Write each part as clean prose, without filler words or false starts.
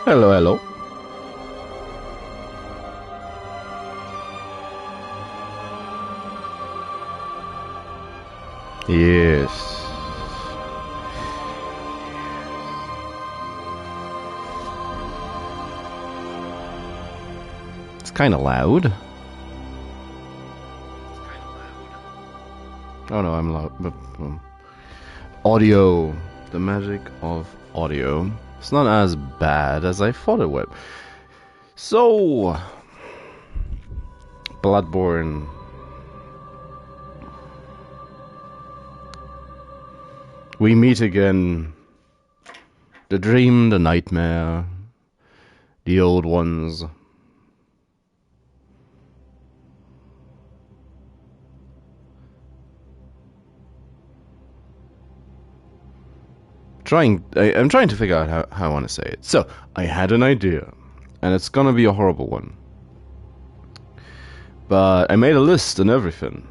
Hello, hello. Yes. It's kind of loud. Oh no, I'm loud. But, audio. The magic of audio. It's not as bad as I thought it would. So, Bloodborne. We meet again. The dream, the nightmare, the old ones. I'm trying to figure out how I want to say it. So, I had an idea, and it's gonna be a horrible one. But I made a list and everything.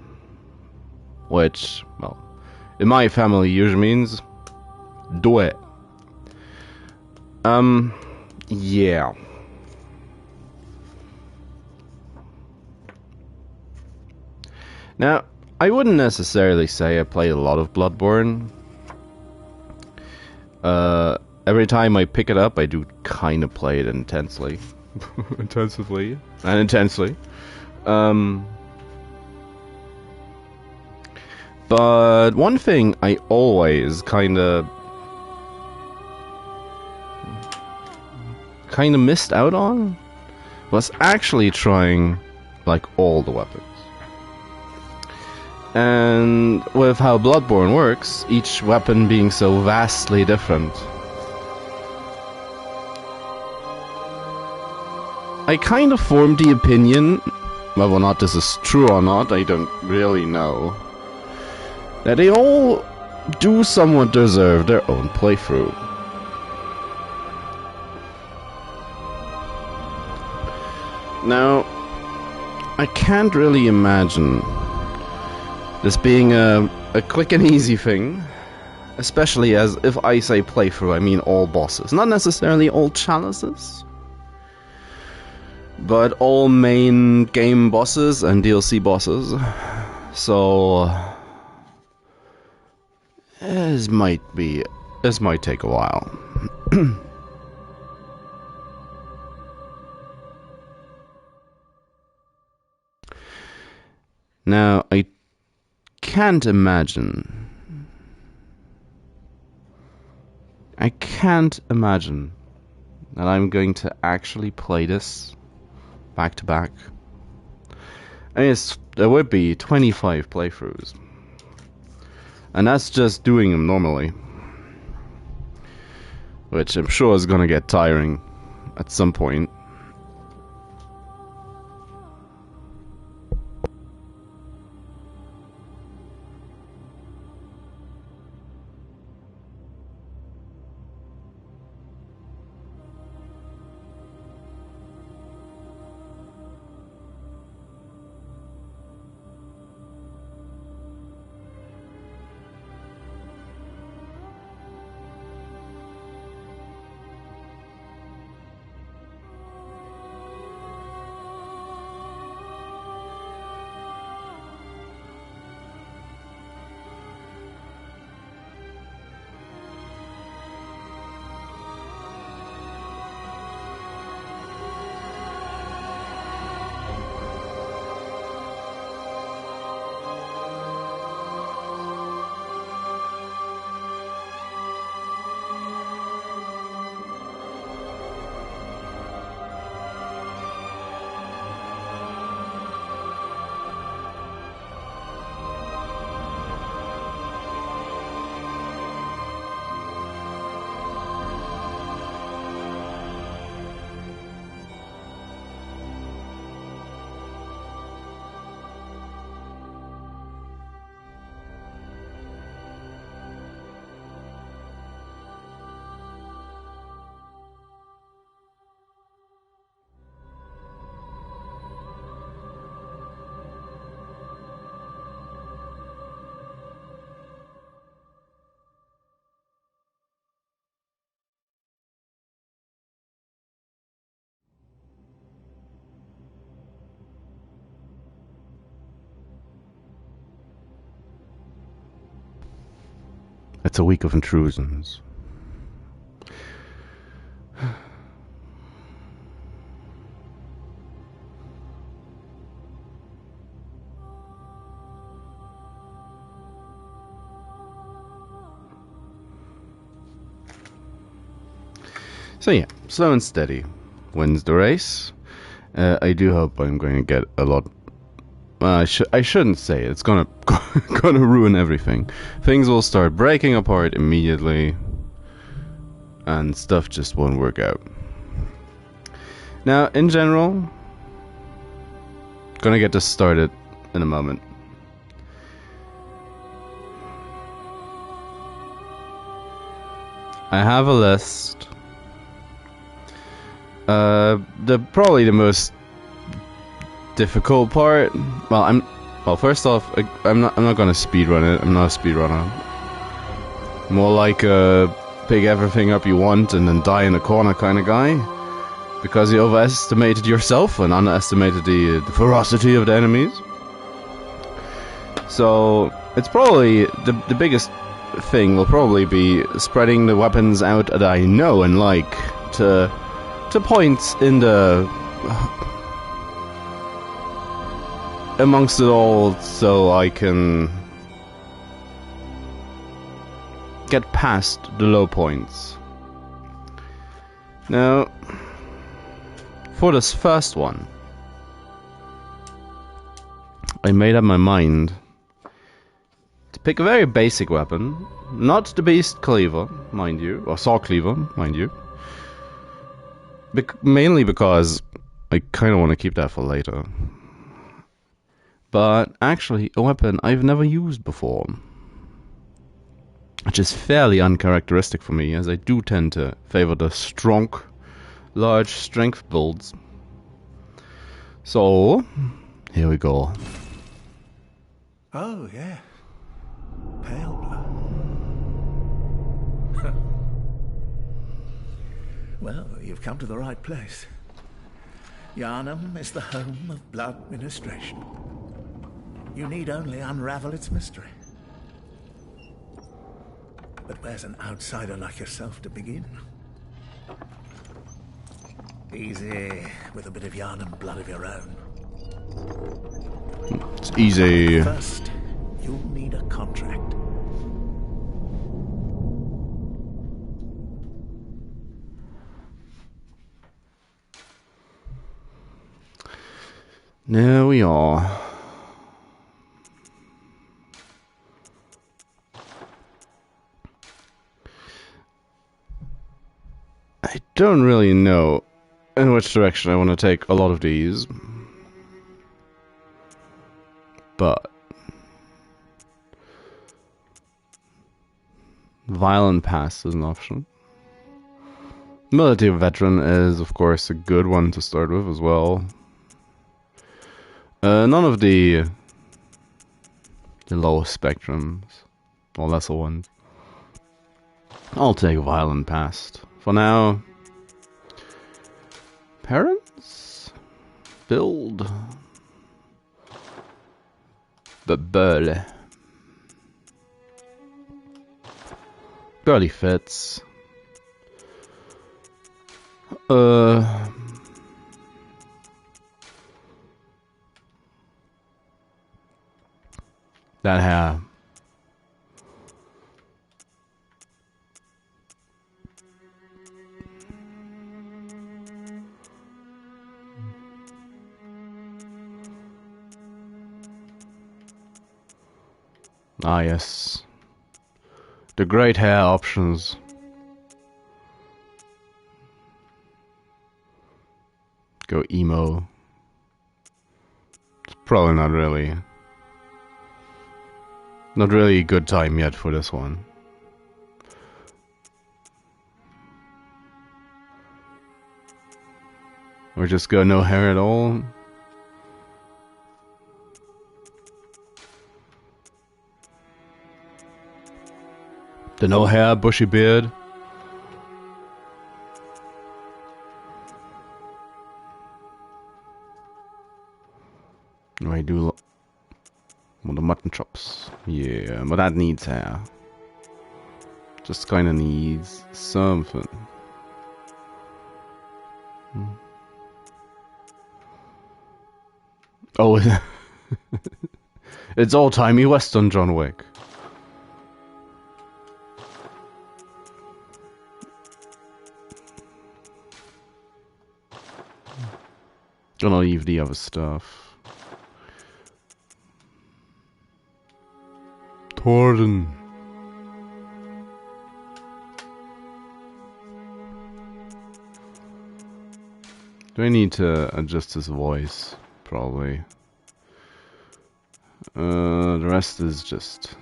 Which, well, in my family usually means do it. Yeah. Now, I wouldn't necessarily say I played a lot of Bloodborne. Every time I pick it up, I do kind of play it intensely. Intensively. And intensely. But one thing I always kind of missed out on was actually trying, like, all the weapons. And with how Bloodborne works, each weapon being so vastly different, I kind of formed the opinion, whether or not this is true or not, I don't really know, that they all do somewhat deserve their own playthrough. Now, I can't really imagine this being a quick and easy thing, especially as if I say playthrough, I mean all bosses. Not necessarily all chalices, but all main game bosses and DLC bosses. So this might take a while. Now, I can't imagine that I'm going to actually play this back to back. I mean, there would be 25 playthroughs. And that's just doing them normally. Which I'm sure is gonna get tiring at some point. It's a week of intrusions. So yeah, slow and steady wins the race. I do hope I'm going to get a lot. I shouldn't say it. It's gonna ruin everything. Things will start breaking apart immediately, and stuff just won't work out. Now, in general, gonna get this started in a moment. I have a list. Probably the most difficult part. Well, first off, I'm not gonna speedrun it. I'm not a speedrunner. More like a pick everything up you want and then die in a corner kind of guy, because you overestimated yourself and underestimated the ferocity of the enemies. So it's probably the biggest thing will probably be spreading the weapons out that I know and like to points in the amongst it all, so I can get past the low points. Now, for this first one, I made up my mind to pick a very basic weapon, not the beast cleaver, mind you, or saw cleaver, mind you. Mainly because I kind of want to keep that for later. But actually, a weapon I've never used before, which is fairly uncharacteristic for me, as I do tend to favor the strong, large strength builds. So, here we go. Oh, yeah. Pale blood. Well, you've come to the right place. Yharnam is the home of blood ministration. You need only unravel its mystery. But where's an outsider like yourself to begin? Easy, with a bit of Yharnam blood of your own. It's easy. First, you'll need a contract. There we are. I don't really know in which direction I want to take a lot of these, but violent pass is an option. Military veteran is, of course, a good one to start with as well. None of the lower spectrums, or lesser ones. I'll take violent past. For now, parents? Build. But Burley. Burley fits. That hair. Ah, yes. The great hair options. Go emo. It's probably not really a good time yet for this one. Or just go no hair at all. The no hair, bushy beard. I do well, the mutton chops. Yeah, but that needs hair. Just kinda needs something. Oh, it's old-timey Western John Wick. Gonna leave the other stuff. Torden. Do I need to adjust his voice? Probably. The rest is just...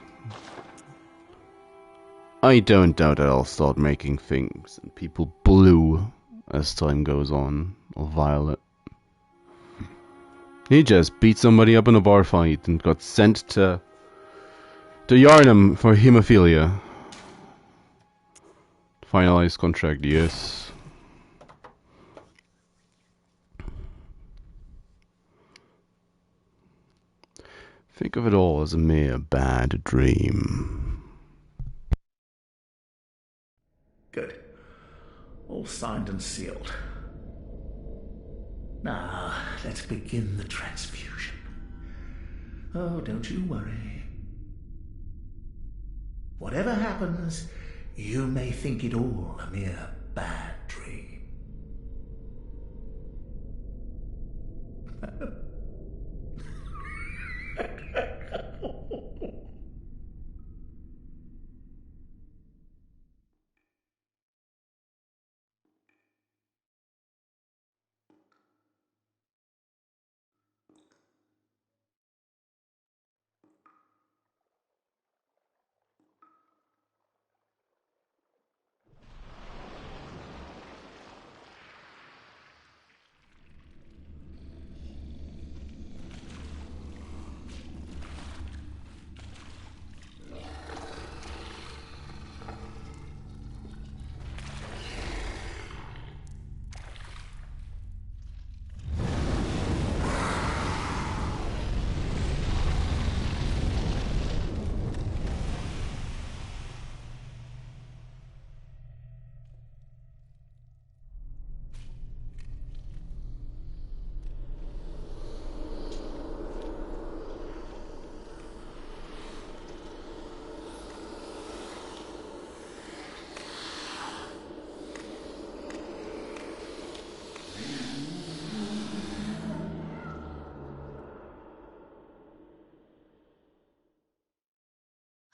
I don't doubt that I'll start making things and people blue as time goes on, or violet. He just beat somebody up in a bar fight and got sent to Yarnum for hemophilia. Finalized contract, yes. Think of it all as a mere bad dream. Good. All signed and sealed. Now, let's begin the transfusion. Oh, don't you worry. Whatever happens, you may think it all a mere bad dream.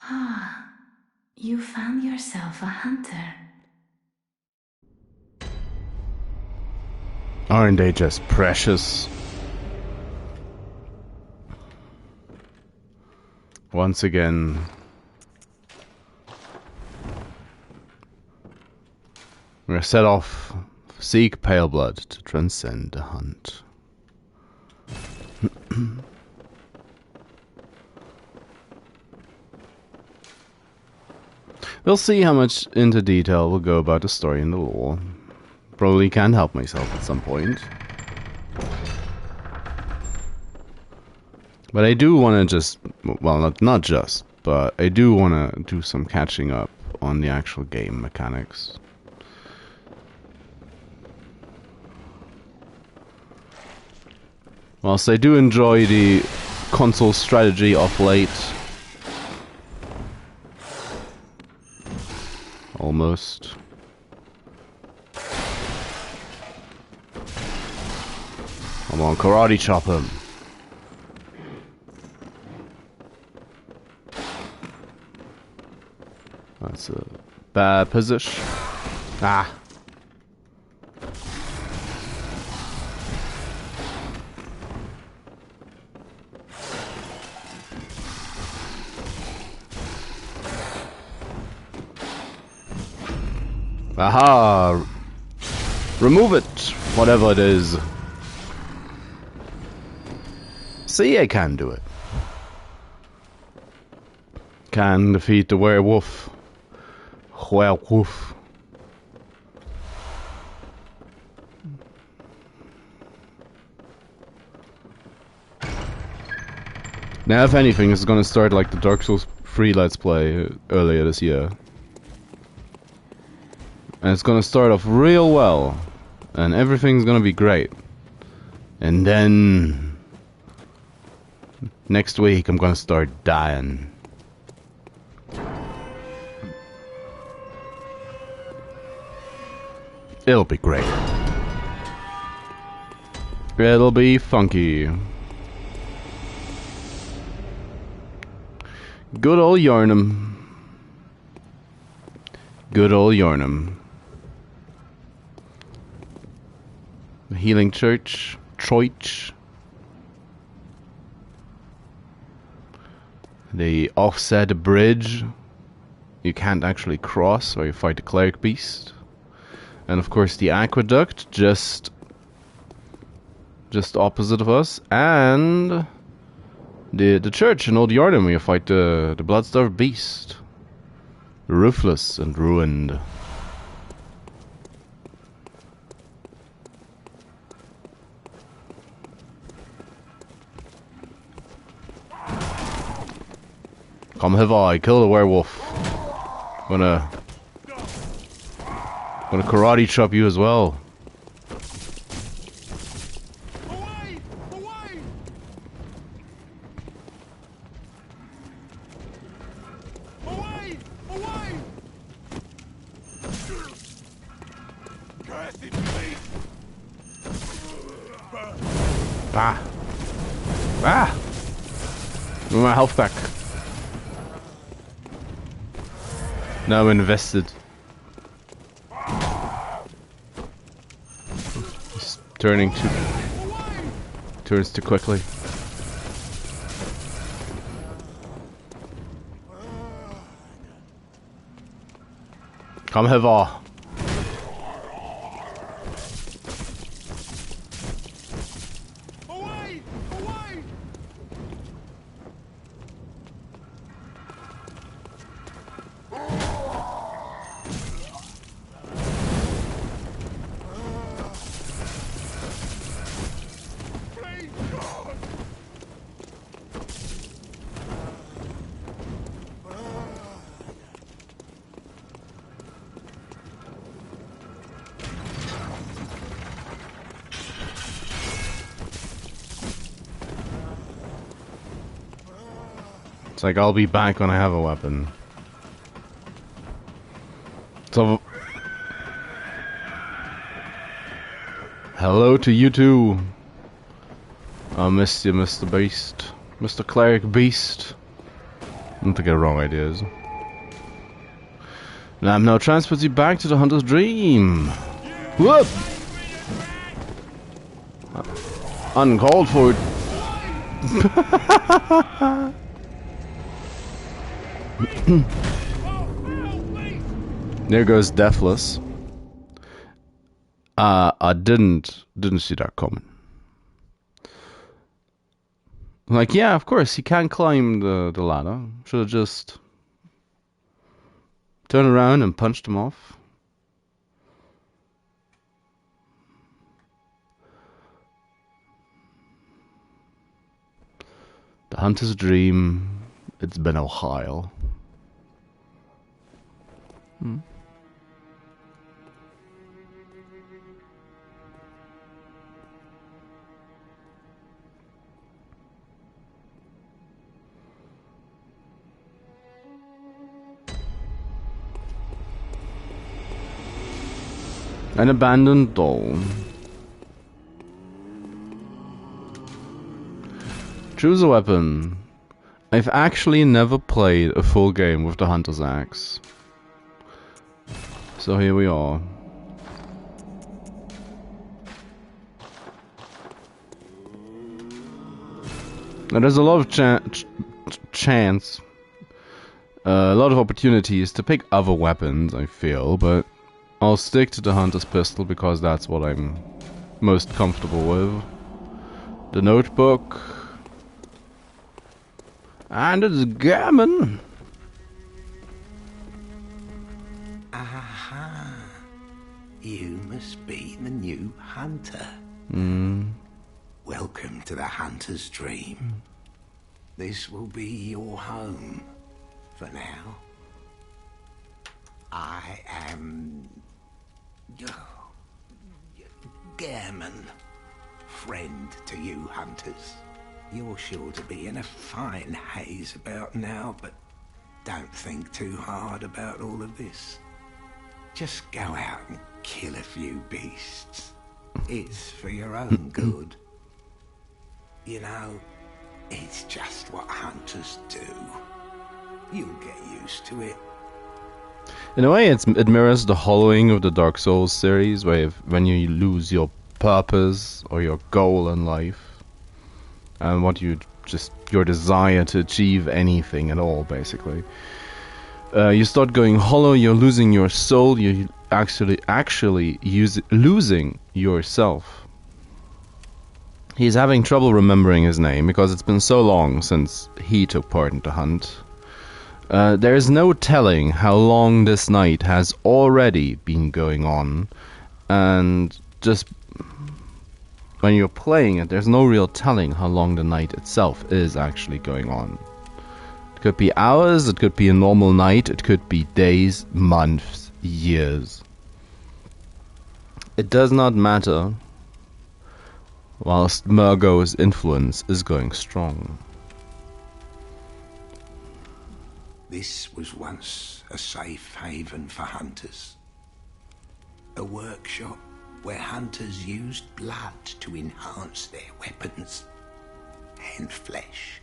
Ah, you found yourself a hunter. Aren't they just precious? Once again, we're set off, seek pale blood to transcend the hunt. We'll see how much into detail we'll go about the story and the lore. Probably can't help myself at some point. But I do want to just, well, not just, but I do want to do some catching up on the actual game mechanics. Whilst I do enjoy the console strategy of late, almost. Come on, karate chop him. That's a bad position. Ah. Aha! Remove it, whatever it is. See, I can do it. Can defeat the werewolf. Werewolf. Now, if anything, this is gonna start like the Dark Souls 3 Let's Play earlier this year. And it's gonna start off real well. And everything's gonna be great. And then... next week I'm gonna start dying. It'll be great. It'll be funky. Good old Yarnum. Good old Yarnum. The Healing Church. Troich. The offset bridge. You can't actually cross or you fight the cleric beast. And of course the aqueduct just opposite of us. And the church in Old Yarnum where you fight the blood-starved beast. Roofless and ruined. Come hither, kill the werewolf. Gonna karate chop you as well. Away! Away! Away! Away! Cursed beast! Ah! Ah! Give me my health back. Now I'm invested. He's turns too quickly. Come hither. Away! Away! Please, God! It's like I'll be back when I have a weapon. So, hello to you too. I missed you, Mr. Beast. Mr. Cleric Beast. Don't to get wrong ideas. And I'm now transported you back to the Hunter's Dream. Whoop! Uncalled for. There goes Deathless. I didn't see that coming. Like, yeah, of course, he can't climb the ladder. Should have just turned around and punched him off. The Hunter's Dream. It's been a while. An abandoned doll. Choose a weapon. I've actually never played a full game with the Hunter's Axe. So here we are. Now there's a lot of chance, a lot of opportunities to pick other weapons, I feel, but I'll stick to the Hunter's Pistol because that's what I'm most comfortable with. The notebook. And it's gammon. Aha. You must be the new hunter. Welcome to the Hunter's Dream. This will be your home for now. I am Gammon. Friend to you hunters. You're sure to be in a fine haze about now, but don't think too hard about all of this. Just go out and kill a few beasts. It's for your own good. You know, it's just what hunters do. You'll get used to it. In a way, it mirrors the hollowing of the Dark Souls series, where when you lose your purpose or your goal in life, and your desire to achieve anything at all, basically, you start going hollow. You're losing your soul. You actually losing yourself. He's having trouble remembering his name because it's been so long since he took part in the hunt. There is no telling how long this night has already been going on, and just when you're playing it, there's no real telling how long the night itself is actually going on. It could be hours, it could be a normal night, it could be days, months, years. It does not matter, whilst Murgo's influence is going strong. This was once a safe haven for hunters. A workshop where hunters used blood to enhance their weapons and flesh.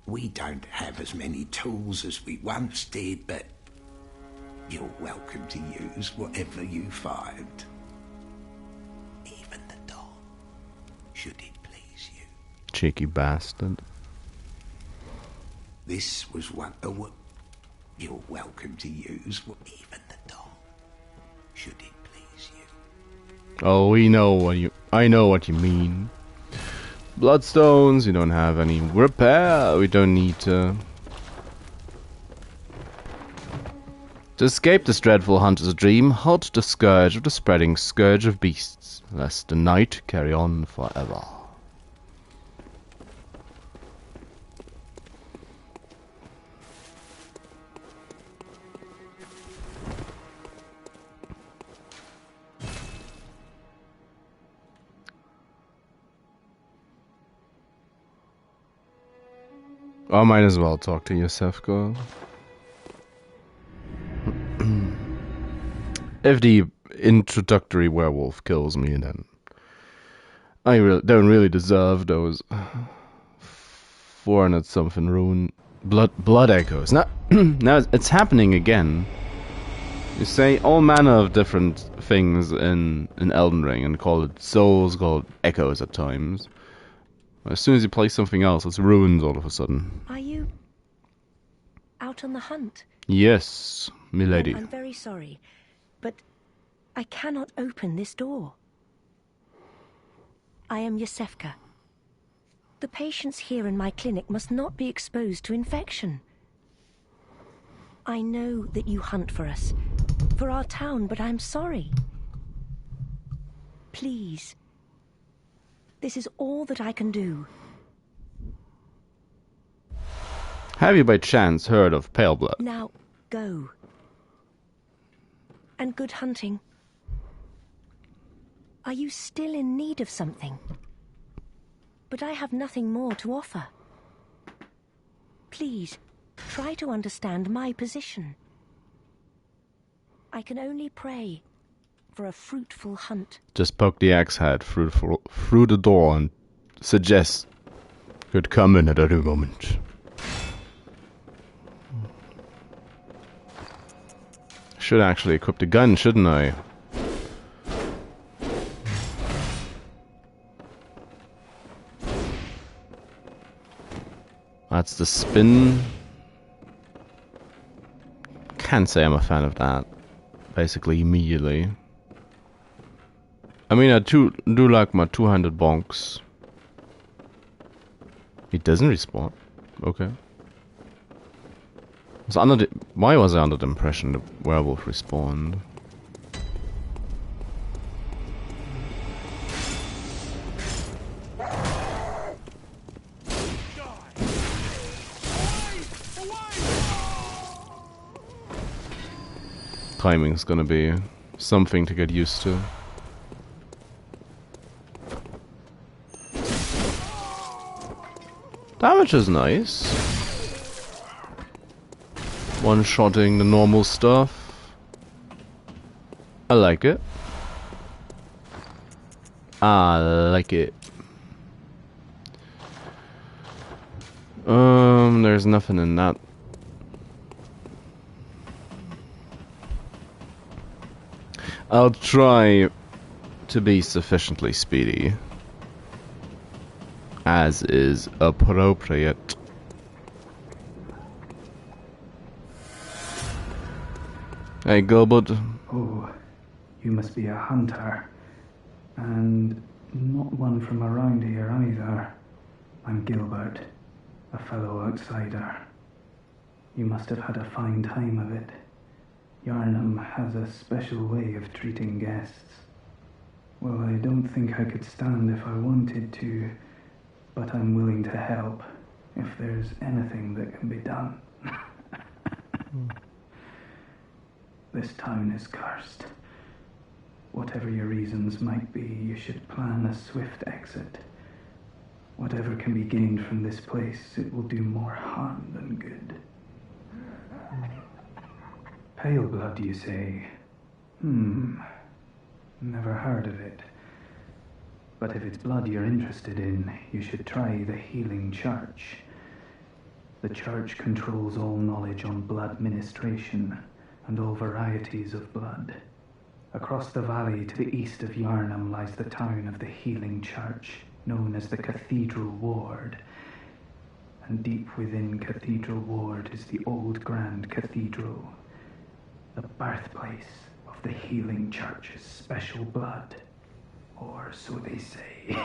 We don't have as many tools as we once did, but you're welcome to use whatever you find. Even the dog, should it please you. Cheeky bastard. This was you're welcome to use even the dog, should it please you. Oh, I know what you mean. Bloodstones, you don't have any repair, we don't need to. To escape this dreadful hunter's dream, halt the scourge of the spreading scourge of beasts, lest the night carry on forever. I might as well talk to Yosefko. If the introductory werewolf kills me, then I don't really deserve those 400-something rune blood echoes. Now, now it's happening again. You say all manner of different things in Elden Ring and call it souls, call it echoes at times. As soon as you play something else, it's runes all of a sudden. Are you out on the hunt? Yes, milady. I'm very sorry, but I cannot open this door. I am Yosefka. The patients here in my clinic must not be exposed to infection. I know that you hunt for us, for our town, but I'm sorry. Please. This is all that I can do. Have you by chance heard of Pale Blood? Now, go. And good hunting. Are you still in need of something? But I have nothing more to offer. Please, try to understand my position. I can only pray for a fruitful hunt. Just poke the axe head through the door and suggest could come in at any moment. Should actually equip the gun, shouldn't I? That's the spin. Can't say I'm a fan of that. Basically, immediately. I mean, I do like my 200 bonks. He doesn't respawn. Okay. Why was I under the impression the werewolf respawned? Timing's gonna be something to get used to. Damage is nice. One-shotting the normal stuff. I like it. I like it. There's nothing in that. I'll try to be sufficiently speedy, as is appropriate. Hey, Gilbert. Oh, you must be a hunter. And not one from around here either. I'm Gilbert, a fellow outsider. You must have had a fine time of it. Yarnum has a special way of treating guests. Well, I don't think I could stand if I wanted to, but I'm willing to help if there's anything that can be done. This town is cursed. Whatever your reasons might be, you should plan a swift exit. Whatever can be gained from this place, it will do more harm than good. Pale blood, you say? Never heard of it. But if it's blood you're interested in, you should try the Healing Church. The church controls all knowledge on blood ministration and all varieties of blood. Across the valley to the east of Yarnum lies the town of the Healing Church, known as the Cathedral Ward. And deep within Cathedral Ward is the old Grand Cathedral, the birthplace of the Healing Church's special blood, or so they say.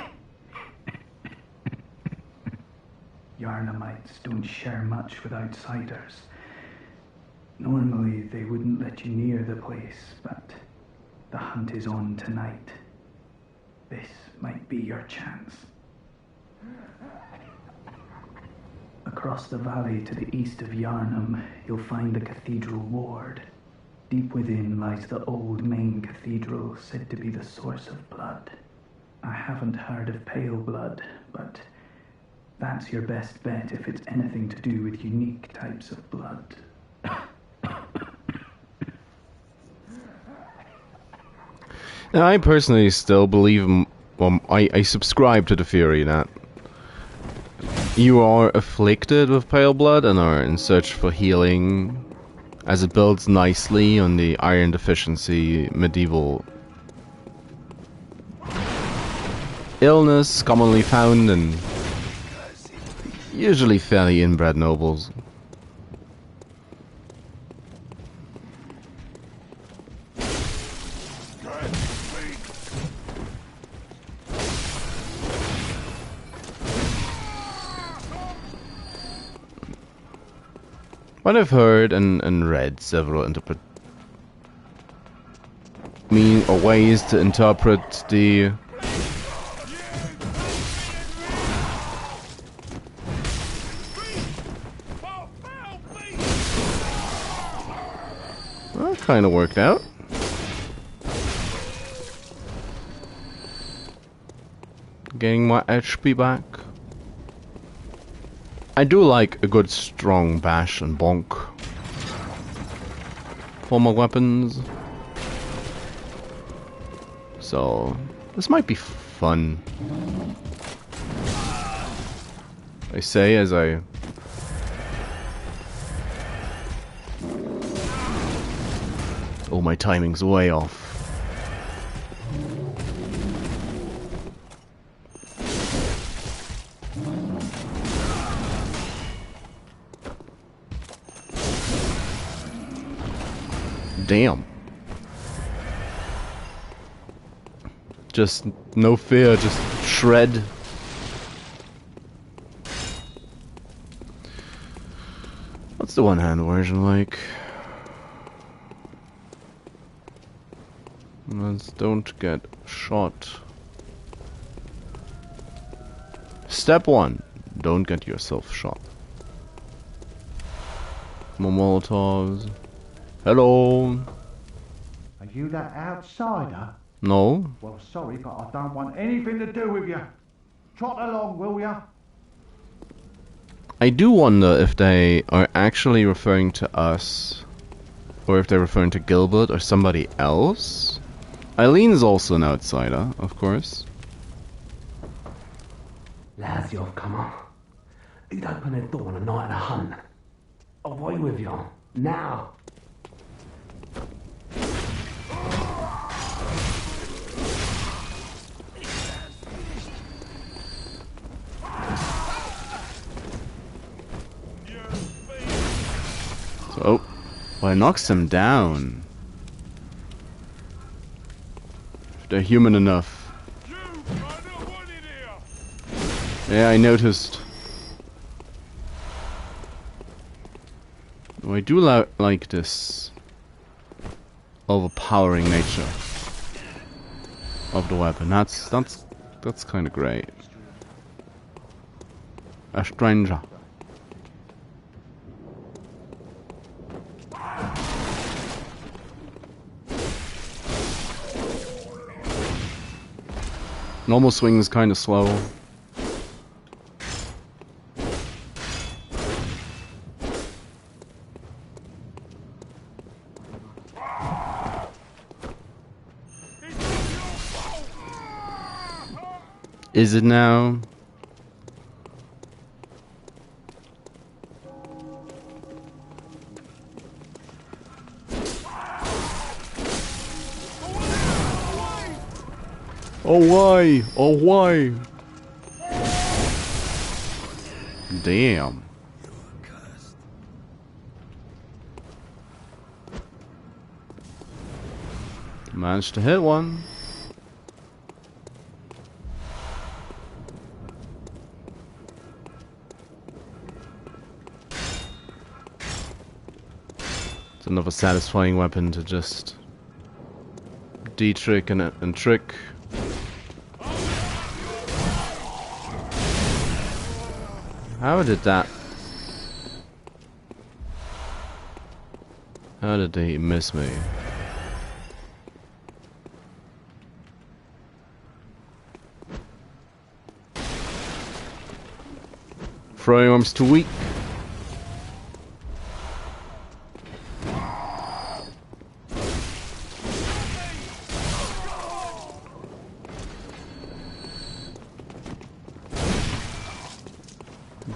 Yarnumites don't share much with outsiders. Normally they wouldn't let you near the place, but the hunt is on tonight. This might be your chance. Across the valley to the east of Yarnum, you'll find the Cathedral Ward. Deep within lies the old main cathedral, said to be the source of blood. I haven't heard of pale blood, but that's your best bet if it's anything to do with unique types of blood. Now, I personally still believe, I subscribe to the theory that you are afflicted with pale blood and are in search for healing, as it builds nicely on the iron deficiency medieval illness commonly found in usually fairly inbred nobles. What I've heard and read several ways to interpret the well, kind of worked out. Getting my HP back. I do like a good strong bash and bonk for my weapons. So this might be fun. I say as I oh, my timing's way off. Damn. Just no fear, just shred. What's the one-hand version like? Let's don't get shot. Step 1. Don't get yourself shot. More Molotovs. Hello. Are you that outsider? No. Well, sorry, but I don't want anything to do with you. Trot along, will ya? I do wonder if they are actually referring to us, or if they're referring to Gilbert or somebody else. Eileen is also an outsider, of course. Lads, you've come on. You'd open the door on a night of a hunt. Away with you. Now. So, well, it knocks him down. If they're human enough. Yeah, I noticed. Oh, I do like this overpowering nature of the weapon. That's kind of great. A stranger. Normal swing is kind of slow. Is it now? Oh why? Oh why? Damn. Managed to hit one. It's another satisfying weapon to just D-trick and trick. How did that... How did he miss me? Throwing arms too weak.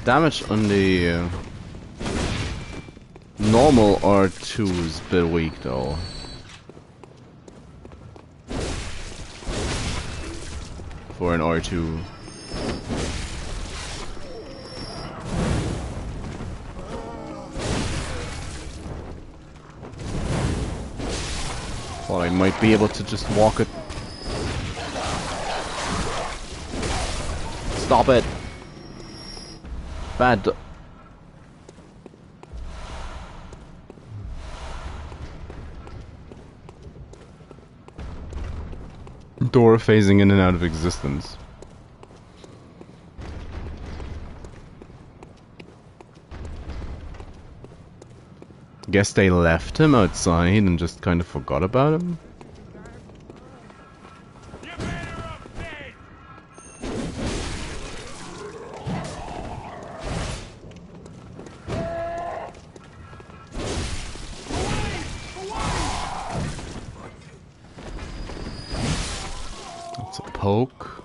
Damage on the normal R2 is a bit weak though. For an R2. Well, I might be able to just walk it. Stop it! Bad. Door phasing in and out of existence. Guess they left him outside and just kind of forgot about him. Poke.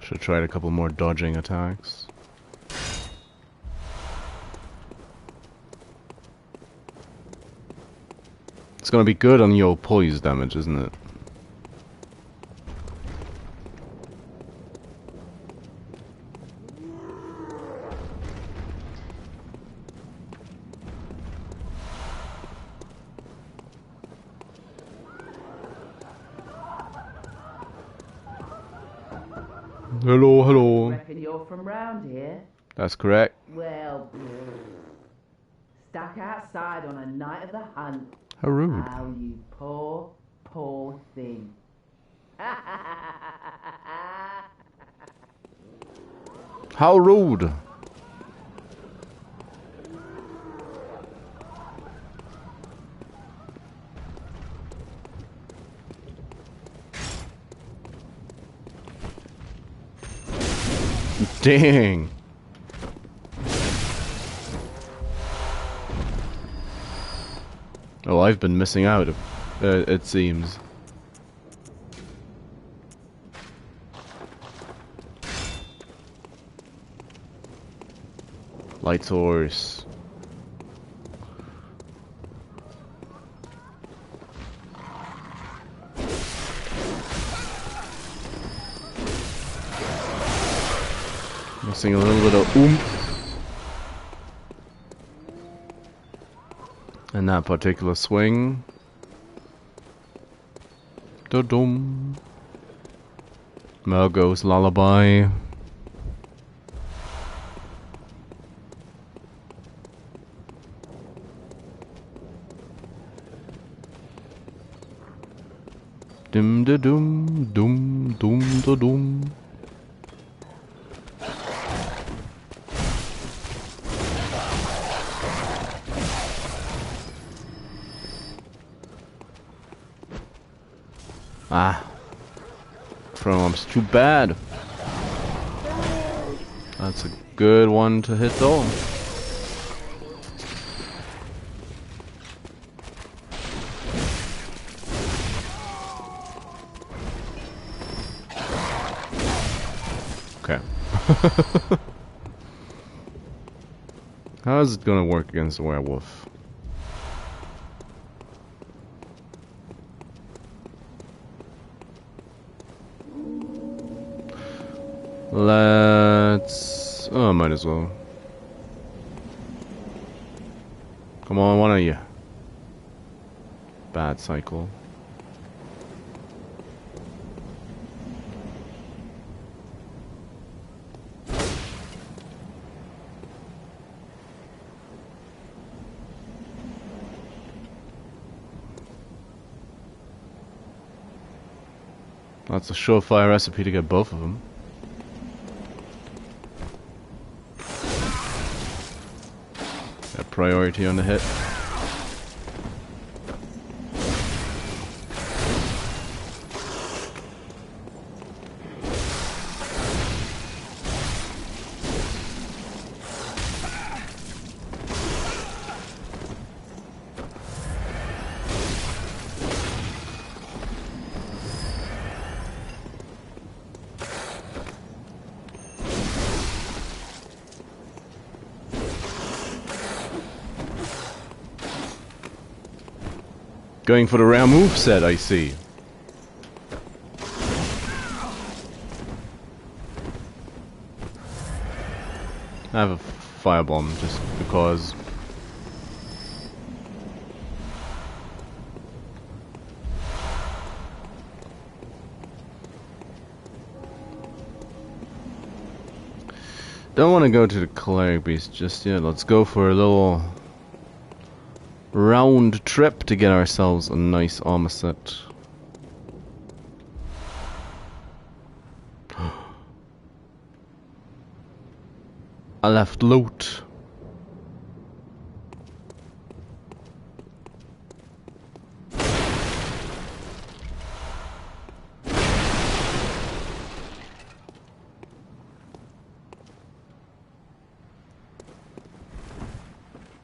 Should have tried a couple more dodging attacks. It's gonna be good on your poise damage, isn't it? Hello, hello. Reckon you're from round here? That's correct. Well, stuck outside on a night of the hunt. How rude. Oh, you poor, poor thing. How rude. Dang. Oh, I've been missing out, it seems. Light source. Missing a little bit of oomph. In that particular swing. Da-dum. Melgo's lullaby. Dim da dum dum dum da dum. Ah, front arm's too bad. That's a good one to hit though. Okay. How is it gonna work against a werewolf? Let's... oh, might as well. Come on, one of you. Bad cycle. That's a surefire recipe to get both of them. Got priority on the hit. Going for the rare moveset, I see. I have a firebomb just because. Don't want to go to the cleric beast just yet. Let's go for a little round trip to get ourselves a nice armor set. I left loot.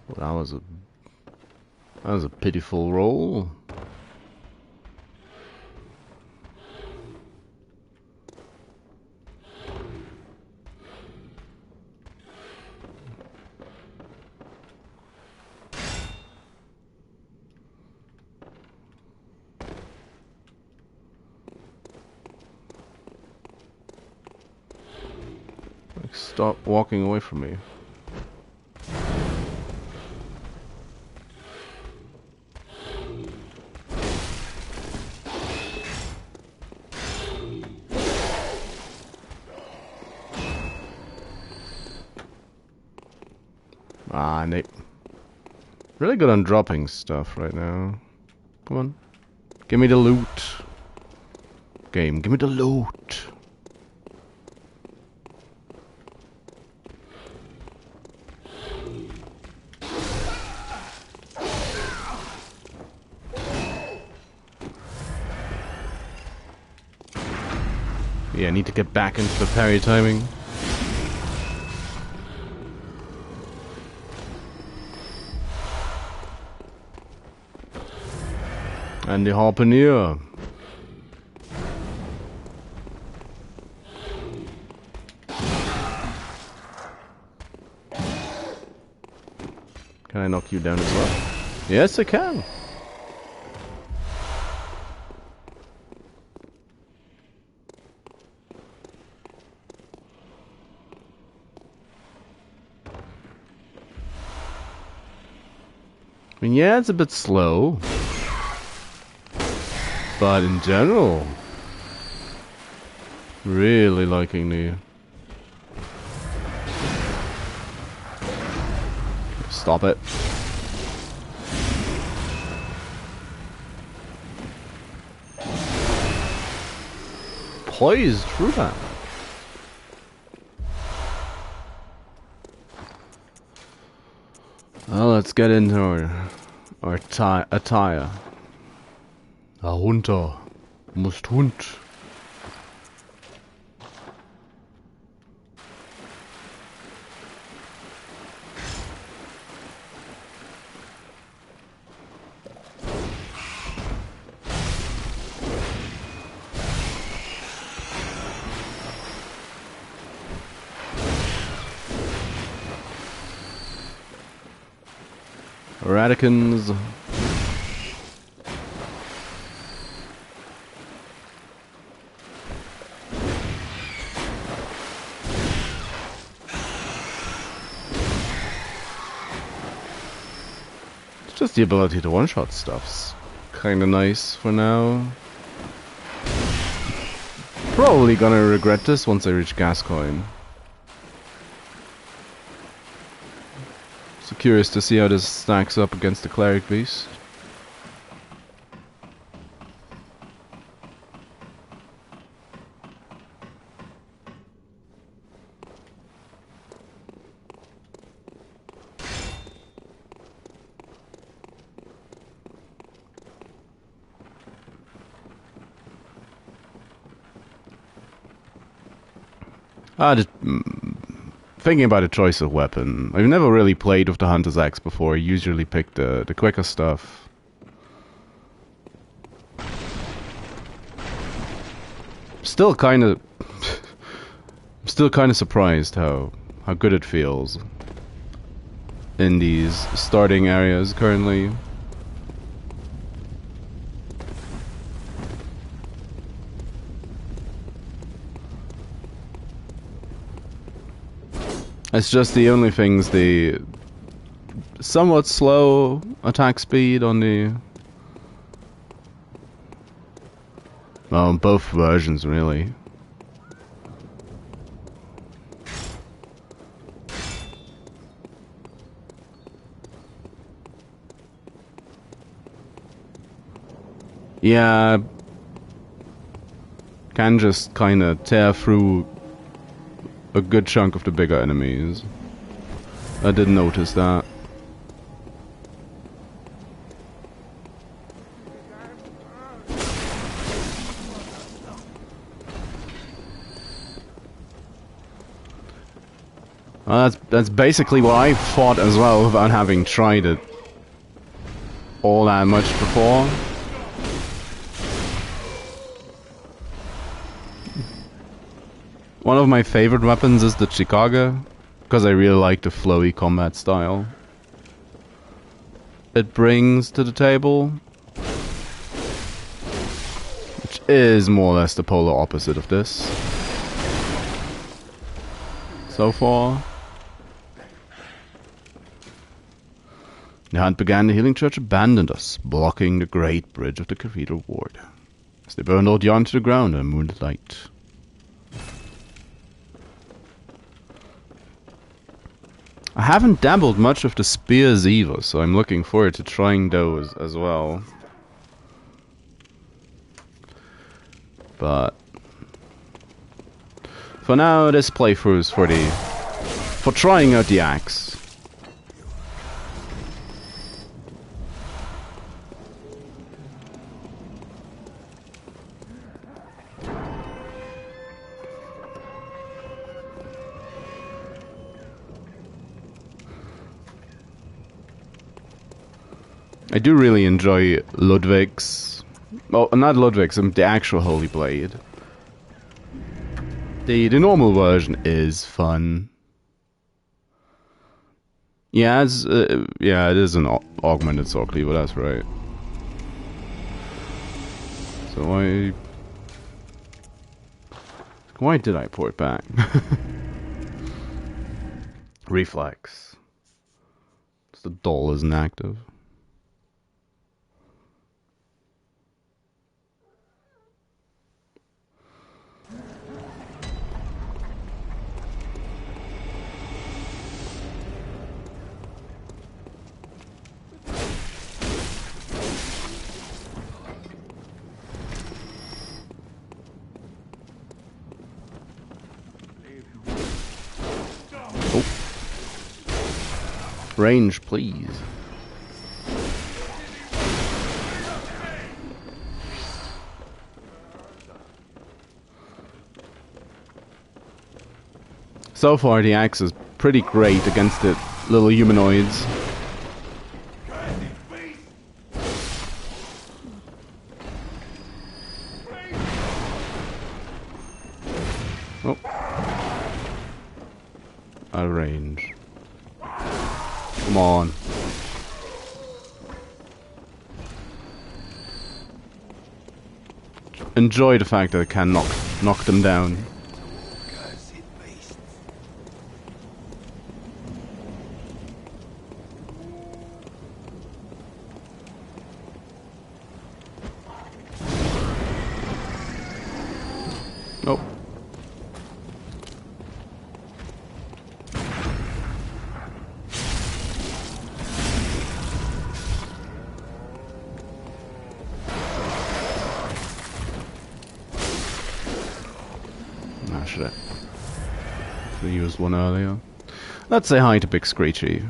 Well, that was a pitiful roll. Like, stop walking away from me. Ah, Nate. Really good on dropping stuff right now. Come on. Give me the loot. Game, give me the loot. Yeah, I need to get back into the parry timing. And the harpooner. Can I knock you down as well? Yes, I can. I mean, yeah, it's a bit slow. But in general, really liking the... Stop it. Poised through that. Well, let's get into our attire. A Hunter must hunt. Radicans. It's just the ability to one-shot stuff's kinda nice for now. Probably gonna regret this once I reach Gascoigne. So curious to see how this stacks up against the Cleric Beast. Just thinking about the choice of weapon. I've never really played with the Hunter's Axe before. I usually pick the quicker stuff. Still kind of surprised how good it feels in these starting areas currently. It's just the only things, the somewhat slow attack speed on the... Well, both versions, really. Yeah, can just kind of tear through a good chunk of the bigger enemies. I did notice that. Well, that's basically what I thought as well without having tried it all that much before. One of my favorite weapons is the Chicago, because I really like the flowy combat style it brings to the table, which is more or less the polar opposite of this so far. The hunt began, the healing church abandoned us, blocking the great bridge of the cathedral ward, as they burned Old Yarn to the ground in moonlight. I haven't dabbled much with the spears either, so I'm looking forward to trying those as well. But for now, this playthrough is for trying out the axe. I do really enjoy Ludwig's Oh, not Ludwig's, the actual Holy Blade. The normal version is fun. Yeah, it is an augmented sword cleaver, that's right. So why did I port back? Reflex. It's the dull isn't active. Range, please. So far, the axe is pretty great against the little humanoids. Oh. Out of range. Come on. Enjoy the fact that I can knock them down. Oh. Should I used one earlier? Let's say hi to Big Screechy.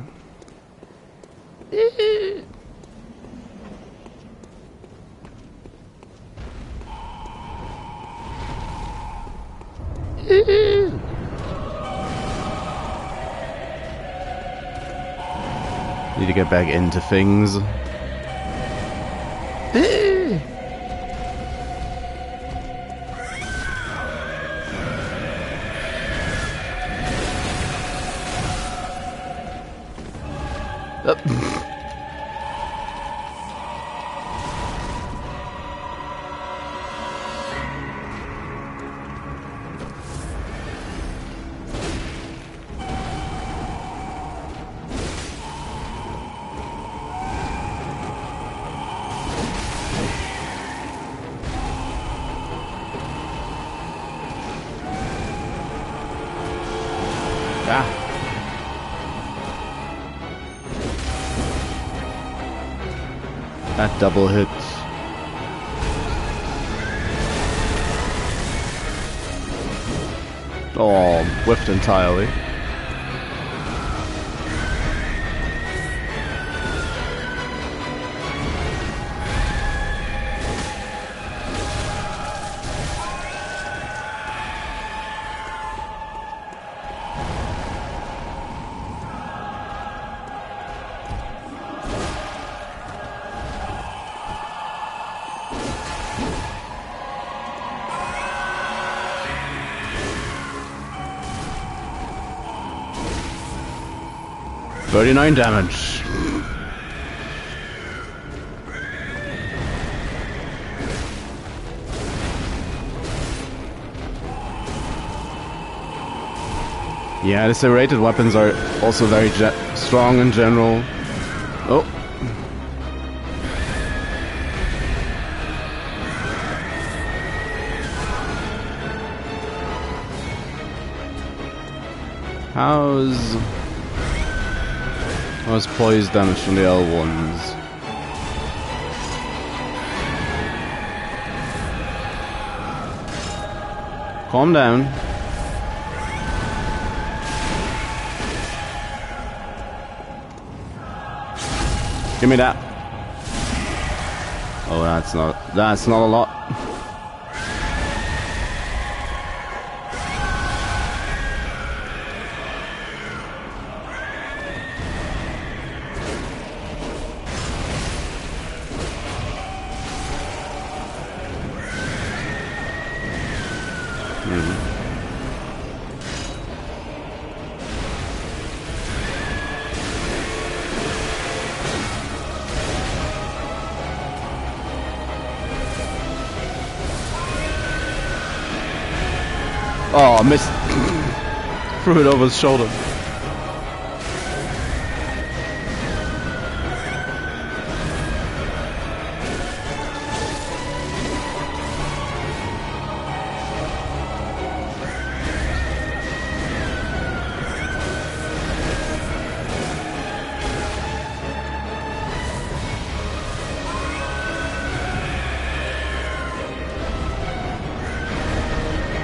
Need to get back into things. That double hit. Oh, whiffed entirely. $39 damage. Yeah, the serrated weapons are also very strong in general. Oh. How's poise damage from the L1s? Calm down. Give me that. Oh, that's not a lot. Oh, missed. Threw it over his shoulder.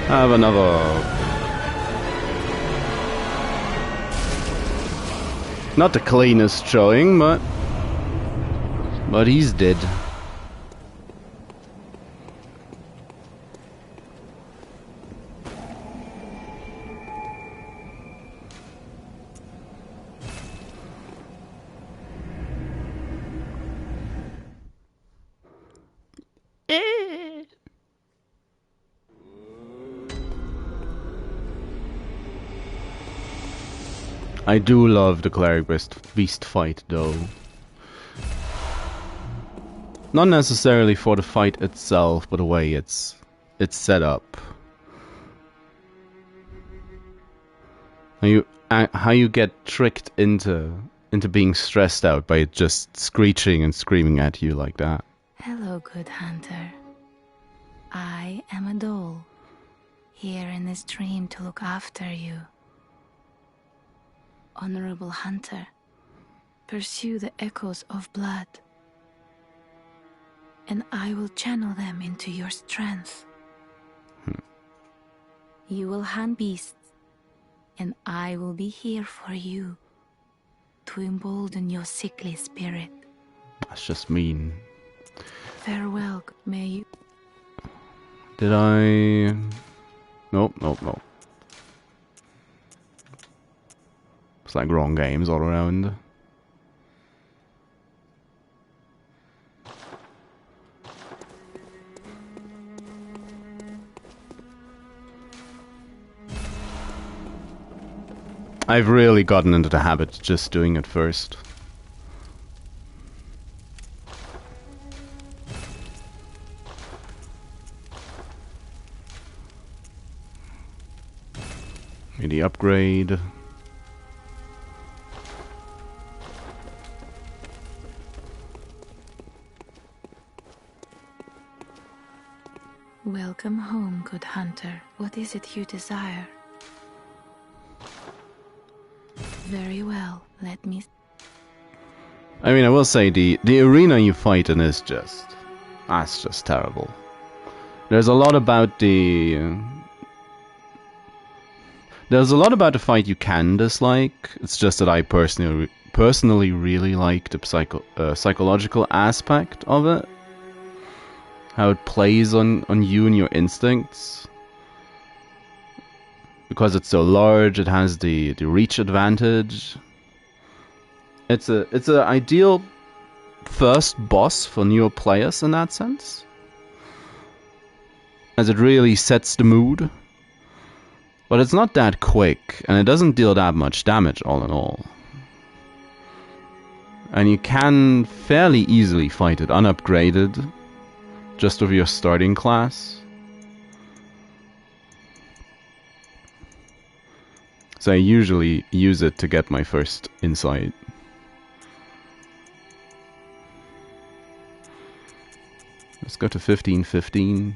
I have another. Not the cleanest showing, but he's dead. I do love the Cleric Beast fight, though. Not necessarily for the fight itself, but the way it's set up. How you get tricked into being stressed out by it just screeching and screaming at you like that. Hello, good hunter. I am a doll, here in this dream to look after you. Honorable hunter, pursue the echoes of blood, and I will channel them into your strength. You will hunt beasts, and I will be here for you to embolden your sickly spirit. That's just mean. Farewell, may you... Did I... Nope. It's like wrong games all around. I've really gotten into the habit of just doing it first. Maybe upgrade. Welcome home, good hunter. What is it you desire? Very well, let me... I mean, I will say the arena you fight in is just... That's just terrible. There's a lot about the... There's a lot about the fight you can dislike. It's just that I personally really like the psychological aspect of it. How it plays on you and your instincts. Because it's so large, it has the reach advantage. It's an ideal first boss for newer players in that sense. As it really sets the mood. But it's not that quick, and it doesn't deal that much damage all in all. And you can fairly easily fight it unupgraded, just with your starting class. So I usually use it to get my first insight. Let's go to 1515.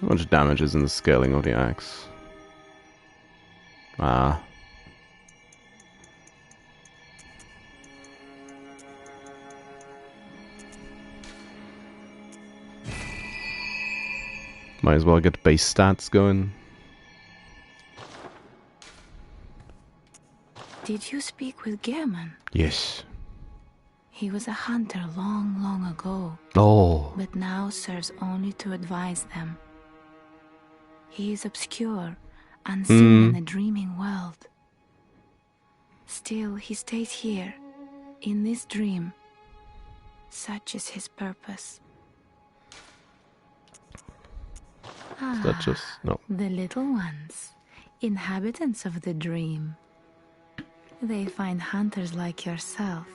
How much damage is in the scaling of the axe? Ah. Might as well get base stats going. Did you speak with Gehrman? Yes. He was a hunter long, long ago. Oh. But now serves only to advise them. He is obscure, unseen in a dreaming world. Still, he stays here, in this dream, Such is his purpose. Is that just... no. The little ones, inhabitants of the dream. They find hunters like yourself,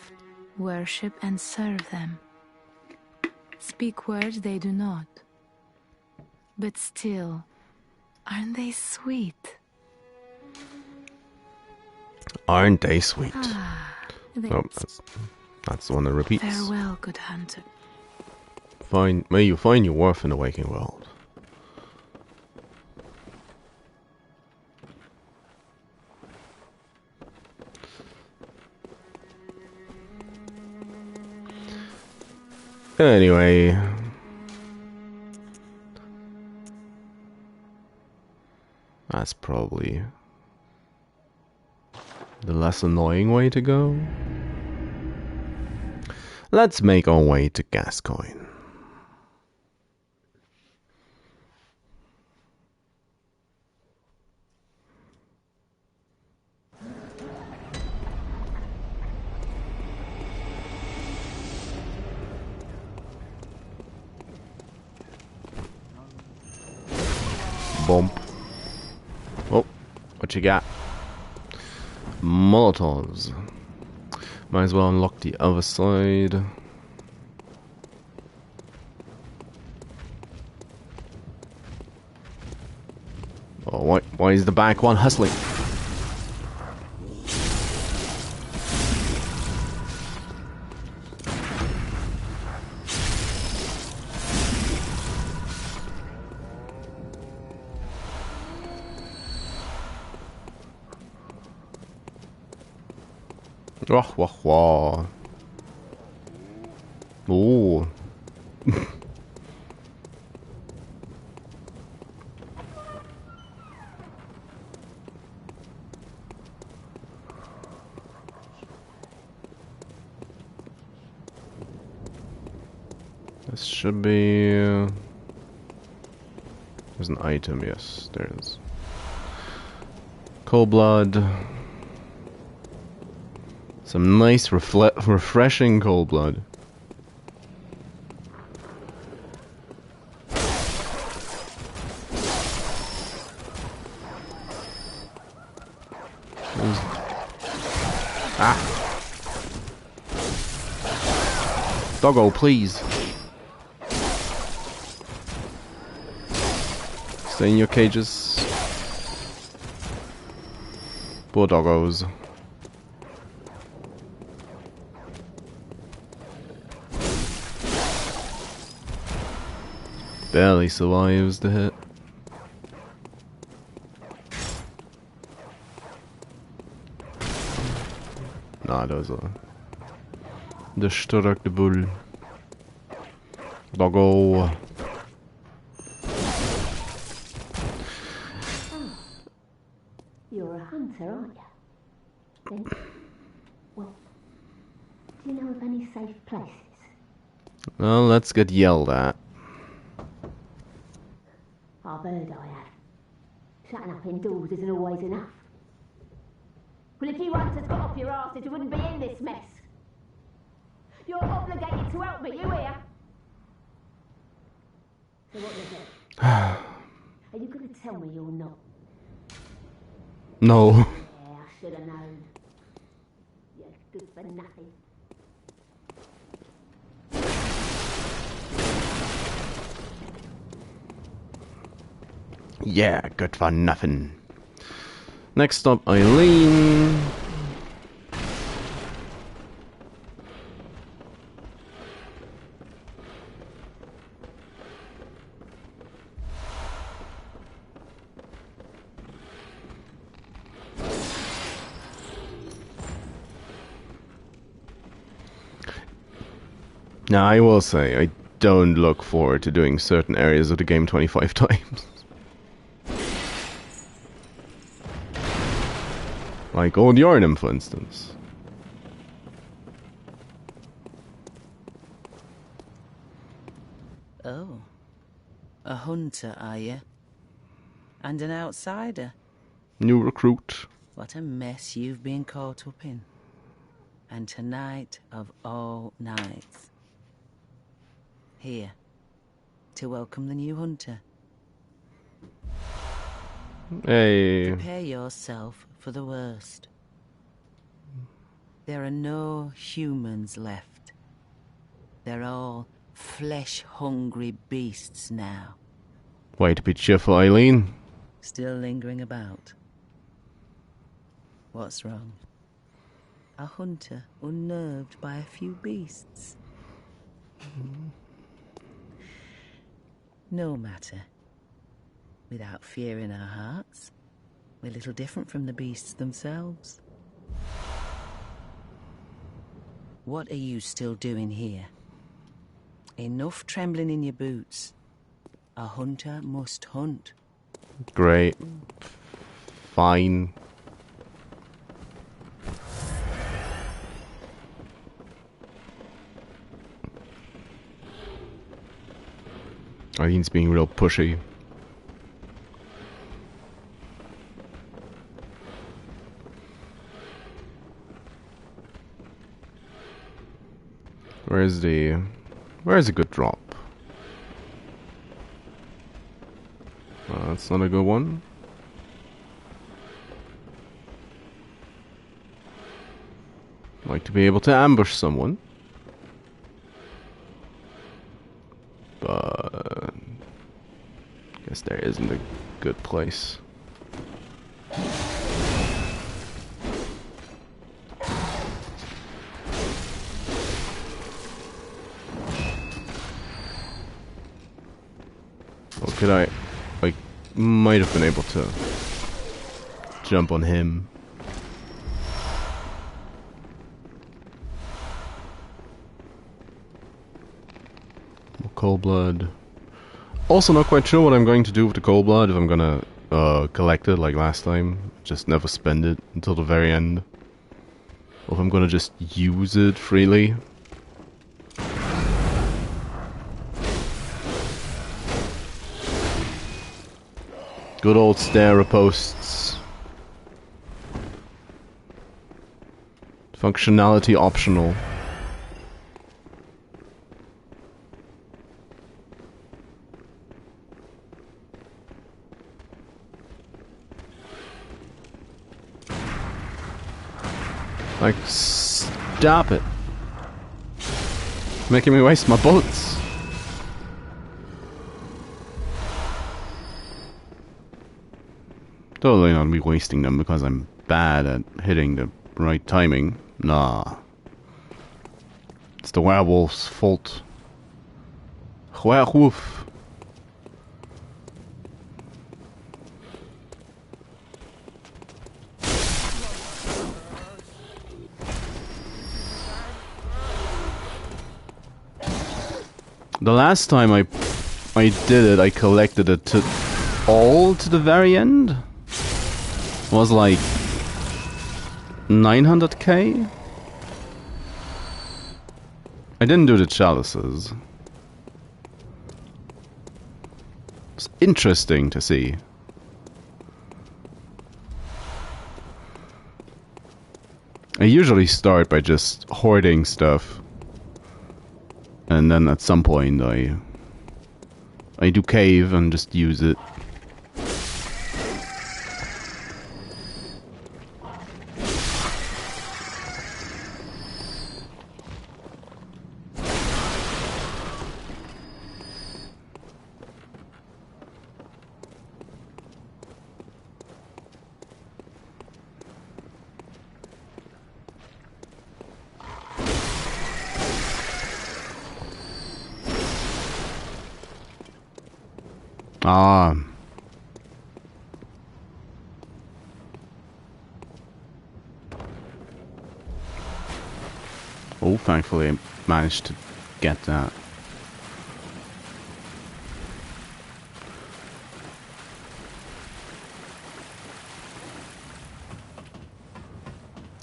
worship and serve them. Speak words they do not. But still, aren't they sweet? Aren't they sweet? Oh, that's the one that repeats. Farewell, good hunter. May you find your worth in the waking world. Anyway, that's probably the less annoying way to go. Let's make our way to Gascoigne. Bump. Oh, what you got? Molotovs. Might as well unlock the other side. Oh, why is the back one hustling? Wah, wah, wah. Oh. This should be... there's an item, yes, there it is. Cold blood. Some nice, refreshing cold blood. Ah! Doggo, please. Stay in your cages. Poor doggos. Barely survives the hit. Nah, those are the starke bull. Doggo. You're a hunter, aren't you? Then, well, do you know of any safe places? Well, let's get yelled at. I've heard I have. Shutting up indoors isn't always enough. Well, if you hunters got off your asses, you wouldn't be in this mess. You're obligated to help me, you hear? So what is it? Are you going to tell me you're not? No. Yeah, I should have known. You're good for nothing. Yeah, good for nothing. Next up, Eileen. Now, I will say, I don't look forward to doing certain areas of the game 25 times. Like Old Yarnum, for instance. Oh. A hunter, are you? And an outsider? New recruit. What a mess you've been caught up in. And tonight of all nights, here to welcome the new hunter. Hey. Prepare yourself for the worst. There are no humans left. They're all flesh-hungry beasts now. Way to be cheerful, Eileen. Still lingering about. What's wrong? A hunter unnerved by a few beasts? No matter. Without fear in our hearts, we're little different from the beasts themselves. What are you still doing here? Enough trembling in your boots. A hunter must hunt. Great. Fine. Eileen's being real pushy. Where's a good drop? That's not a good one. Like to be able to ambush someone. But guess there isn't a good place. Or could I might have been able to jump on him. Cold blood. Also not quite sure what I'm going to do with the cold blood, if I'm gonna collect it like last time, just never spend it until the very end, or if I'm gonna just use it freely. Good old stair posts. Functionality optional. Like, stop it. Making me waste my bullets. Totally not me wasting them because I'm bad at hitting the right timing. Nah. It's the werewolf's fault. Werewolf. The last time I did it, I collected it to the very end. It was like 900k. I didn't do the chalices. It's interesting to see. I usually start by just hoarding stuff. And then at some point I do cave and just use it. Ah. Oh, thankfully I managed to get that.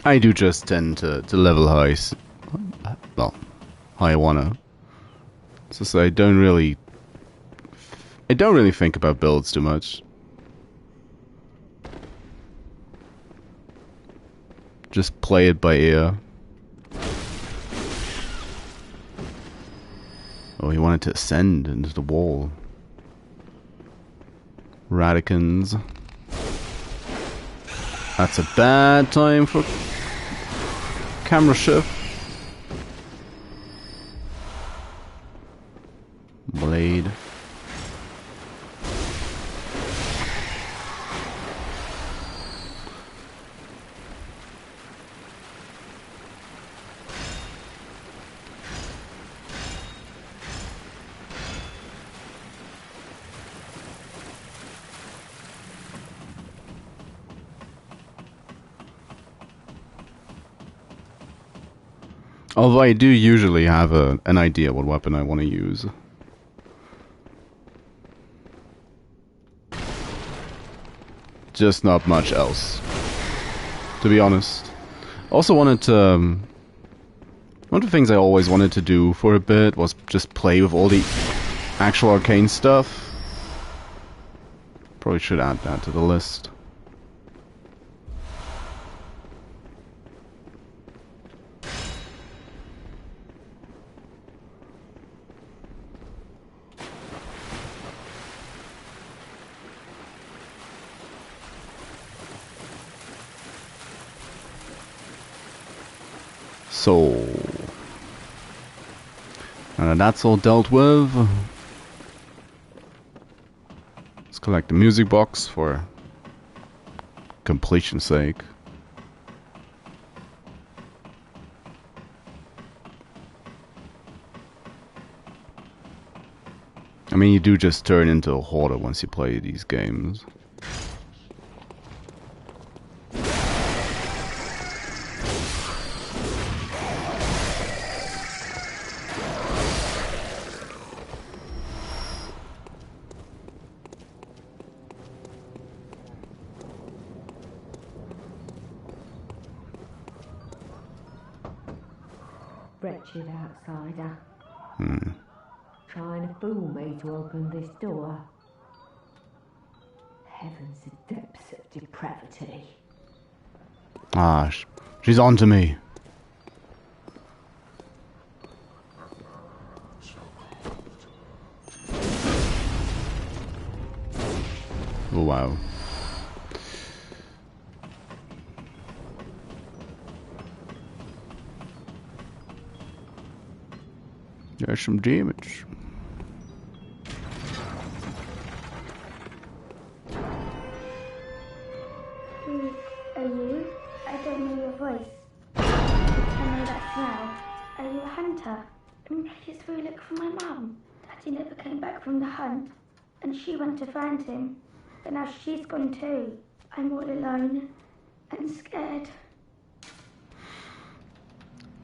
I do just tend to level high. Well, I wanna. So I don't really think about builds too much. Just play it by ear. Oh, he wanted to ascend into the wall. Radicans. That's a bad time for camera shift. Blade. Although I do usually have an idea what weapon I want to use. Just not much else, to be honest. Also wanted to... one of the things I always wanted to do for a bit was just play with all the actual arcane stuff. Probably should add that to the list. So, and that's all dealt with. Let's collect the music box for completion's sake. I mean, you do just turn into a hoarder once you play these games. Wretched outsider. Trying to fool me to open this door. Heavens, the depths of depravity. Ah, she's on to me. Oh, wow. There's some damage. Who are you? I don't know your voice. I know that smell. Are you a hunter? Maybe it's through look for my mum. Daddy never came back from the hunt, and she went to find him. But now she's gone too. I'm all alone and scared.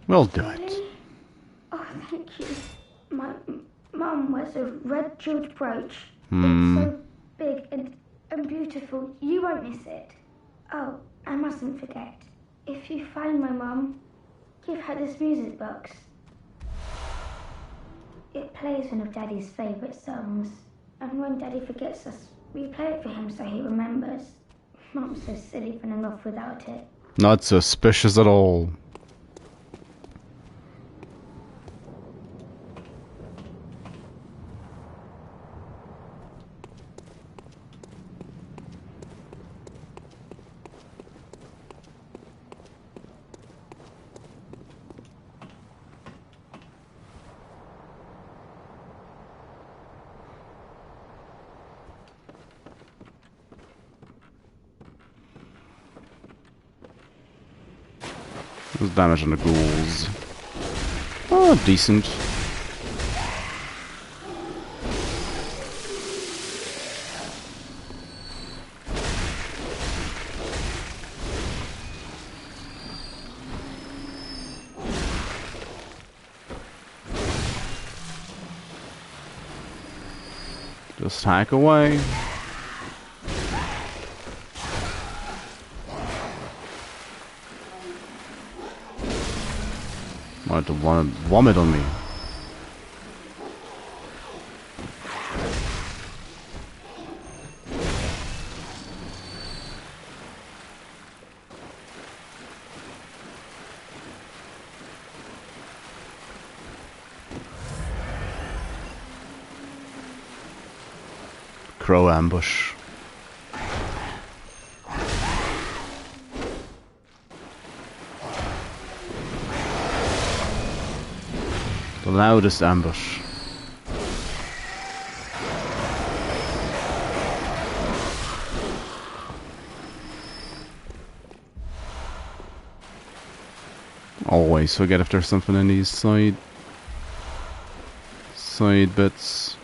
Well done. Really? Oh, thank you. My mum wears a red jeweled brooch. It's so big and beautiful. You won't miss it. Oh, I mustn't forget. If you find my mum, give her this music box. It plays one of Daddy's favourite songs. And when Daddy forgets us, we play it for him so he remembers. Mum's so silly running off without it. Not suspicious at all. There's damage on the ghouls. Oh, decent. Just hack away. Wanted to vomit on me. crow ambush. The loudest ambush. Always forget if there's something in these side bits.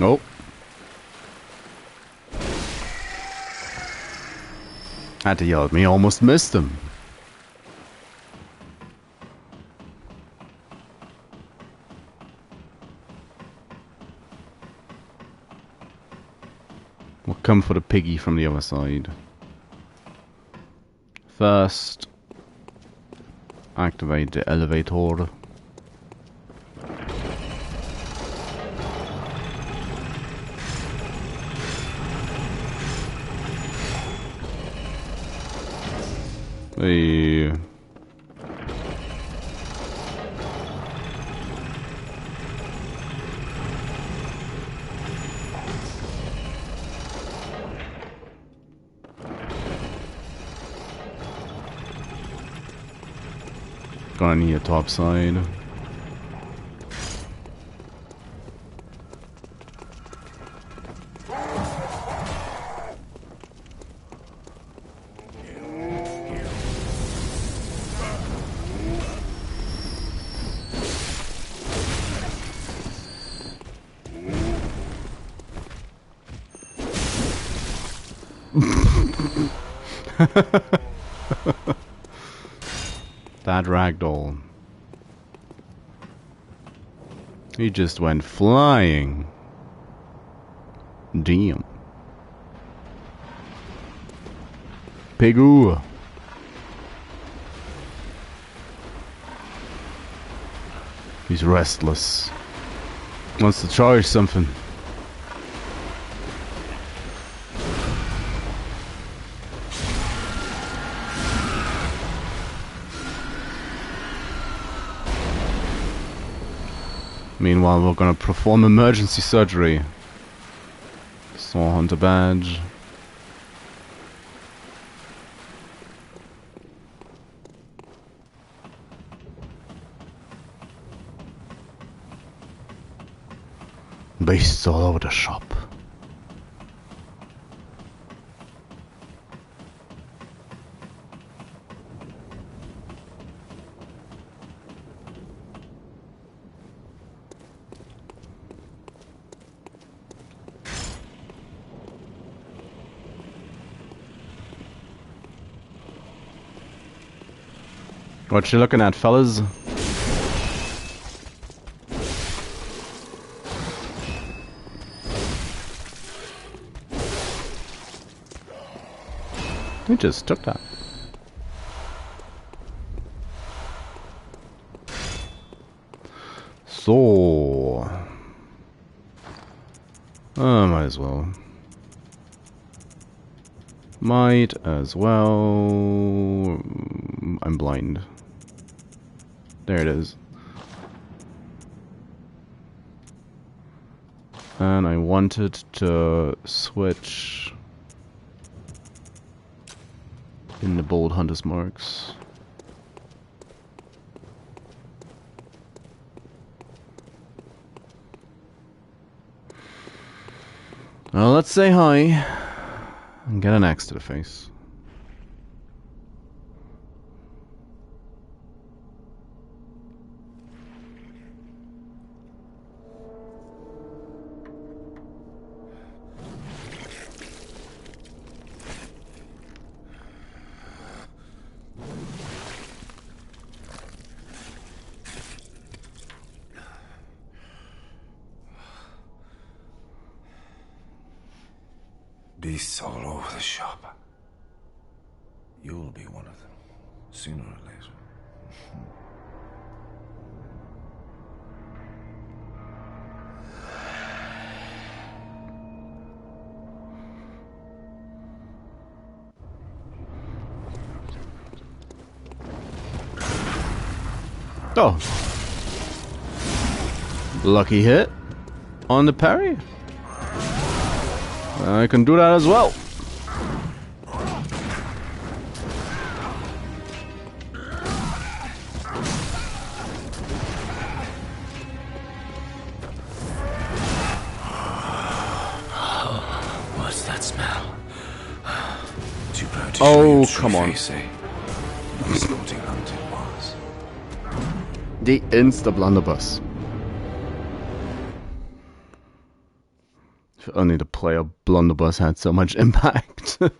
Nope. Had to yell at me, almost missed him. We'll come for the piggy from the other side. First, activate the elevator. Hey. Gonna need a top side. That ragdoll. He just went flying. Damn. Pigoo. He's restless. Wants to charge something. Meanwhile, we're gonna perform emergency surgery. Saw Hunter badge. Beasts all over the shop. What you looking at, fellas? We just took that. So, might as well. Might as well. I'm blind. There it is. And I wanted to switch in the bold hunter's marks. Well, let's say hi and get an axe to the face. beasts all over the shop. You'll be one of them, sooner or later. Oh. Lucky hit on the parry. I can do that as well. What's that smell? Too proud to Oh, come on. Sporting hunt it was. The insta blunderbuss. If only the player blunderbuss had so much impact. Don't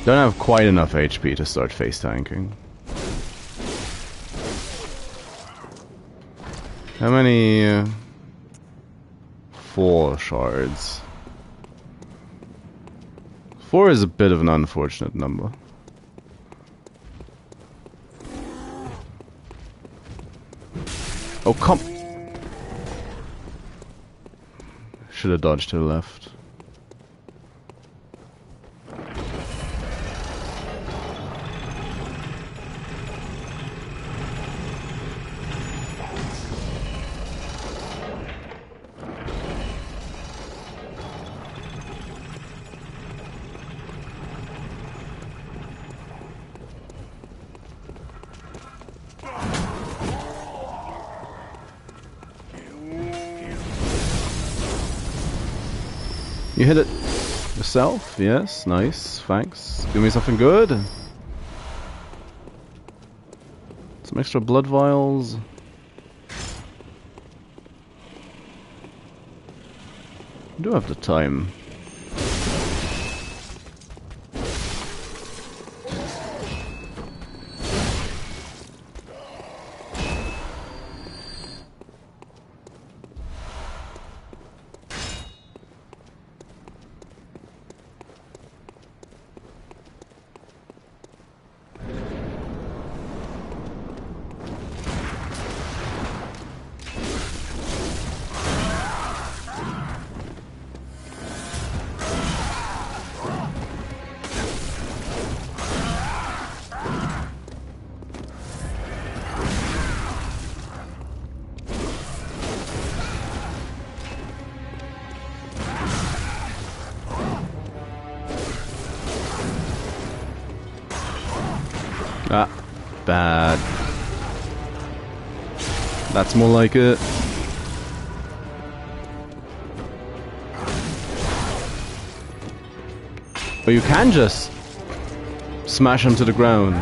have quite enough HP to start face tanking. How many? 4 shards. 4 is a bit of an unfortunate number. Oh, come! Should have dodged to the left. You hit it yourself? Yes, nice, thanks. Give me something good. Some extra blood vials. I do have the time. Ah, bad. That's more like it. But you can just smash him to the ground.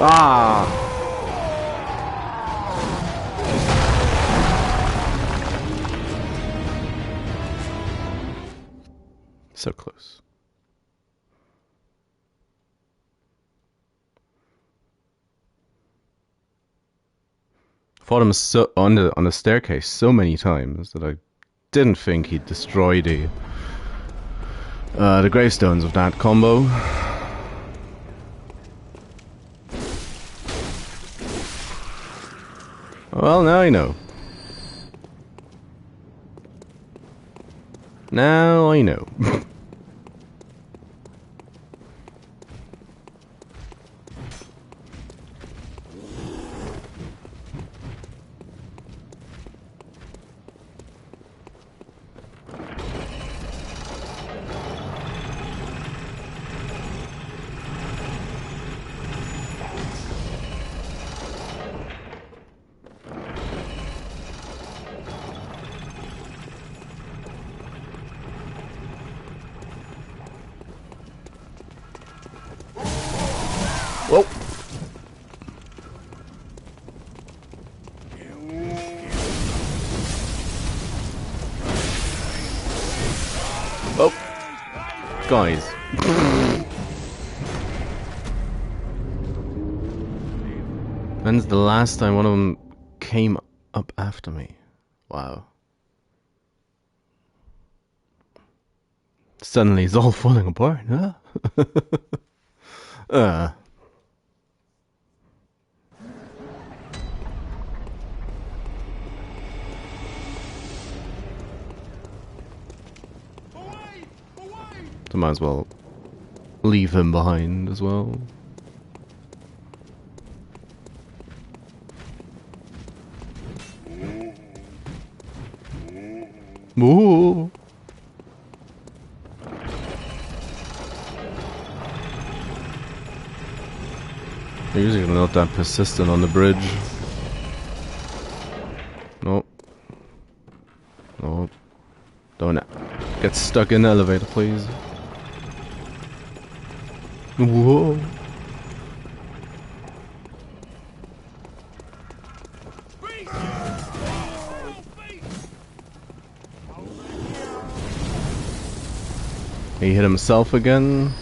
Ah! So close. Fought him so on the staircase so many times that I didn't think he'd destroy the gravestones of that combo. Well, now I know. Now I know. Guys. When's the last time one of them came up after me? Wow. Suddenly it's all falling apart, huh? So might as well leave him behind as well. Ooh. They're usually not that persistent on the bridge. Nope. Nope. Don't get stuck in the elevator, please. Whoa. He hit himself again.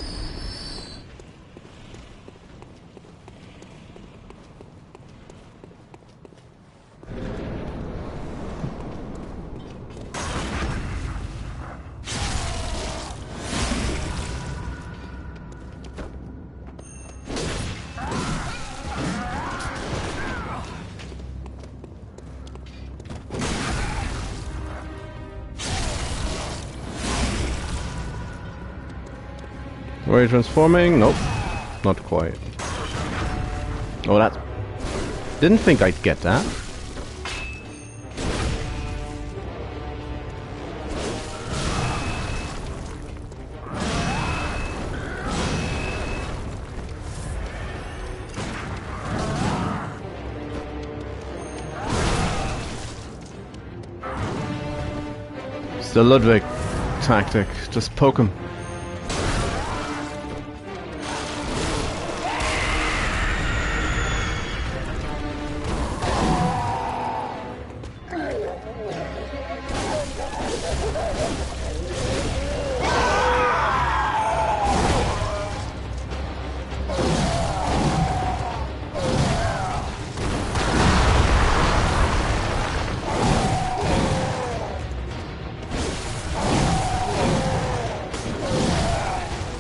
Were you transforming? Nope. Not quite. Oh, that... Didn't think I'd get that. It's the Ludwig tactic. Just poke him.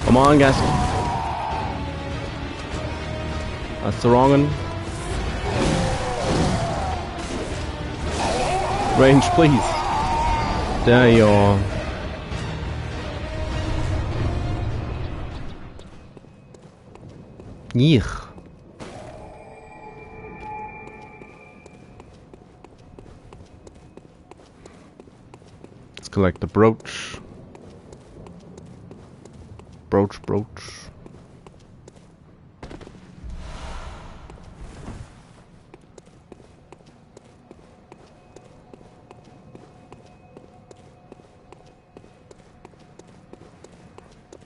Come on, guys. That's the wrong one. Range, please. There you are. Yeech. Let's collect the brooch. Brooch.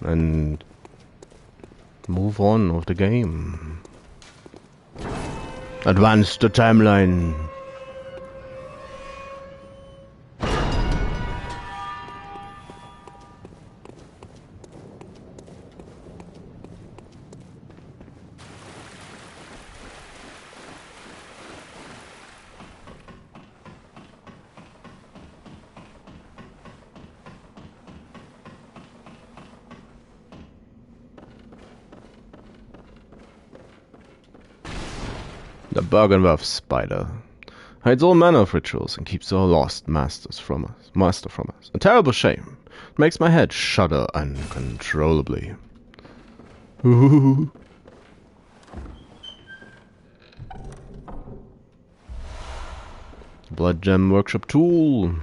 And move on with the game. Advance the timeline. The Buggenwerf spider hides all manner of rituals and keeps our lost master from us. A terrible shame. It makes my head shudder uncontrollably. Ooh. Blood gem workshop tool.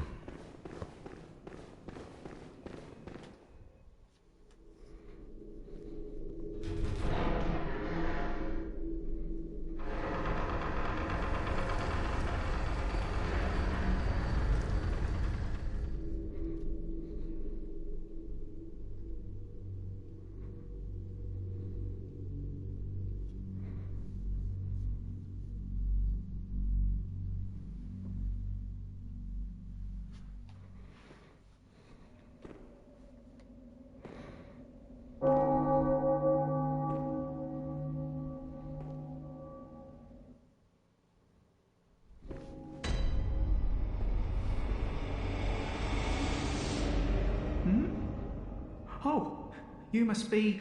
Oh, you must be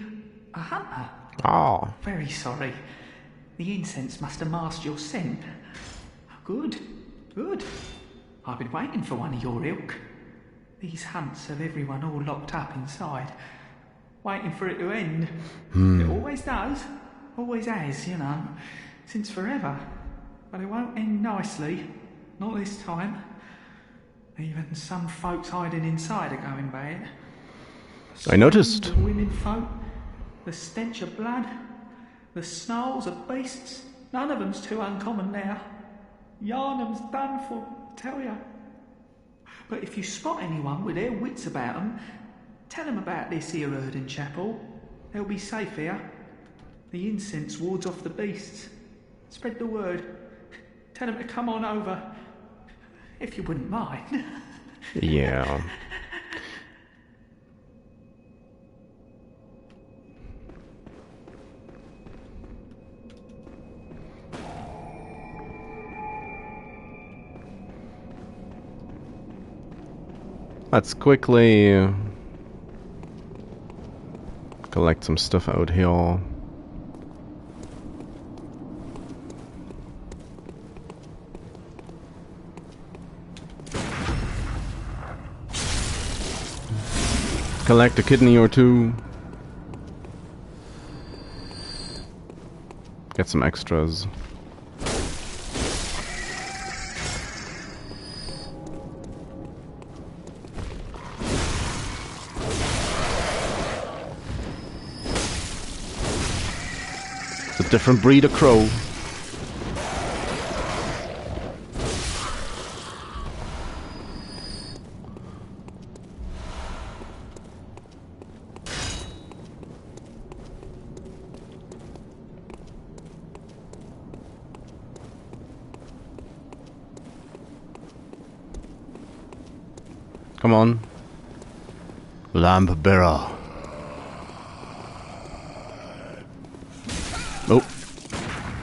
a hunter. Ah. Very sorry. The incense must have masked your scent. Good, good. I've been waiting for one of your ilk. These hunts have everyone all locked up inside, waiting for it to end. It always does, always has, you know, since forever. But it won't end nicely, not this time. Even some folks hiding inside are going bad. I noticed. The women folk, the stench of blood, the snarls of beasts. None of them's too uncommon now. Yarnum's done for, I tell ya. But if you spot anyone with their wits about them, tell them about this here Erden Chapel. They'll be safe here. The incense wards off the beasts. Spread the word. Tell them to come on over. If you wouldn't mind. Yeah. Let's quickly collect some stuff out here. Collect a kidney or two. Get some extras. It's a different breed of crow. Come on. Lamp bearer. Oh.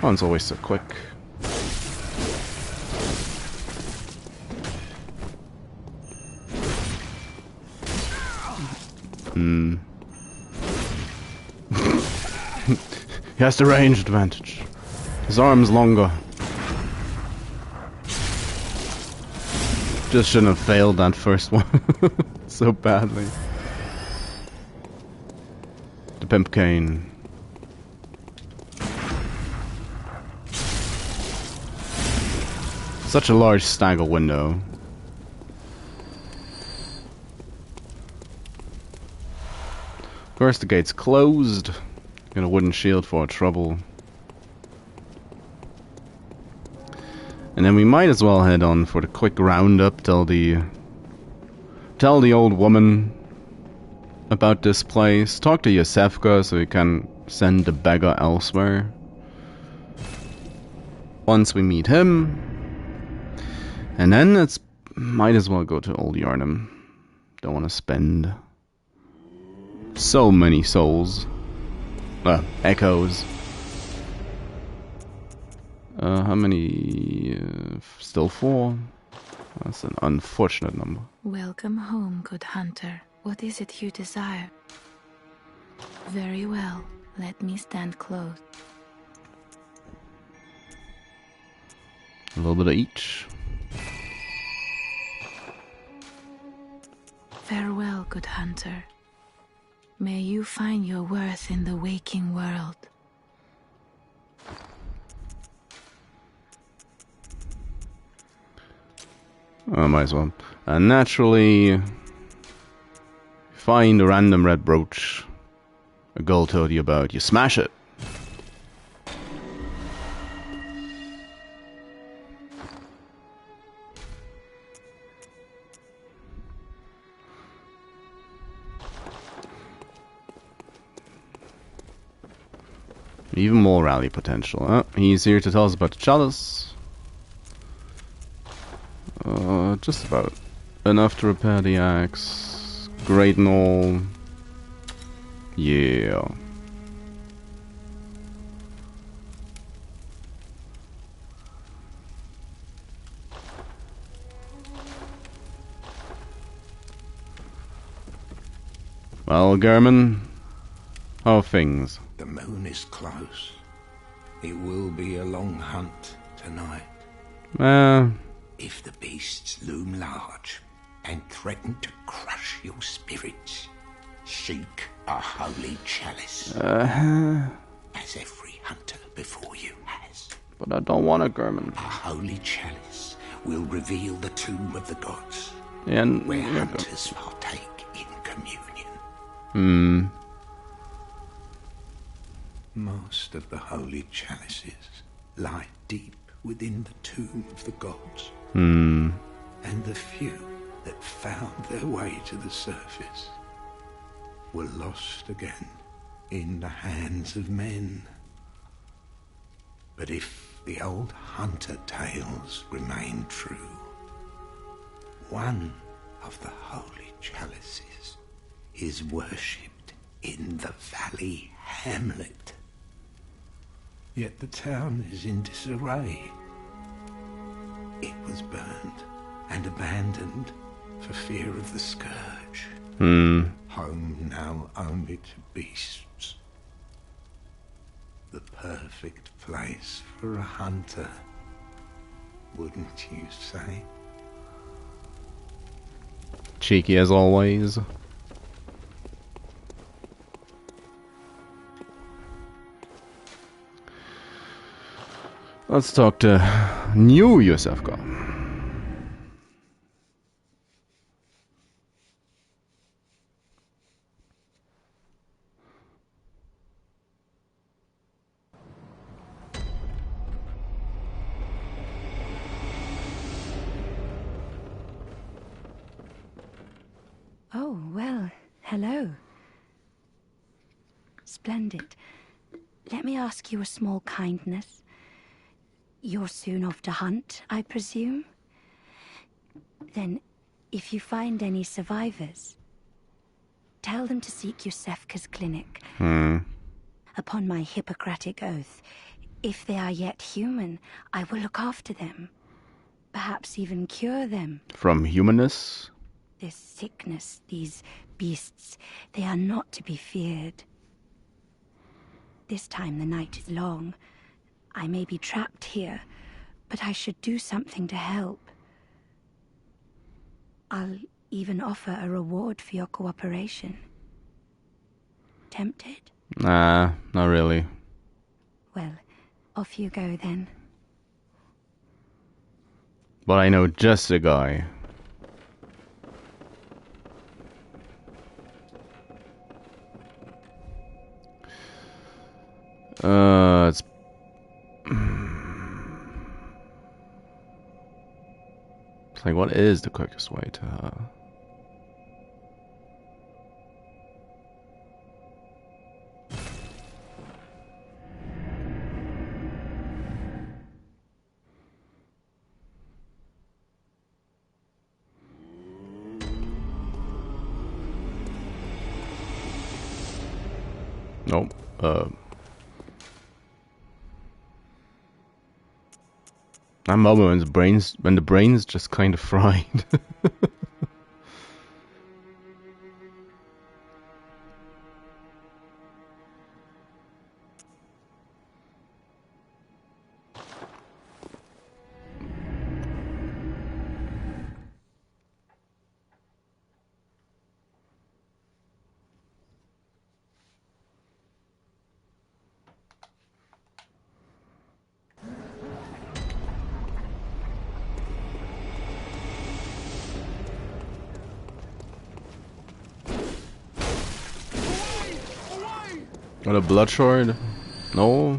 One's always so quick. He has the range advantage. His arm's longer. Just shouldn't have failed that first one so badly. The pimp cane. Such a large stagger window. Of course the gate's closed. Got a wooden shield for trouble. And then we might as well head on for the quick roundup, tell the old woman about this place. Talk to Yosefka so we can send the beggar elsewhere. Once we meet him. And then it's might as well go to Old Yarnum. Don't want to spend so many souls. Echoes. How many? Still 4? That's an unfortunate number. Welcome home, good hunter. What is it you desire? Very well. Let me stand close. A little bit of each. Farewell, good hunter. May you find your worth in the waking world. Might as well. Naturally, find a random red brooch a girl told you about. You smash it. Even more rally potential. He's here to tell us about the chalice. Just about enough to repair the axe. Great and all. Yeah. Well, German, how are things? The moon is close. It will be a long hunt tonight. If the beasts loom large and threaten to crush your spirits, seek a holy chalice. As every hunter before you has. But I don't want a German. A holy chalice will reveal the tomb of the gods, and where hunters partake in communion. Most of the holy chalices lie deep within the tomb of the gods. And the few that found their way to the surface were lost again in the hands of men. But if the old hunter tales remain true, one of the holy chalices is worshipped in the valley hamlet. Yet the town is in disarray. It was burned and abandoned for fear of the scourge. Home now only to beasts. The perfect place for a hunter, wouldn't you say? Cheeky as always. Let's talk to new Yusefka. Oh, well, hello. Splendid. Let me ask you a small kindness. You're soon off to hunt, I presume? Then, if you find any survivors, tell them to seek Yusefka's clinic. Upon my Hippocratic oath, if they are yet human, I will look after them. Perhaps even cure them. From humanness? This sickness, these beasts, they are not to be feared. This time the night is long. I may be trapped here, but I should do something to help. I'll even offer a reward for your cooperation. Tempted? Nah, not really. Well, off you go then. But I know just a guy. It's... It's like, what is the quickest way to her? Nope. That moment when the brain's just kind of fried. What, a blood shard? No.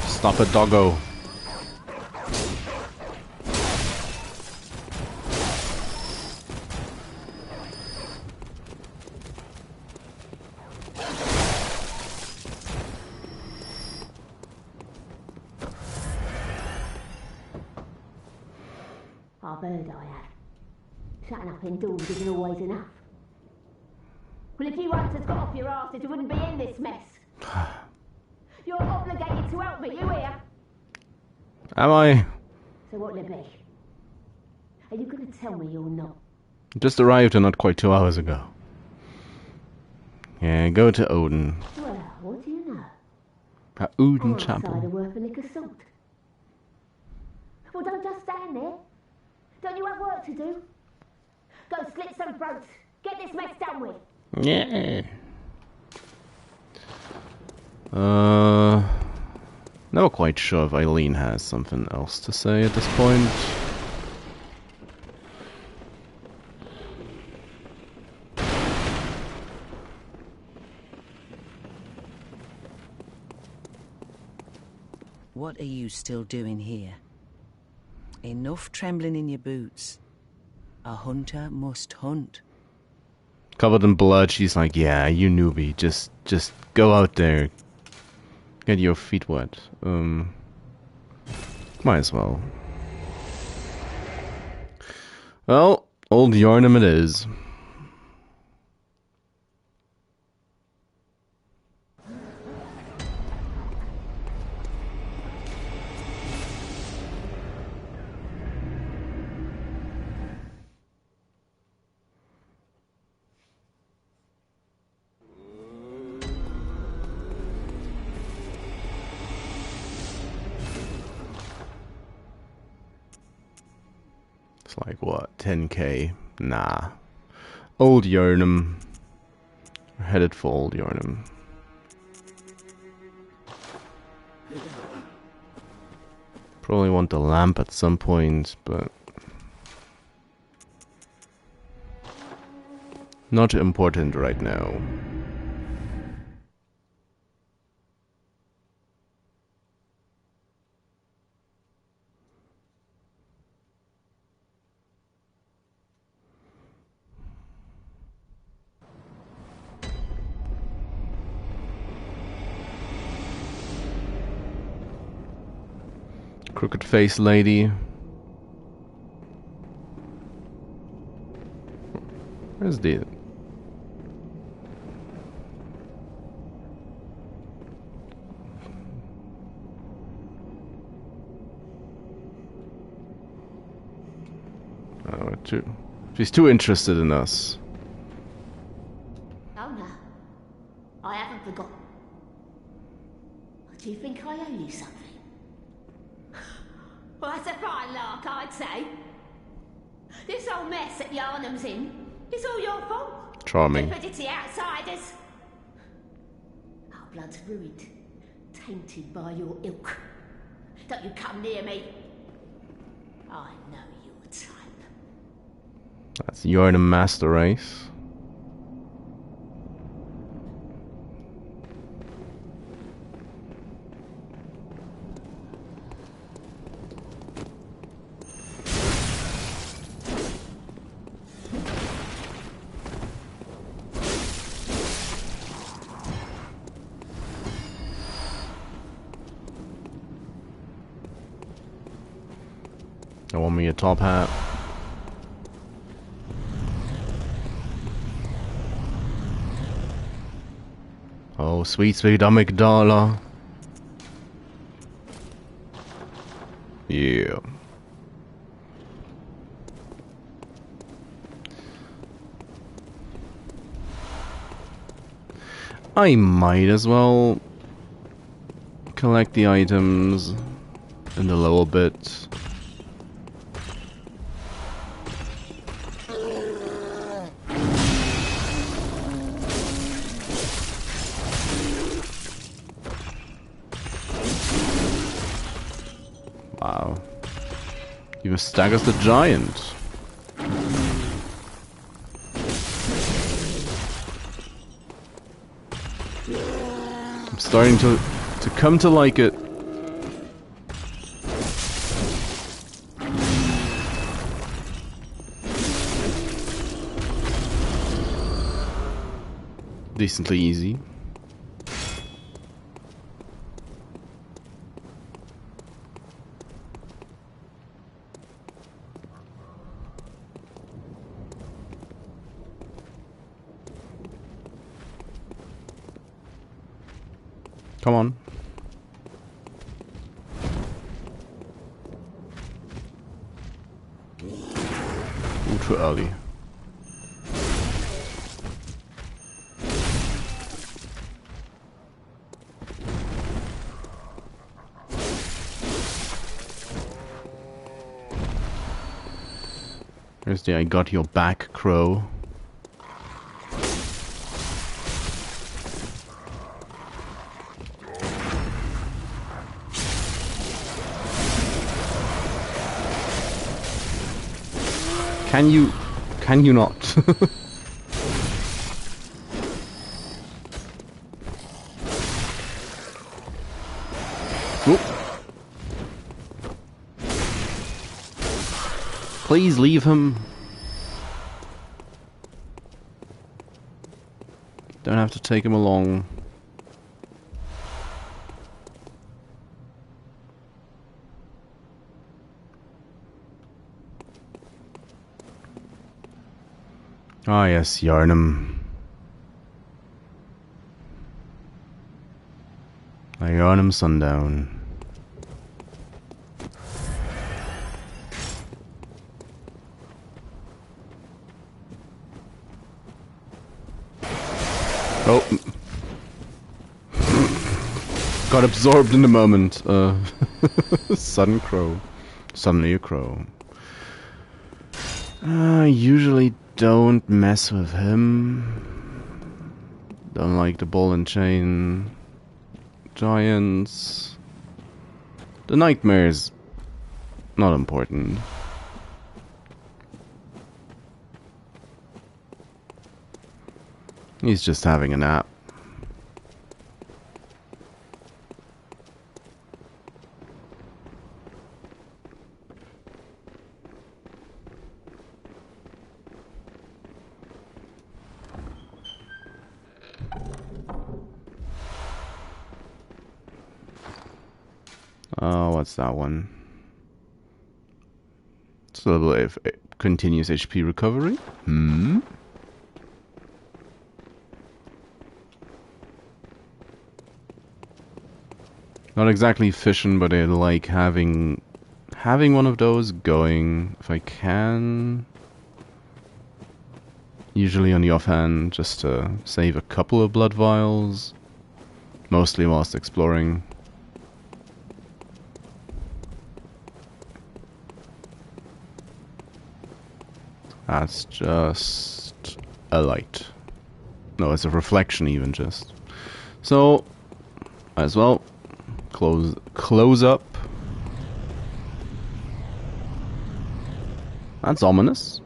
Stop it, doggo. I've heard I have. Shutting up indoors isn't always enough. Well, if you hunters got off your asses, you wouldn't be in this mess. You're obligated to help me, you hear? Am I? So what'll it be? Are you going to tell me you're not? Just arrived not quite 2 hours ago. Yeah, go to Odin. Well, what do you know? Odin I'm Chapel. outside of worth a lick of salt. Well, don't just stand there. Don't you have work to do? Go slit some throats. Get this mess done with. Yeah. Not quite sure if Eileen has something else to say at this point. What are you still doing here? Enough trembling in your boots. A hunter must hunt. Covered in blood, she's like, yeah, you newbie, just go out there. Get your feet wet. Might as well. Well, old Yarnum it is. It's like, what, 10k? Nah. Old Yarnum. We're headed for old Yarnum. Probably want the lamp at some point, but not important right now. Crooked face lady. Where's the... Oh, she's too interested in us. Oh no, I haven't forgotten. Do you think I owe you something? Well, that's a fine lark, I'd say. This whole mess that Yarnum's in is all your fault. Charming. Stupidity outsiders. Our blood's ruined, tainted by your ilk. Don't you come near me. I know your type. That's Yarnum Master Race. I want me a top hat. Oh, sweet, sweet amygdala. Yeah. I might as well collect the items in a little bit. Wow. Even staggers the giant. I'm starting to come to like it. Decently easy. Come on. Ooh, too early. Here's the I got your back crow. Can you not? Oop. Please leave him. Don't have to take him along. Ah, yes, Yarnum. A Yarnum sundown. Oh. Got absorbed in the moment. Sudden crow. Suddenly a crow. Usually don't mess with him. Don't like the ball and chain giants. The nightmares, not important. He's just having a nap. Oh, what's that one? It's a little bit of continuous HP recovery. Not exactly efficient, but I like having one of those going if I can. Usually on the offhand, just to save a couple of blood vials. Mostly whilst exploring. That's just a light. No, it's a reflection even just. So, might as well close up. That's ominous.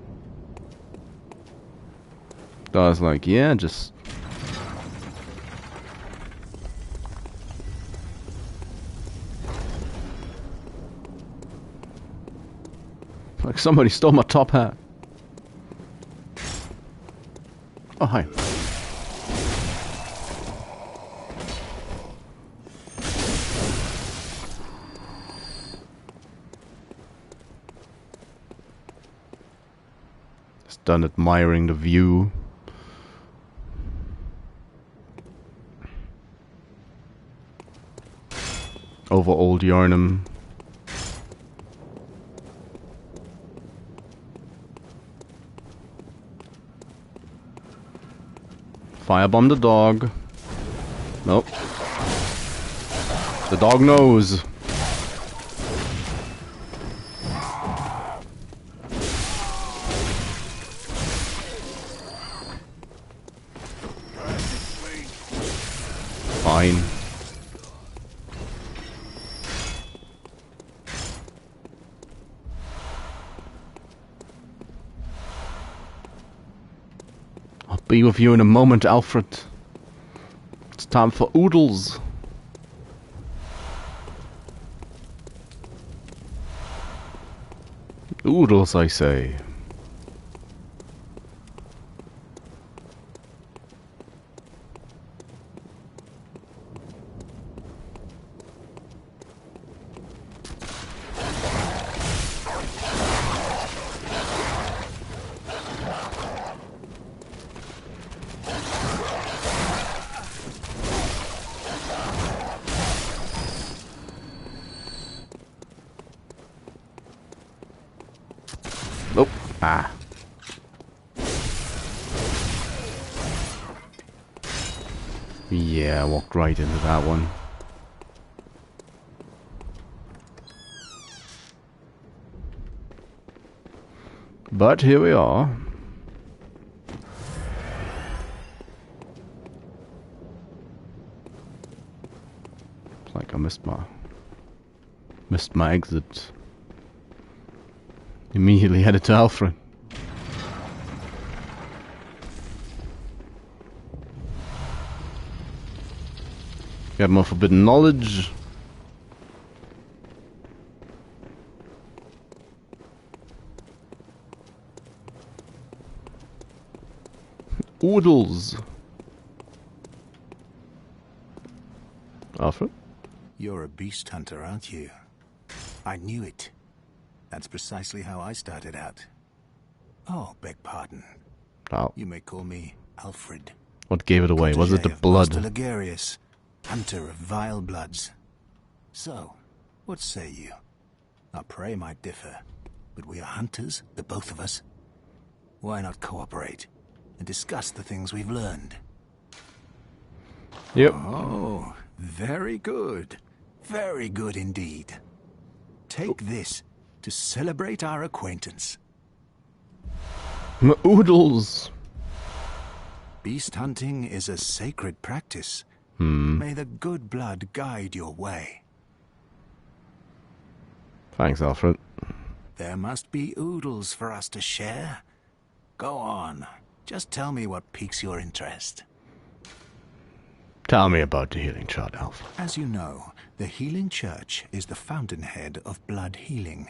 So I was like, yeah, just... Like somebody stole my top hat. Oh, hi. Just done admiring the view. Over Old Yarnum. Firebomb the dog. Nope. The dog knows. Fine. Be with you in a moment, Alfred. It's time for oodles. Oodles, I say. Yeah, I walked right into that one. But here we are. It's like I missed my exit. Immediately headed to Alfred. Got more forbidden knowledge. Oodles. Alfred? You're a beast hunter, aren't you? I knew it. That's precisely how I started out. Oh, beg pardon. Oh. You may call me Alfred. What gave it away? Was it the blood? Master Ligarius, hunter of vile bloods. So, what say you? Our prey might differ, but we are hunters, the both of us. Why not cooperate and discuss the things we've learned? Yep. Oh, very good. Very good indeed. Take this to celebrate our acquaintance. Oodles. Beast hunting is a sacred practice. May the good blood guide your way. Thanks, Alfred. There must be oodles for us to share. Go on. Just tell me what piques your interest. Tell me about the healing chart, Alfred. As you know, the Healing Church is the fountainhead of blood healing.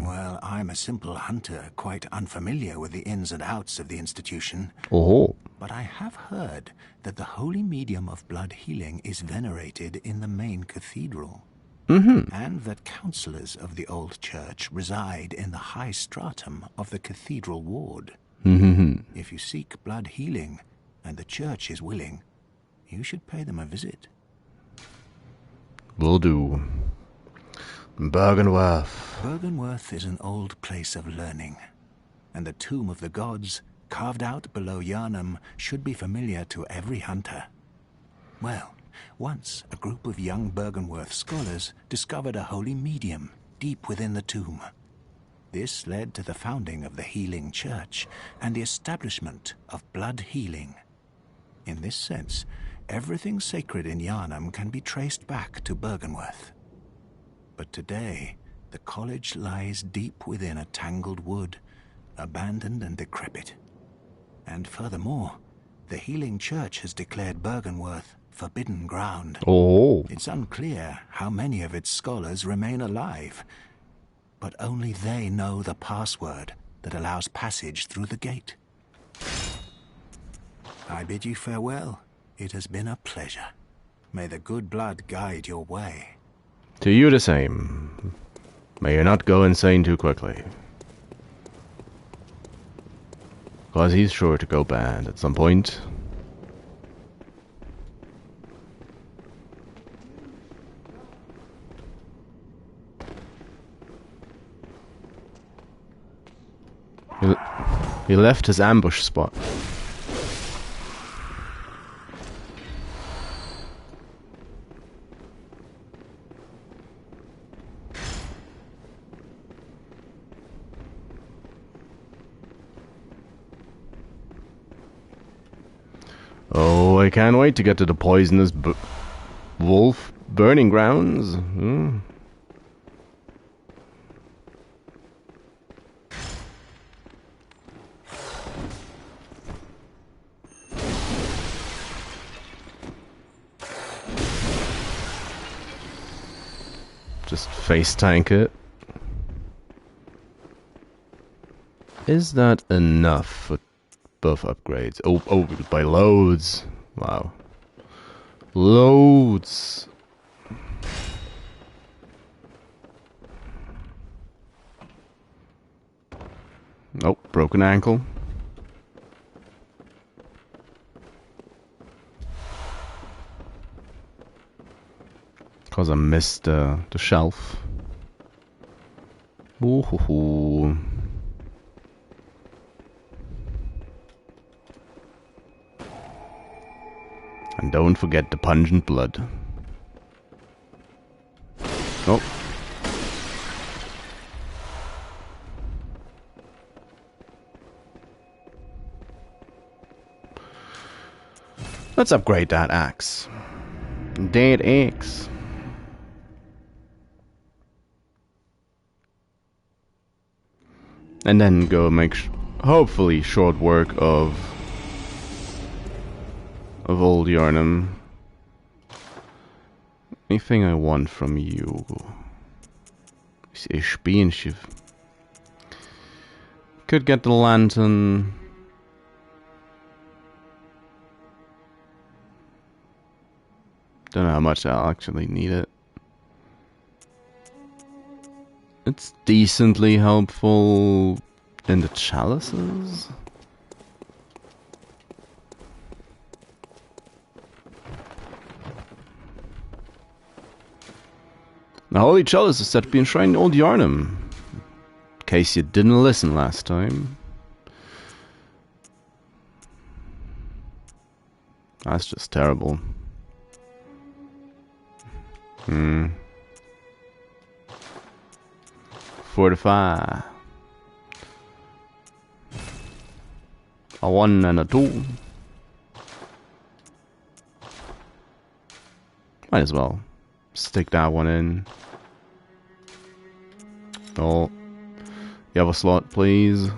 Well, I'm a simple hunter, quite unfamiliar with the ins and outs of the institution. Oh. But I have heard that the holy medium of blood healing is venerated in the main cathedral. And that counselors of the old church reside in the high stratum of the cathedral ward. If you seek blood healing, and the church is willing, you should pay them a visit. Will do. Byrgenwerth. Byrgenwerth is an old place of learning, and the Tomb of the Gods, carved out below Yharnam, should be familiar to every hunter. Well, once a group of young Byrgenwerth scholars discovered a holy medium deep within the tomb. This led to the founding of the Healing Church and the establishment of blood healing. In this sense, everything sacred in Yharnam can be traced back to Byrgenwerth. But today, the college lies deep within a tangled wood, abandoned and decrepit. And furthermore, the Healing Church has declared Byrgenwerth forbidden ground. Oh. It's unclear how many of its scholars remain alive, but only they know the password that allows passage through the gate. I bid you farewell. It has been a pleasure. May the good blood guide your way. To you the same. May you not go insane too quickly. Because he's sure to go bad at some point. He left his ambush spot. Oh, I can't wait to get to the poisonous wolf burning grounds. Just face tank it. Is that enough for buff upgrades? Oh, by loads. Wow. Loads. Oh, broken ankle. Because I missed the shelf. Ooh, hoo, hoo. And don't forget the pungent blood. Oh. Let's upgrade that axe. Dead axe. And then go make hopefully short work of Old Yarnum. Anything I want from you? Is a Spienschiff. Could get the lantern. Don't know how much I'll actually need it. It's decently helpful in the chalices. The Holy Chalice is said to be enshrined in Old Yarnum. In case you didn't listen last time. That's just terrible. Fortify. A 1 and a 2. Might as well stick that one in. Oh, you have a slot, please.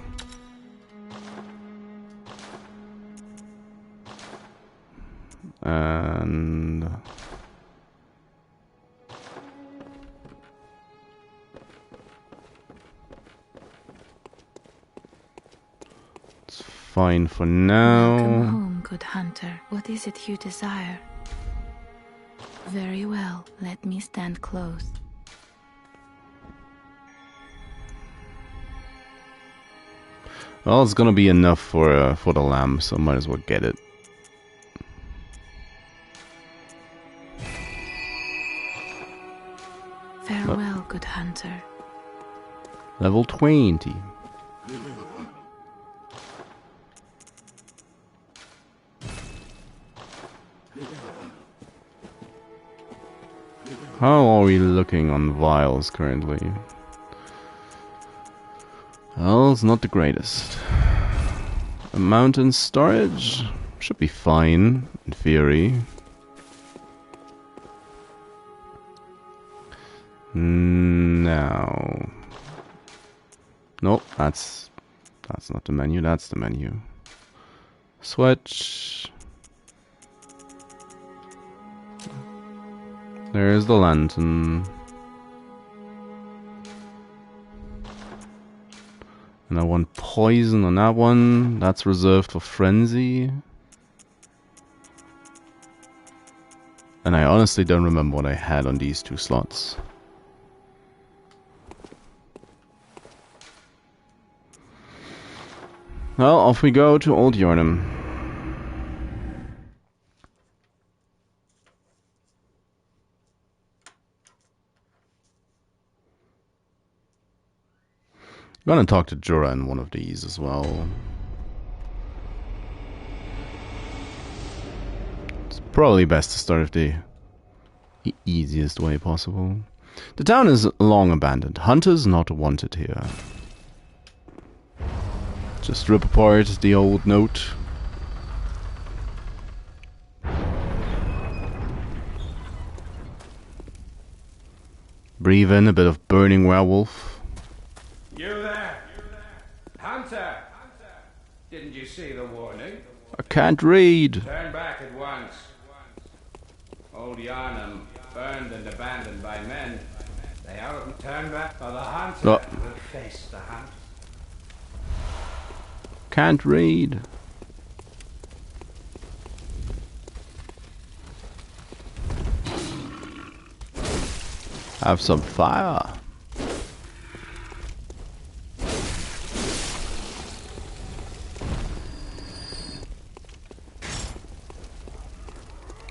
And it's fine for now. Welcome home, good hunter. What is it you desire? Very well, let me stand close. Well, it's gonna be enough for the lamb, so might as well get it. Farewell, good hunter. Level 20. How are we looking on vials currently? Well, it's not the greatest. A mountain storage should be fine, in theory. Now, nope, that's not the menu. That's the menu. Switch. There's the lantern. And I want poison on that one. That's reserved for frenzy. And I honestly don't remember what I had on these 2 slots. Well, off we go to Old Yarnum. I'm gonna talk to Jorah in one of these as well. It's probably best to start with the easiest way possible. The town is long abandoned. Hunters not wanted here. Just rip apart the old note. Breathe in a bit of burning werewolf. You there? Hunter! Didn't you see the warning? I can't read. Turn back at once. Old Yarnum, burned and abandoned by men. They haven't turned back, or the hunter will face the hunt. Can't read. Have some fire.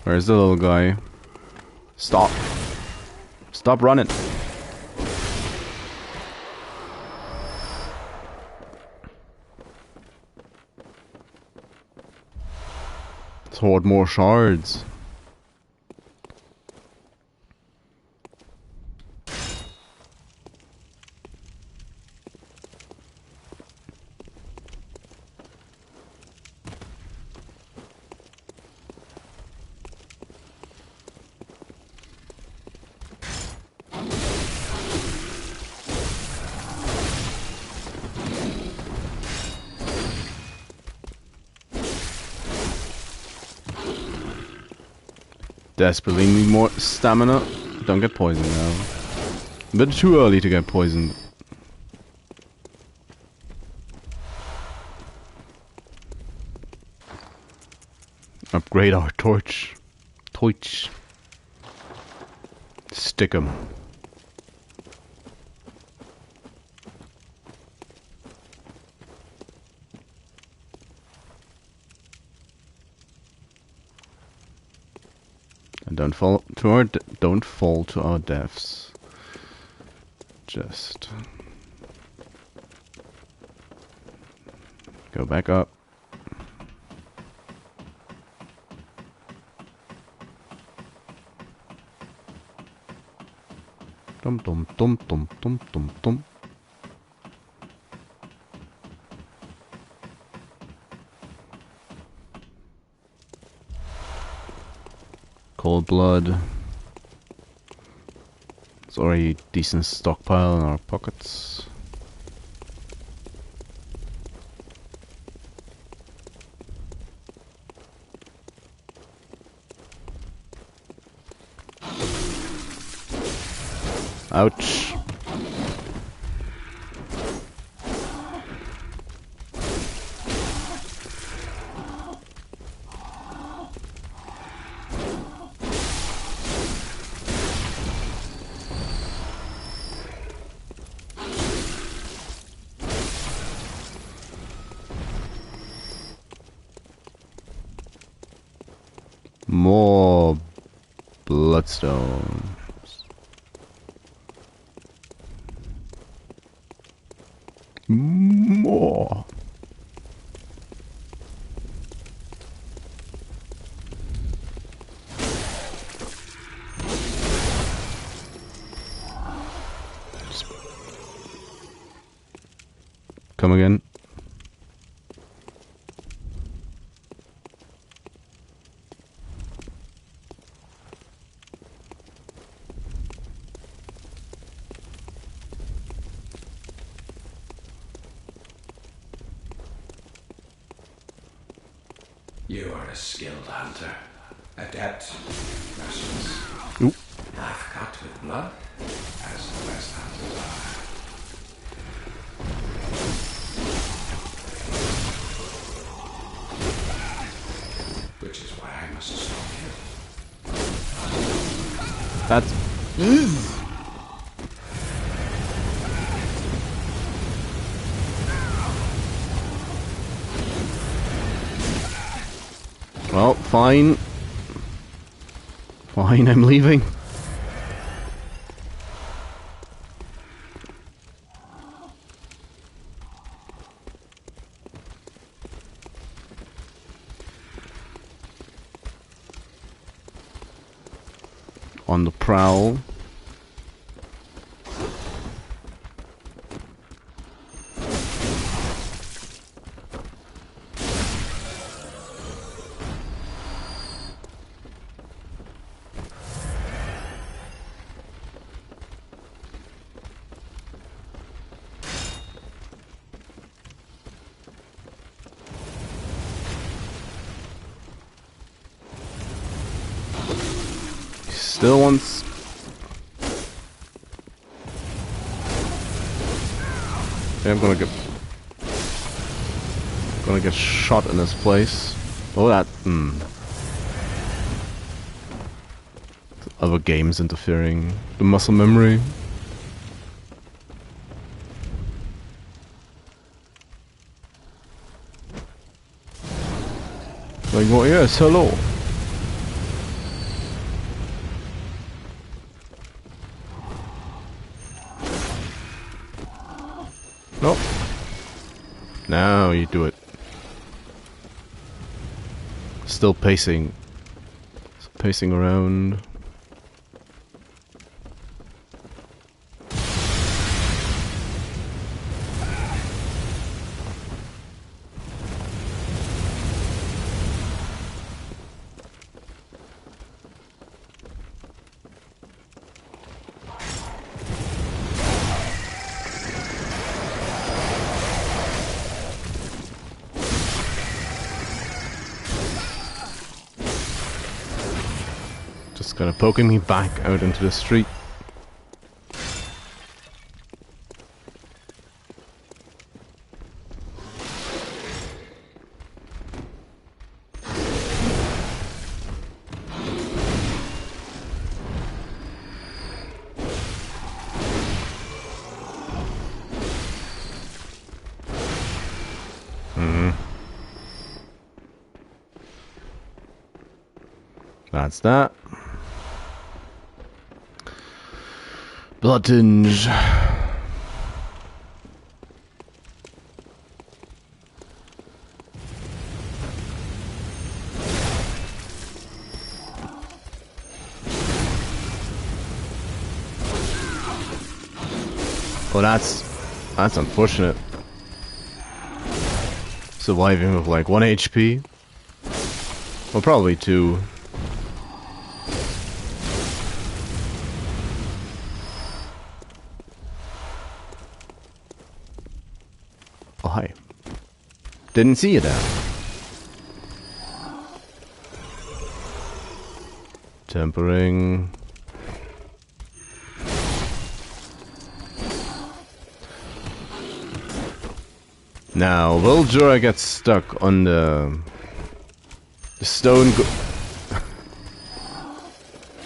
Where's the little guy? Stop. Stop running. Let's hoard more shards. Desperately need more stamina. Don't get poisoned now. A bit too early to get poisoned. Upgrade our torch. Torch. Stick 'em. And don't fall to our deaths. Just go back up. Dum dum dum dum dum dum dum. Cold blood. It's already a decent stockpile in our pockets. Ouch. More bloodstones. More. Come again. You are a skilled hunter. Adept. Merciless. Oop. I've cut with blood, as the best hunters are. Which is why I must stop you. That's... Well, fine. Fine, I'm leaving. On the prowl. Still wants... Okay, I'm gonna get shot in this place. Oh, that... Other games interfering. The muscle memory. Like, well, yes, hello. Nope. Now you do it. Still pacing around. Kind of poking me back out into the street. That's that. Blood tinge. Oh, that's unfortunate. Surviving with like 1 HP. Well, probably 2. Oh, hi. Didn't see you there. Tempering. Now, will Jorah get stuck on the stone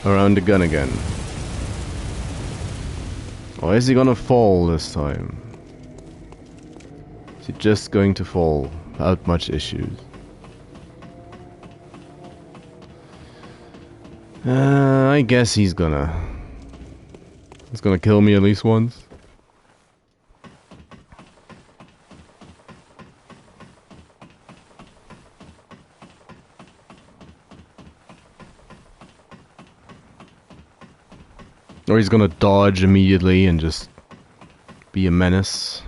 around the gun again? Or is he gonna fall this time? Is he just going to fall without much issues? I guess he's gonna kill me at least once. Or he's gonna dodge immediately and just be a menace.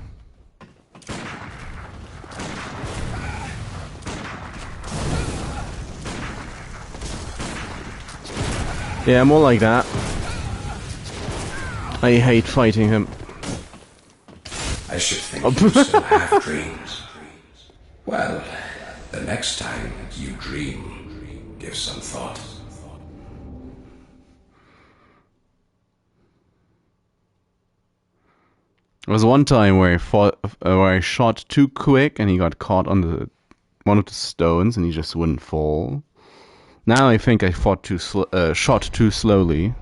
Yeah, more like that. I hate fighting him. I should think you still have dreams. Well, the next time you dream, give some thought. There was one time where I shot too quick and he got caught on one of the stones and he just wouldn't fall. Now I think I shot too slowly.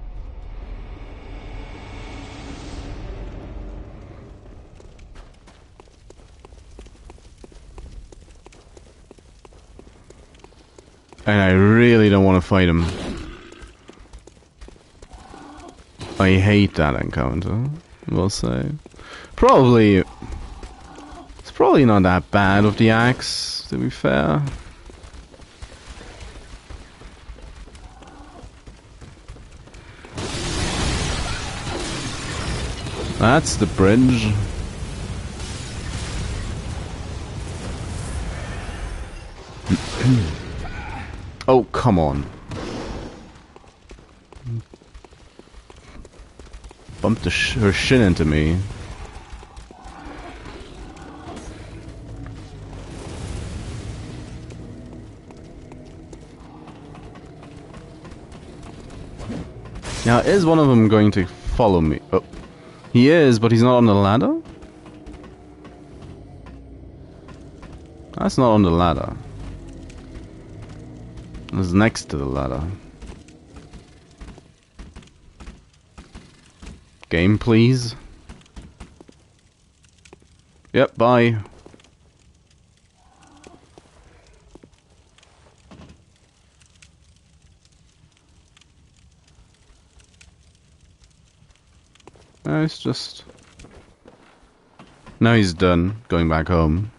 And I really don't want to fight him. I hate that encounter, we'll say. It's probably not that bad with the axe, to be fair. That's the bridge. Oh, come on. Bumped her shin into me. Now, is one of them going to follow me? Oh, he is, but he's not on the ladder? That's not on the ladder. It's next to the ladder. Game, please. Yep, bye. It's just... Now he's done going back home.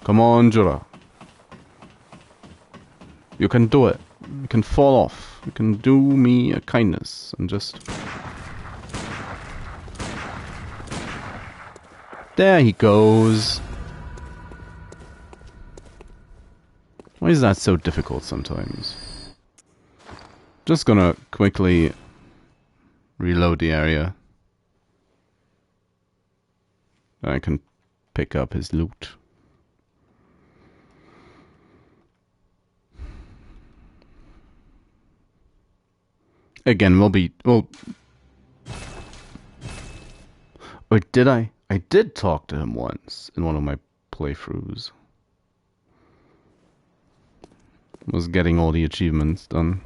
Come on, Jura. You can do it. You can fall off. You can do me a kindness and just... There he goes. Why is that so difficult sometimes? Just gonna quickly reload the area. I can pick up his loot. Again, we'll... Or did I? I did talk to him once in one of my playthroughs. Was getting all the achievements done.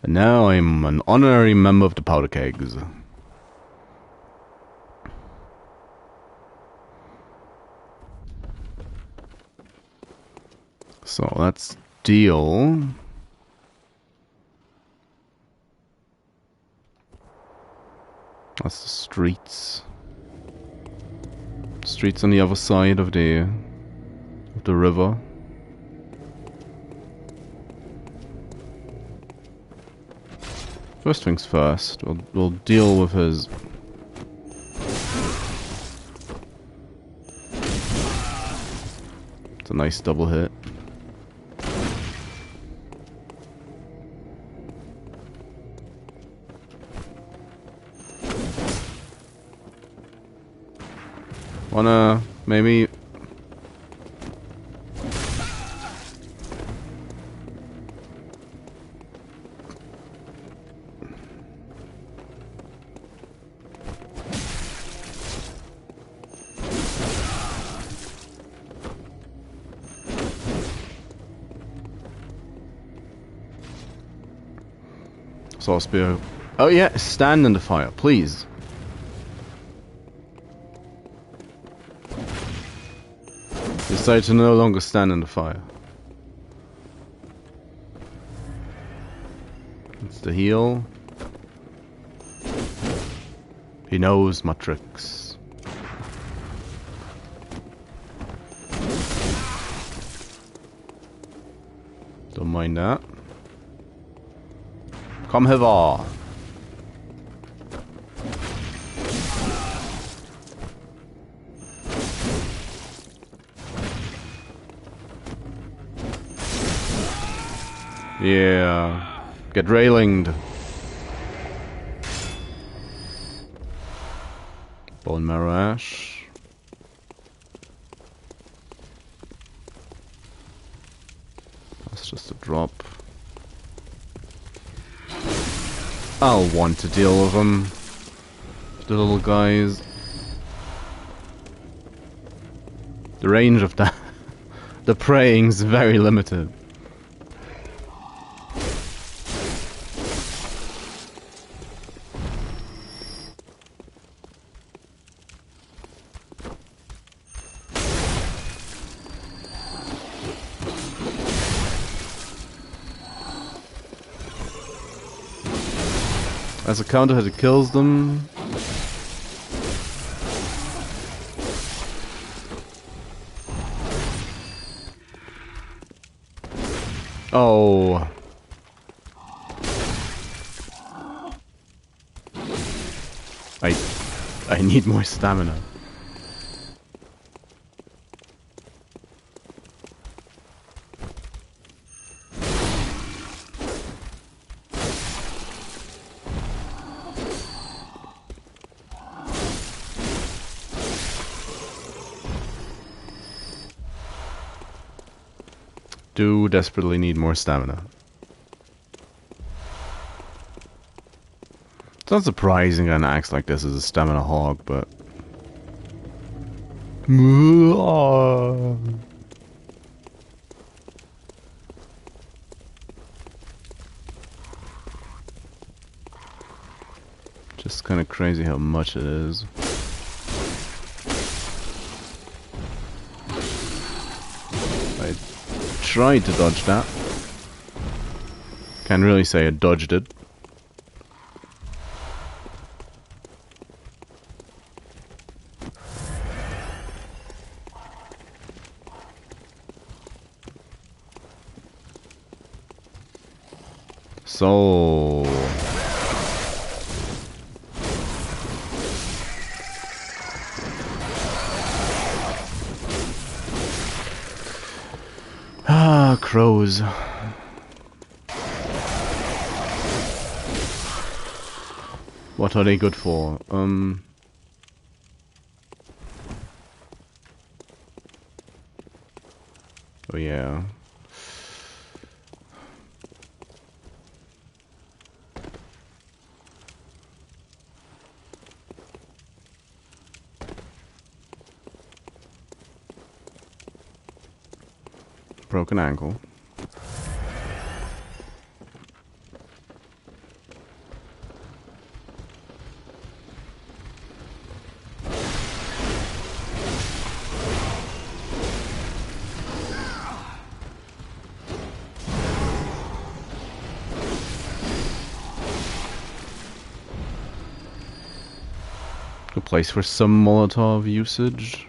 And now I'm an honorary member of the Powder Kegs. So let's deal. That's the streets. Streets on the other side of the river. First things first, we'll deal with his... It's a nice double hit. Wanna maybe... Saw spear. Oh yeah, stand in the fire, please. Decide to no longer stand in the fire. It's the heal. He knows my tricks. Don't mind that. Come hither. Yeah, get railinged. Bone marrow ash. That's just a drop. I'll want to deal with them. The little guys. The range of that, the praying's very limited. As a counter hit, it kills them. Oh. I need more stamina. Do desperately need more stamina. It's not surprising an axe like this is a stamina hog, but... Just kind of crazy how much it is. I tried to dodge that. Can't really say I dodged it. So... Ah, crows. What are they good for? Oh yeah. Broken ankle. Good place for some Molotov usage.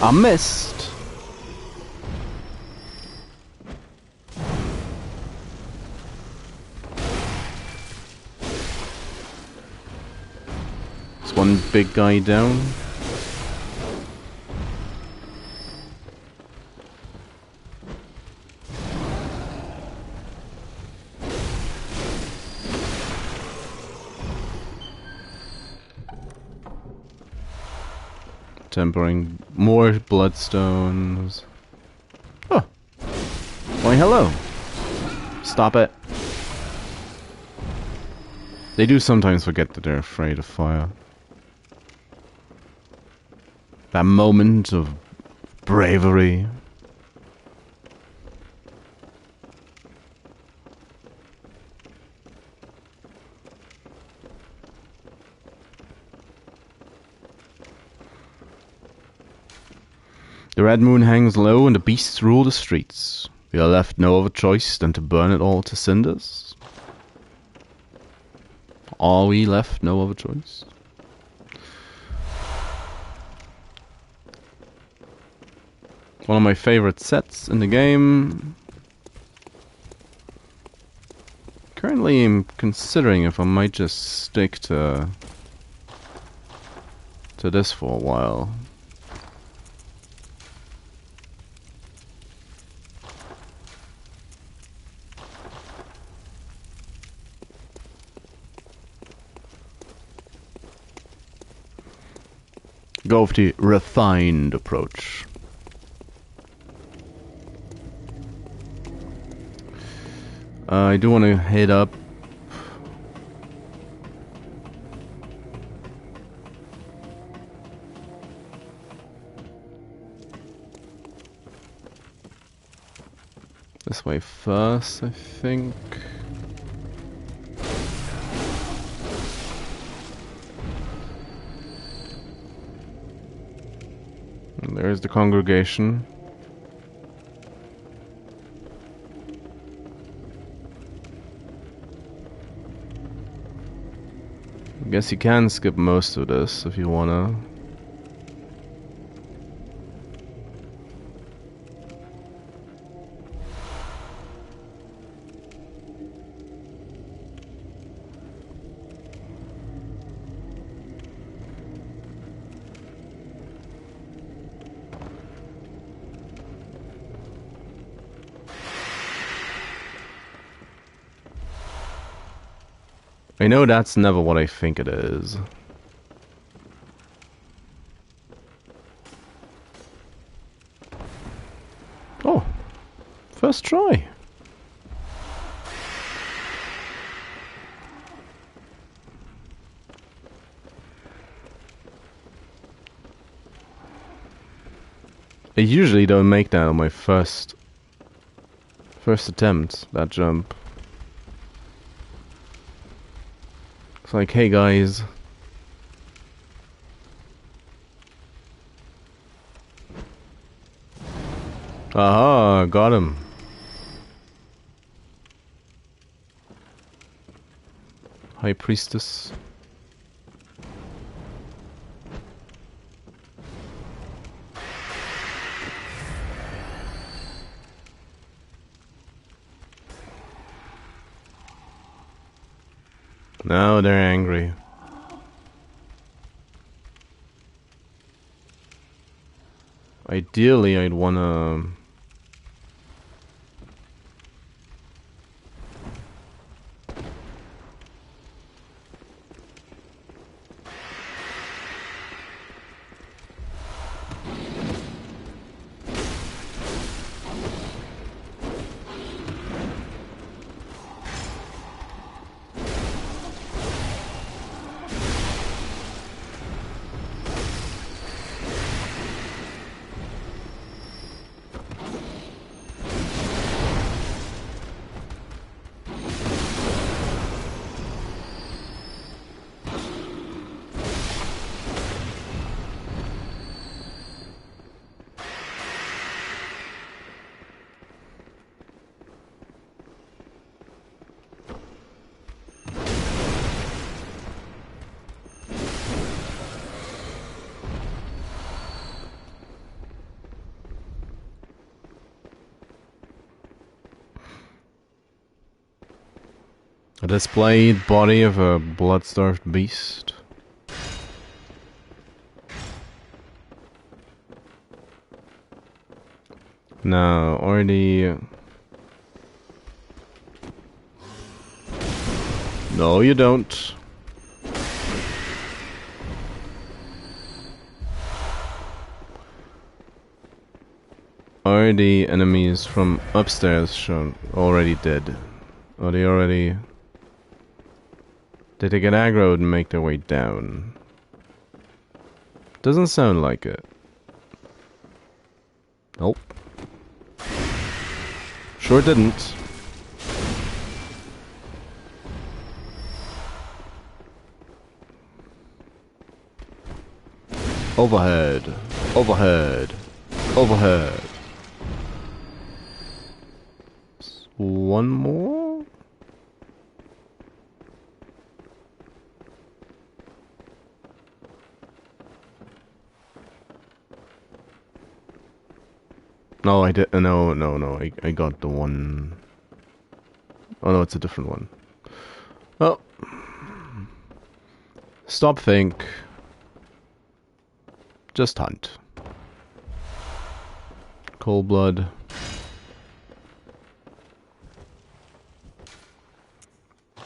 I missed. There's one big guy down. Tempering more bloodstones. Oh. Why hello. Stop it. They do sometimes forget that they're afraid of fire. That moment of bravery. The red moon hangs low and the beasts rule the streets. We are left no other choice than to burn it all to cinders. Are we left no other choice? One of my favorite sets in the game. Currently I'm considering if I might just stick to this for a while. Go with the refined approach. I do want to head up. This way first, I think. And there's the congregation. I guess you can skip most of this if you wanna. I know that's never what I think it is. Oh, first try. I usually don't make that on my first attempt, that jump. It's like, hey guys. Aha, got him. High Priestess. No, they're angry. Ideally, I'd wanna... A displayed body of a blood-starved beast. No, already... No, you don't. Already enemies from upstairs shown already dead. Are they already... Did they get aggroed and make their way down? Doesn't sound like it. Nope. Sure didn't. Overhead. Overhead. Overhead. One more? No, I did. No. I got the one. Oh no, it's a different one. Well, stop think. Just hunt. Cold blood.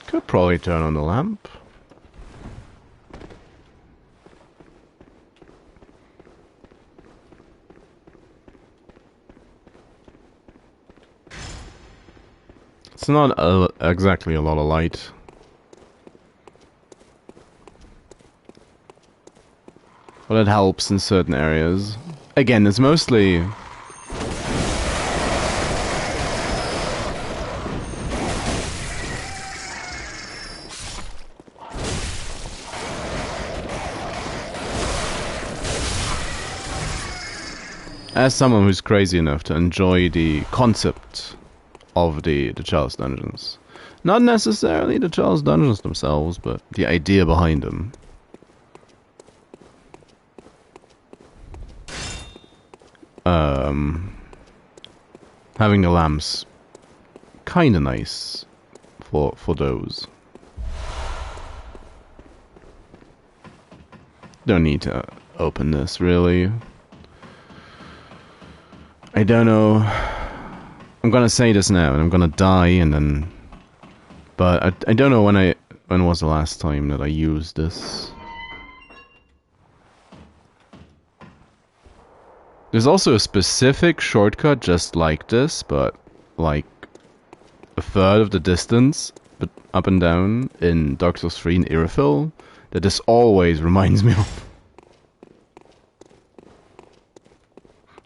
Could probably turn on the lamp. It's not exactly a lot of light. But it helps in certain areas. Again, it's mostly... As someone who's crazy enough to enjoy the concept of the Chalice Dungeons. Not necessarily the Chalice Dungeons themselves, but the idea behind them. Having the lamps kinda nice for those. Don't need to open this really. I don't know. I'm gonna say this now, and I'm gonna die, and then... But I don't know when was the last time that I used this. There's also a specific shortcut just like this, but like a third of the distance, but up and down in Dark Souls 3 in Irophil, that this always reminds me of.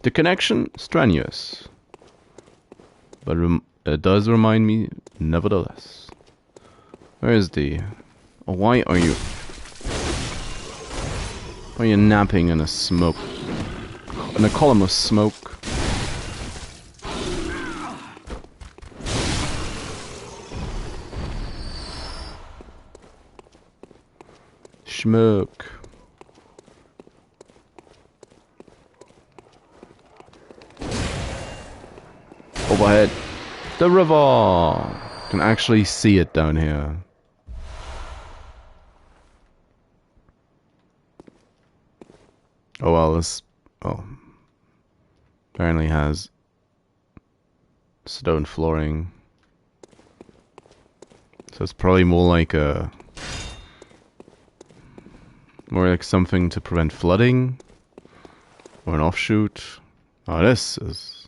The connection, strenuous. But it does remind me, nevertheless. Where is the... Oh, why are you... Why are you napping in a smoke? In a column of smoke? Smoke. Overhead. The river! You can actually see it down here. Oh well, this apparently has stone flooring. So it's probably more like something to prevent flooding, or an offshoot. Oh, this is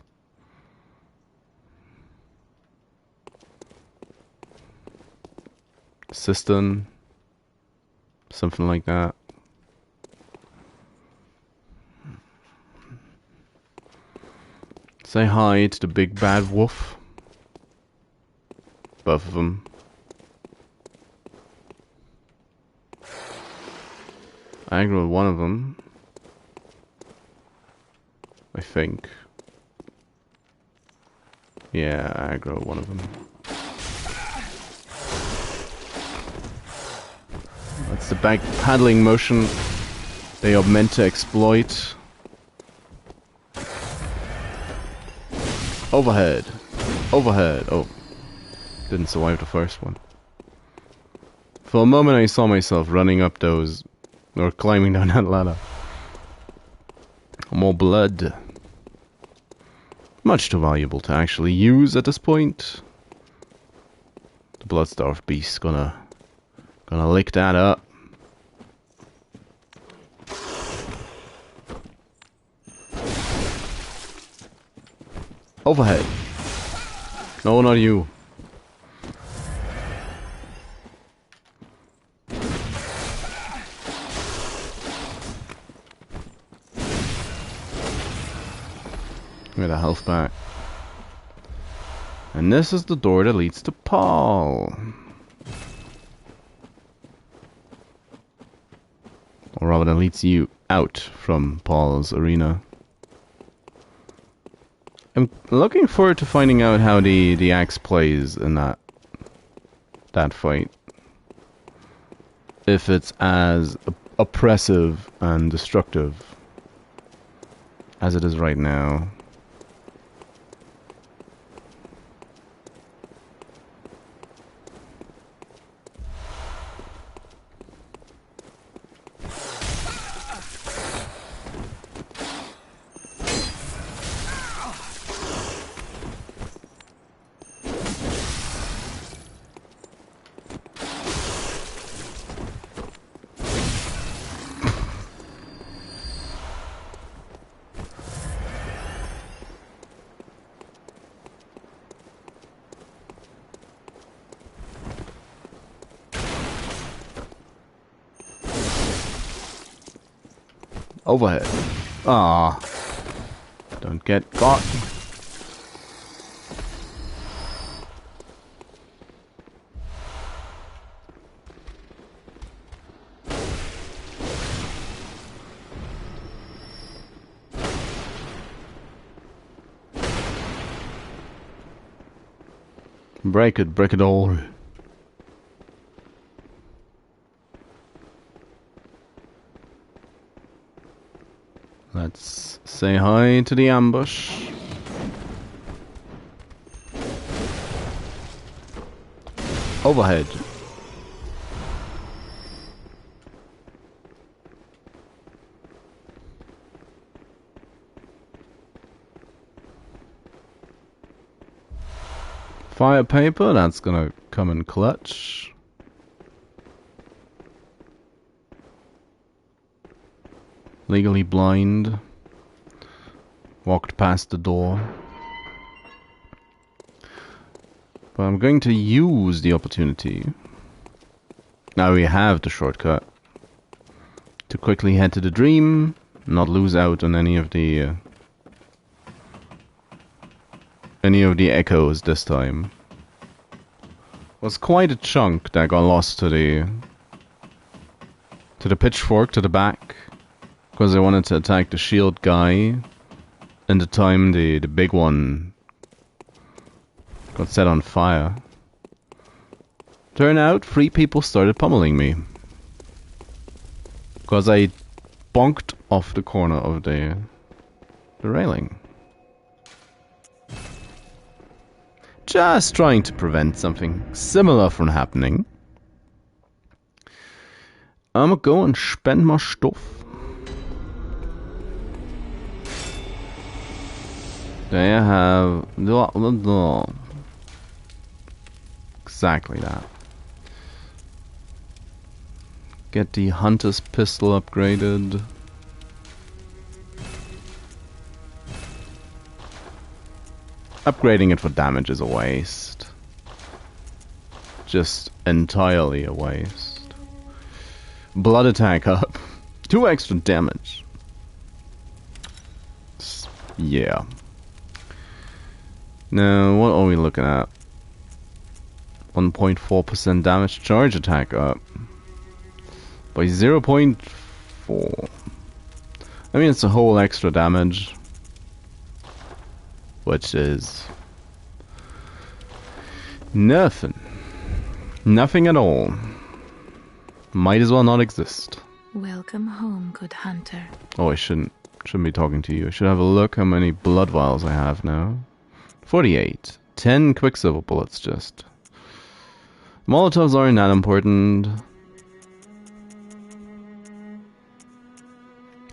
cistern, something like that. Say hi to the big bad wolf. Both of them. I aggro one of them. I think. Yeah, I aggro one of them. That's the back paddling motion they are meant to exploit. Overhead. Overhead. Oh. Didn't survive the first one. For a moment I saw myself running up those, or climbing down that ladder. More blood. Much too valuable to actually use at this point. The Bloodstarved beast's gonna lick that up. Overhead. No, not you. Get a health back. And this is the door that leads to Paul. Or rather, that leads you out from Paul's arena. I'm looking forward to finding out how the axe plays in that fight. If it's as oppressive and destructive as it is right now. Overhead. Ah, don't get caught. Break it all. Let's say hi to the ambush. Overhead. Fire paper, that's gonna come in clutch. Legally blind. Walked past the door. But I'm going to use the opportunity. Now we have the shortcut. To quickly head to the dream. Not lose out on any of the echoes this time. Was quite a chunk that got lost to the pitchfork to the back. Because I wanted to attack the shield guy. And the time the big one got set on fire. Turn out 3 people started pummeling me. Because I bonked off the corner of the railing. Just trying to prevent something similar from happening. I'm gonna go and spend my stuff. They have exactly that. Get the hunter's pistol upgraded. Upgrading it for damage is a waste. Just entirely a waste. Blood attack up. 2 extra damage. Yeah. Now, what are we looking at? 1.4% damage. Charge attack up by 0.4. I mean, it's a whole extra damage, which is nothing. Nothing at all. Might as well not exist. Welcome home, good hunter. Oh, I shouldn't be talking to you. I should have a look how many blood vials I have now. 48. 10 quicksilver bullets just. Molotovs aren't that important.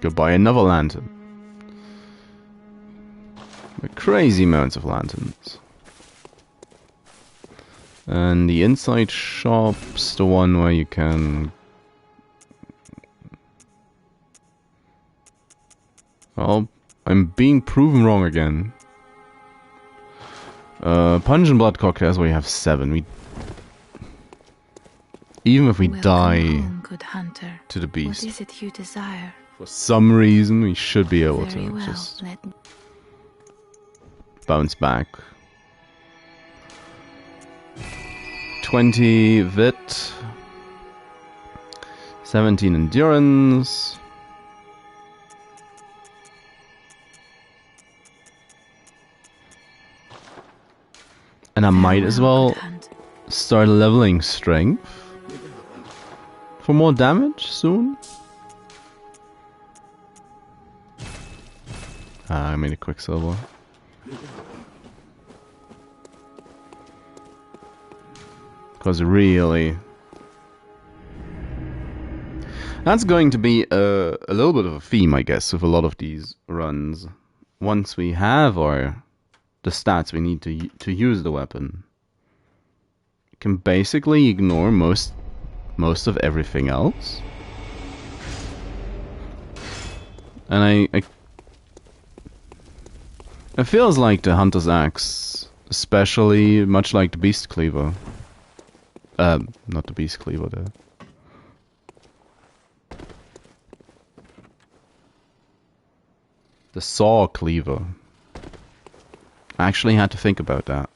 Go buy another lantern. Crazy amounts of lanterns. And the inside shop's the one where you can... Well, I'm being proven wrong again. Punch and blood cocktails where you have 7. Even if we die home, good hunter. to the beast, What is it you desire? for some reason we should be able Very to well. just Let me... bounce back. 20 vit, 17 endurance. And I might as well start leveling strength for more damage soon. I made a quicksilver. Because really, that's going to be a little bit of a theme, I guess, with a lot of these runs. Once we have the stats we need to use the weapon, you can basically ignore most of everything else. And it feels like the Hunter's Axe, especially much like the Beast Cleaver. Not the Beast Cleaver, the Saw Cleaver. I actually had to think about that.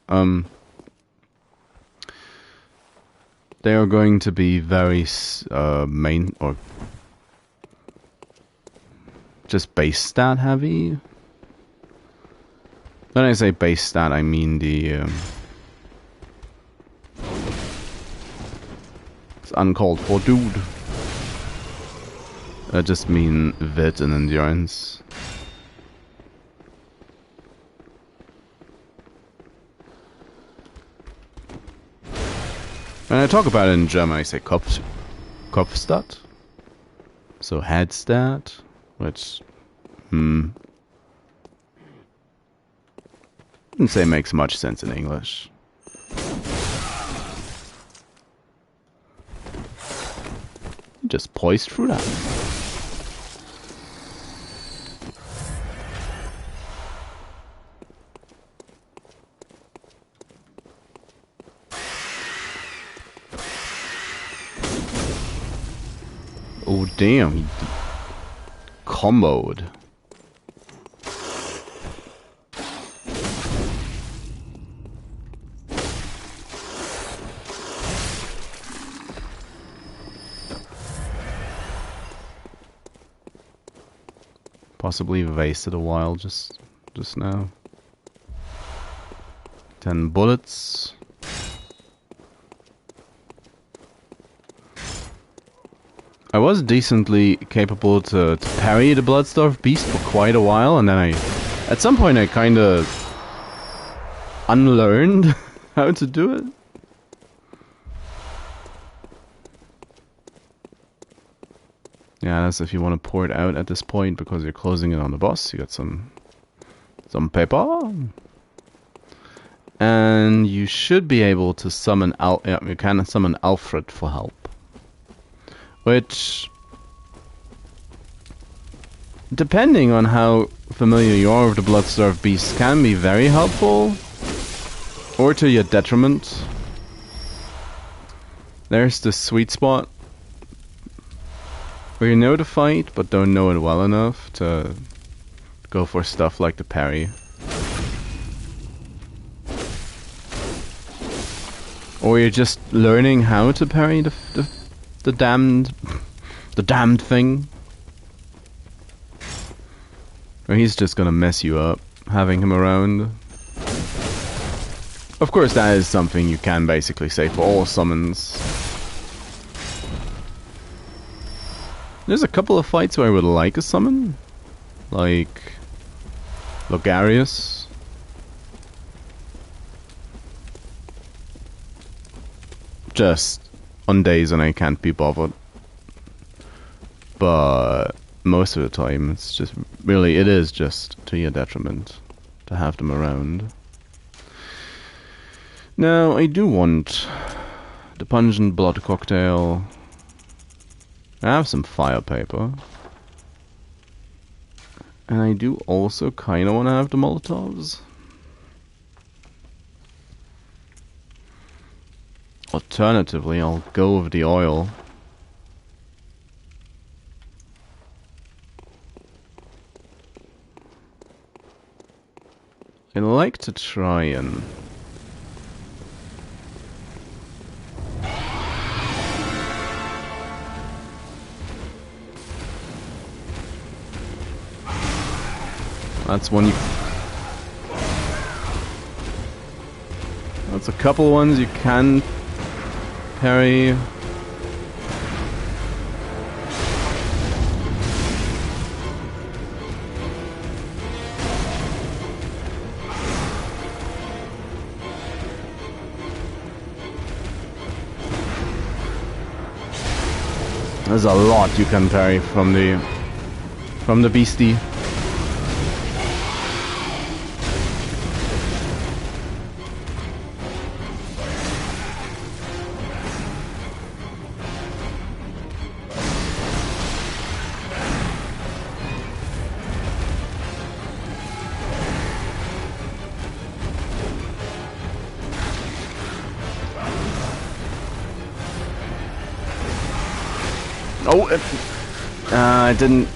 They are going to be very main or just base stat heavy. When I say base stat, I mean the it's uncalled for dude. I just mean vit and endurance. When I talk about it in German, I say Kopfstat. So head stat, which wouldn't say makes much sense in English. Just poised through that. Oh damn, he comboed. Possibly wasted a while just now. 10 bullets. I was decently capable to parry the Bloodstarved Beast for quite a while, and then at some point I kinda unlearned how to do it. Yeah, that's if you want to pour it out at this point because you're closing it on the boss. You got some some paper. And you should be able to summon you can summon Alfred for help. Which, depending on how familiar you are with the blood-starved beast, can be very helpful, or to your detriment. There's the sweet spot, where you know the fight, but don't know it well enough to go for stuff like the parry. Or you're just learning how to parry the damned thing. Or he's just gonna mess you up, having him around. Of course, that is something you can basically say for all summons. There's a couple of fights where I would like a summon. Like Logarius. Just on days when I can't be bothered. But most of the time, it's just really, it is just to your detriment to have them around. Now, I do want the pungent blood cocktail. I have some fire paper. And I do also kind of want to have the Molotovs. Alternatively, I'll go with the oil. I like to try and... That's one you... That's a couple ones you can parry. There's a lot you can parry from the beastie. Oh, I didn't...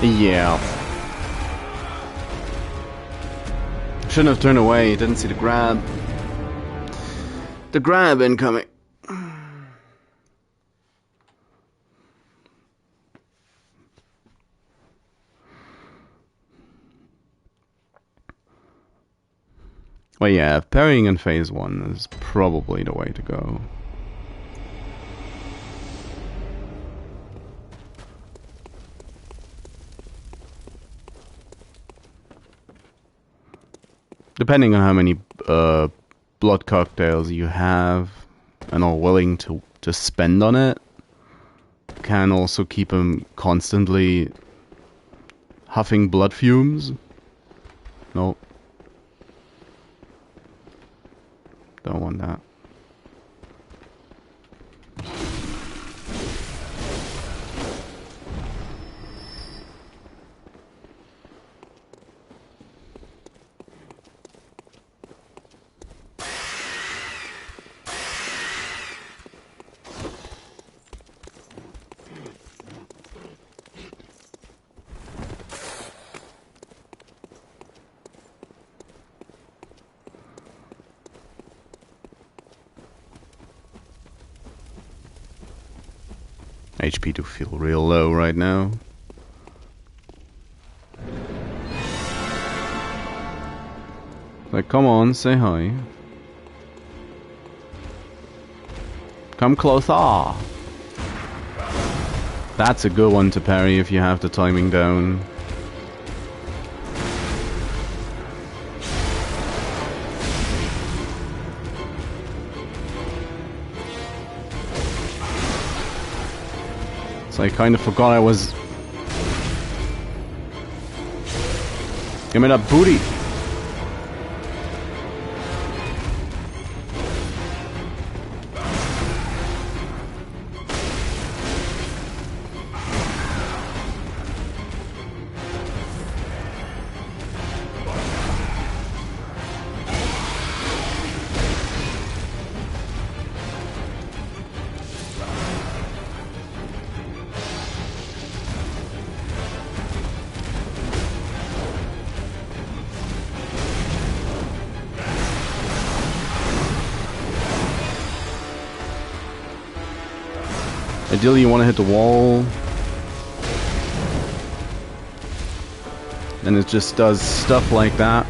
Yeah. Shouldn't have turned away, didn't see the grab. The grab incoming. Well, yeah, parrying in phase 1 is probably the way to go. Depending on how many blood cocktails you have and are willing to spend on it, can also keep him constantly huffing blood fumes. Nope. Don't want that. HP do feel real low right now. Like, come on, say hi. Come closer. That's a good one to parry if you have the timing down. I kind of forgot I was Give me that booty. Ideally, you want to hit the wall. And it just does stuff like that.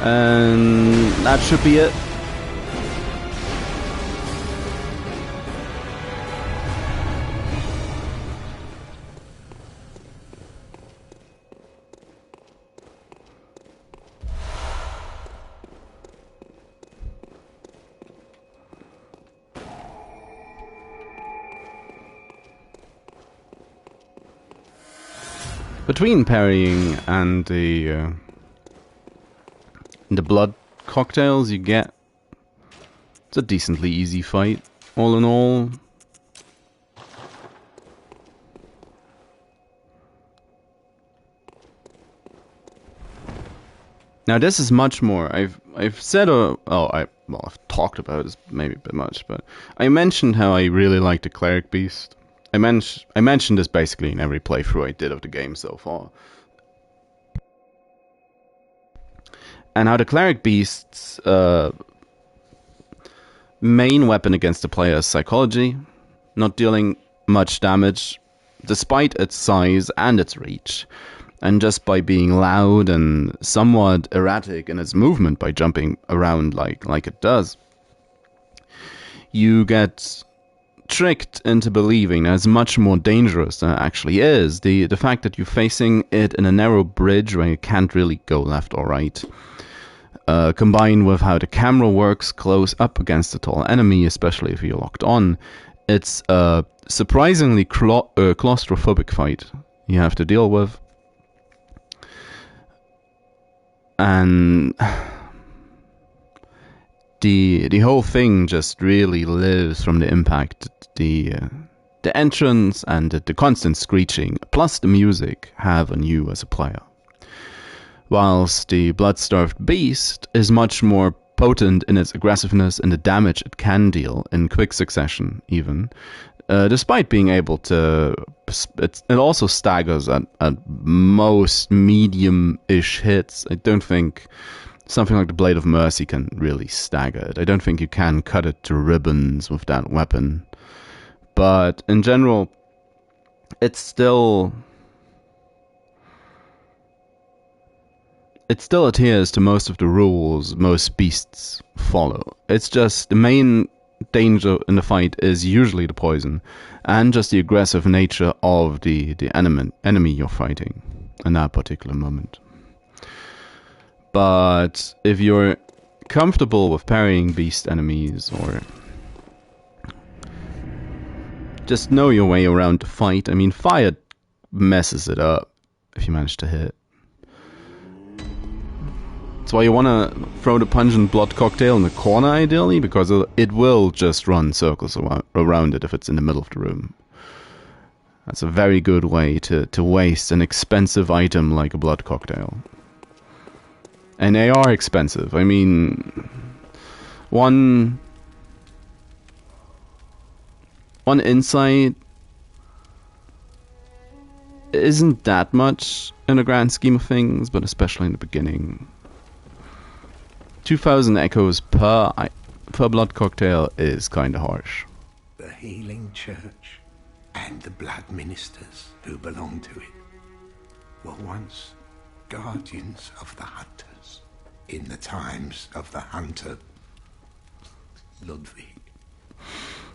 And that should be it. Between parrying and the blood cocktails you get, it's a decently easy fight, all in all. Now this is much more. I've said I've talked about this maybe a bit much, but I mentioned how I really like the cleric beast. I mentioned this basically in every playthrough I did of the game so far. And how the cleric beast's main weapon against the player is psychology, not dealing much damage despite its size and its reach, and just by being loud and somewhat erratic in its movement by jumping around like it does, you get tricked into believing that it's much more dangerous than it actually is. The fact that you're facing it in a narrow bridge where you can't really go left or right, combined with how the camera works close up against a tall enemy, especially if you're locked on, it's a surprisingly claustrophobic fight you have to deal with. And the whole thing just really lives from the impact the entrance and the constant screeching, plus the music, have on you as a player. Whilst the blood-starved beast is much more potent in its aggressiveness and the damage it can deal in quick succession, even, despite being able to... It also staggers at most medium-ish hits. I don't think something like the Blade of Mercy can really stagger it. I don't think you can cut it to ribbons with that weapon. But in general, it still adheres to most of the rules most beasts follow. It's just the main danger in the fight is usually the poison and just the aggressive nature of the enemy you're fighting in that particular moment. But if you're comfortable with parrying beast enemies, or just know your way around the fight, I mean, fire messes it up if you manage to hit. That's why you want to throw the pungent blood cocktail in the corner, ideally, because it will just run circles around it if it's in the middle of the room. That's a very good way to waste an expensive item like a blood cocktail. And they are expensive. I mean, one insight isn't that much in the grand scheme of things, but especially in the beginning. 2,000 echoes per blood cocktail is kind of harsh. The healing church and the blood ministers who belong to it were once guardians of the hunters in the times of the hunter Ludwig.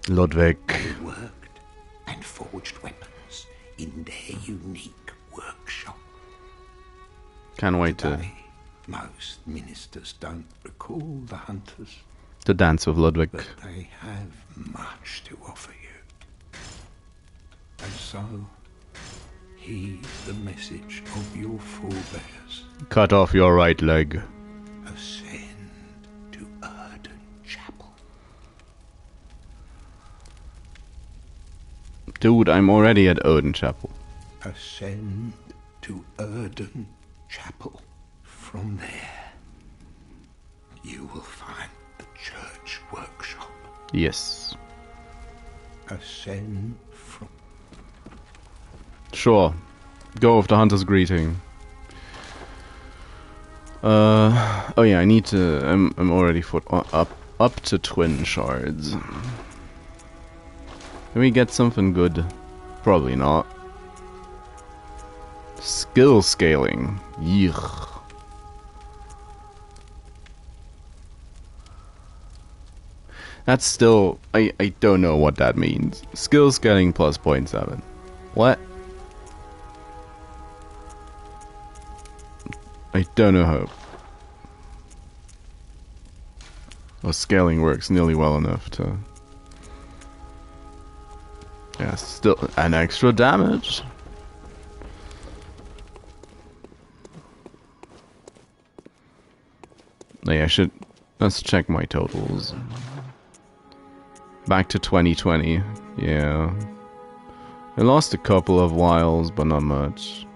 They worked and forged weapons in their unique workshop. Can't wait Today, most ministers don't recall the hunters. to dance with Ludwig. But they have much to offer you. And so, heed the message of your forebears. Cut off your right leg. Ascend to Erden Chapel. Dude, I'm already at Odin Chapel. Ascend to Erden Chapel. From there, you will find the church workshop. Yes. Ascend from... Sure. Go with the hunter's greeting. Oh yeah, I need to... I'm already up to twin shards. Can we get something good? Probably not. Skill scaling. Yuck. That's still... I don't know what that means. Skill scaling plus 0.7. What? I don't know how... Well, scaling works nearly well enough to... Yeah, still an extra damage. Yeah, I should... Let's check my totals. Back to 2020. Yeah. I lost a couple of vials, but not much.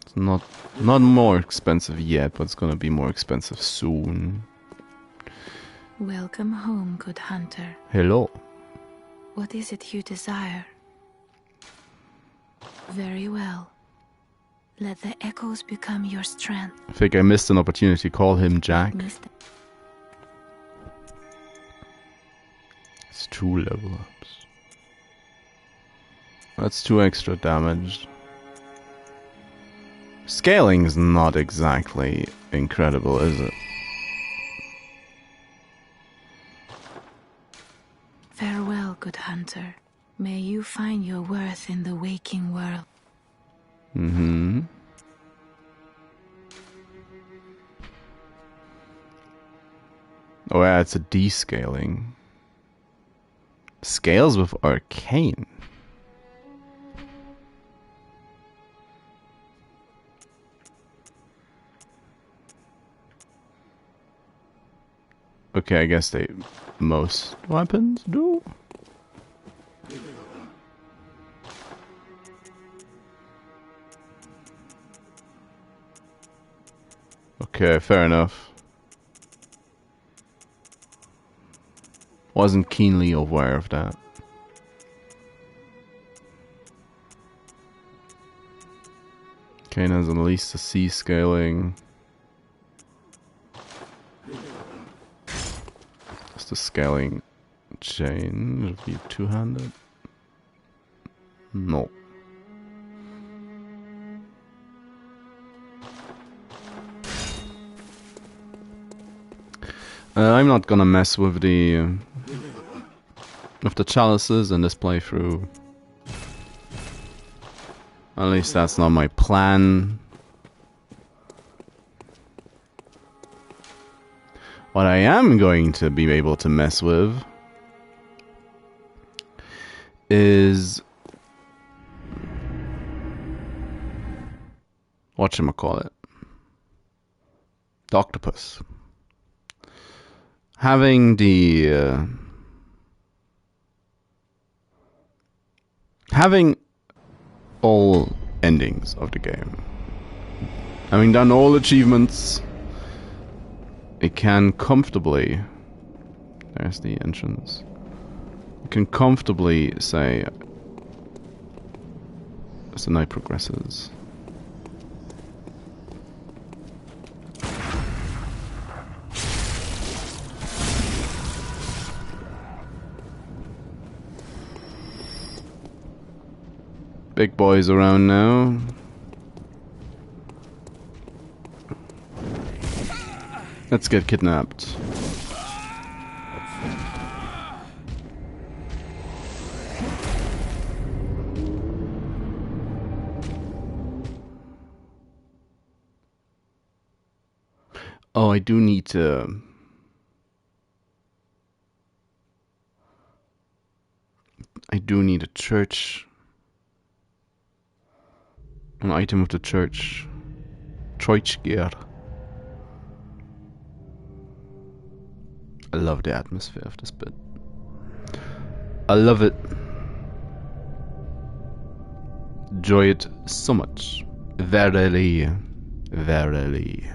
It's not more expensive yet, but it's gonna be more expensive soon. Welcome home, good hunter. Hello. What is it you desire? Very well. Let the echoes become your strength. I think I missed an opportunity to call him Jack. It's 2 level ups. That's 2 extra damage. Scaling's not exactly incredible, is it? Farewell, good hunter. May you find your worth in the waking world. Mm-hmm. Oh yeah, it's a descaling. Scales with arcane. Okay, I guess most weapons do. Okay, fair enough. Wasn't keenly aware of that. Okay, there's at least a C scaling. Just the scaling chain. It'll be 2-handed. No. I'm not gonna mess with the chalices in this playthrough. At least that's not my plan. What I am going to be able to mess with is whatchamacallit? The octopus. Having the having all endings of the game. Having done all achievements, it can comfortably... There's the entrance. It can comfortably say, as the night progresses, Big boys around now. Let's get kidnapped. Oh, I do need to... I do need a church. An item of the church. Church gear. I love the atmosphere of this bit. I love it. Enjoy it so much. Verily. Verily.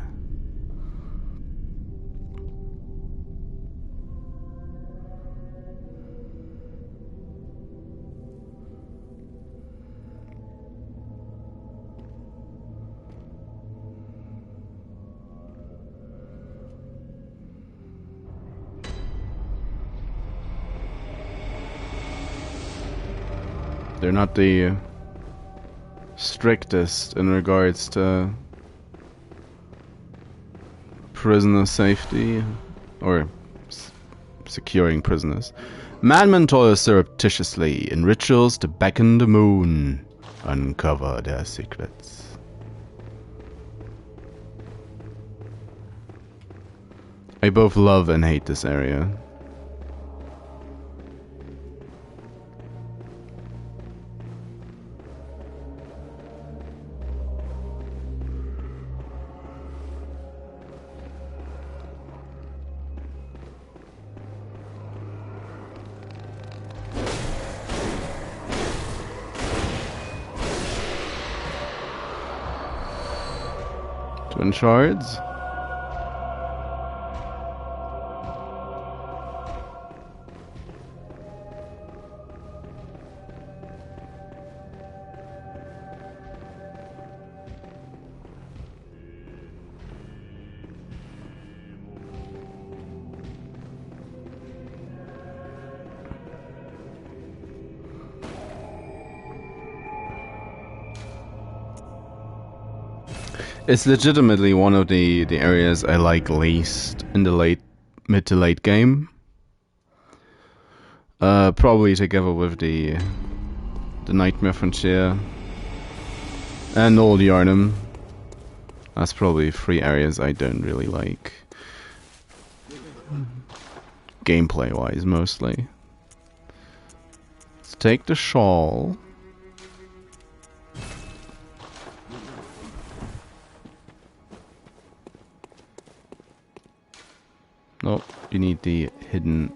They're not the strictest in regards to prisoner safety or securing prisoners. Madmen toil surreptitiously in rituals to beckon the moon, uncover their secrets. I both love and hate this area. Twin shards. It's legitimately one of the areas I like least in the mid to late game. Probably together with the Nightmare Frontier and Old Yarnum. That's probably 3 areas I don't really like. Gameplay wise mostly. Let's take the shawl. Nope, you need the hidden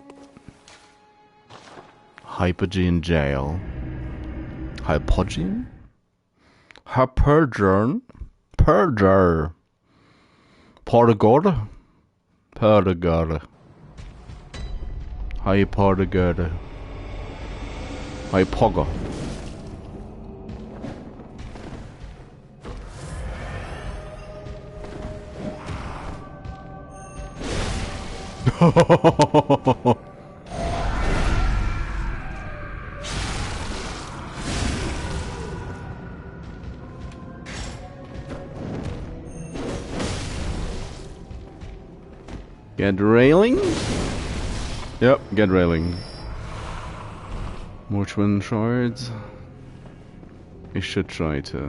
Hypogean jail. Hypogean? Hypergern? Perger. Portagor? Pertagor. Hyportagor. Hypoga. Get railing? Yep, get railing. More twin shards. We should try to...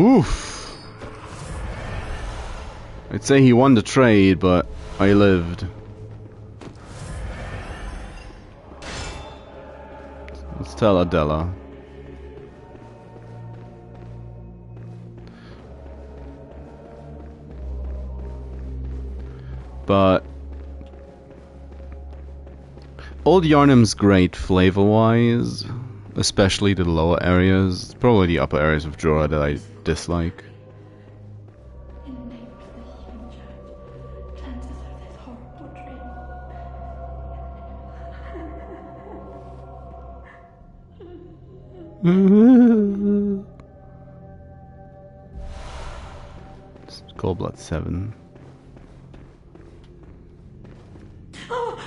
Oof. I'd say he won the trade, but I lived. Let's tell Adela. But Old Yarnum's great flavor-wise, especially the lower areas. Probably the upper areas of Jorah that I dislike. Cold-Blood 7. Oh,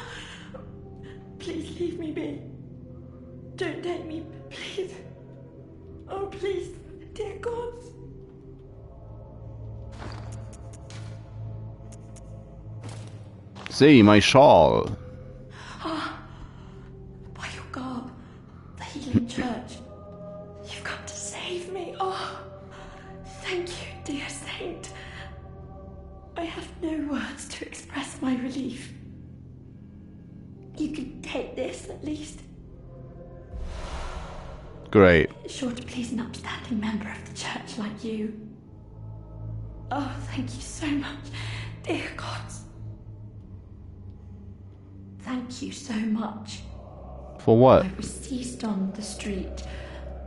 please leave me be. Don't take me, please. Oh, please, dear gods. See, my shawl. By your garb, the healing church. You've come to save me. Oh, thank you, dear saint. I have no words to express my relief. You can take this, at least. Great. Sure to please an upstanding member of the church like you. Oh, thank you so much, dear gods. Thank you so much. For what? I was seized on the street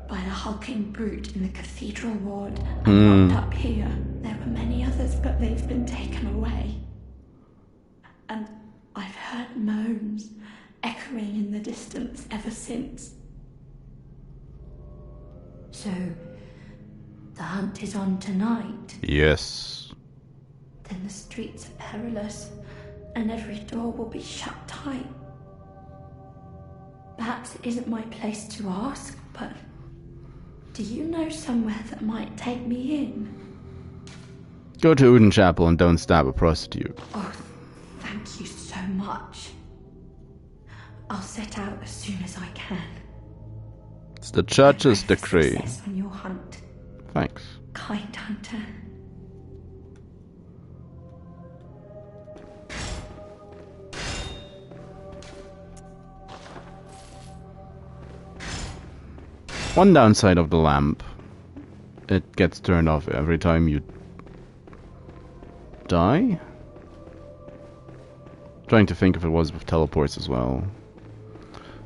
by the hulking brute in the cathedral ward and locked up here. There were many others, but they've been taken away. And I've heard moans echoing in the distance ever since. So, the hunt is on tonight. Yes. Then the streets are perilous, and every door will be shut tight. Perhaps it isn't my place to ask, but do you know somewhere that might take me in? Go to Uden Chapel and don't stab a prostitute. Oh, thank you so much. I'll set out as soon as I can. It's the church's decree. Success on your hunt. Thanks. Kind hunter. One downside of the lamp, it gets turned off every time you die. Trying to think if it was with teleports as well.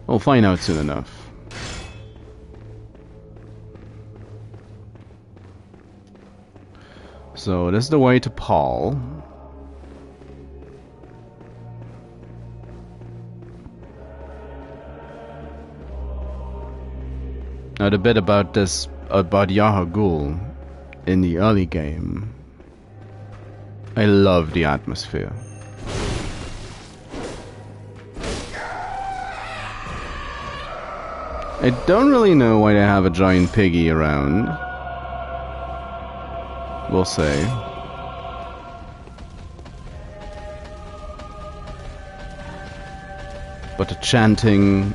We'll find out soon enough. So this is the way to Paul. Now the bit about this, about Yahagul in the early game. I love the atmosphere. I don't really know why they have a giant piggy around. We'll say. But the chanting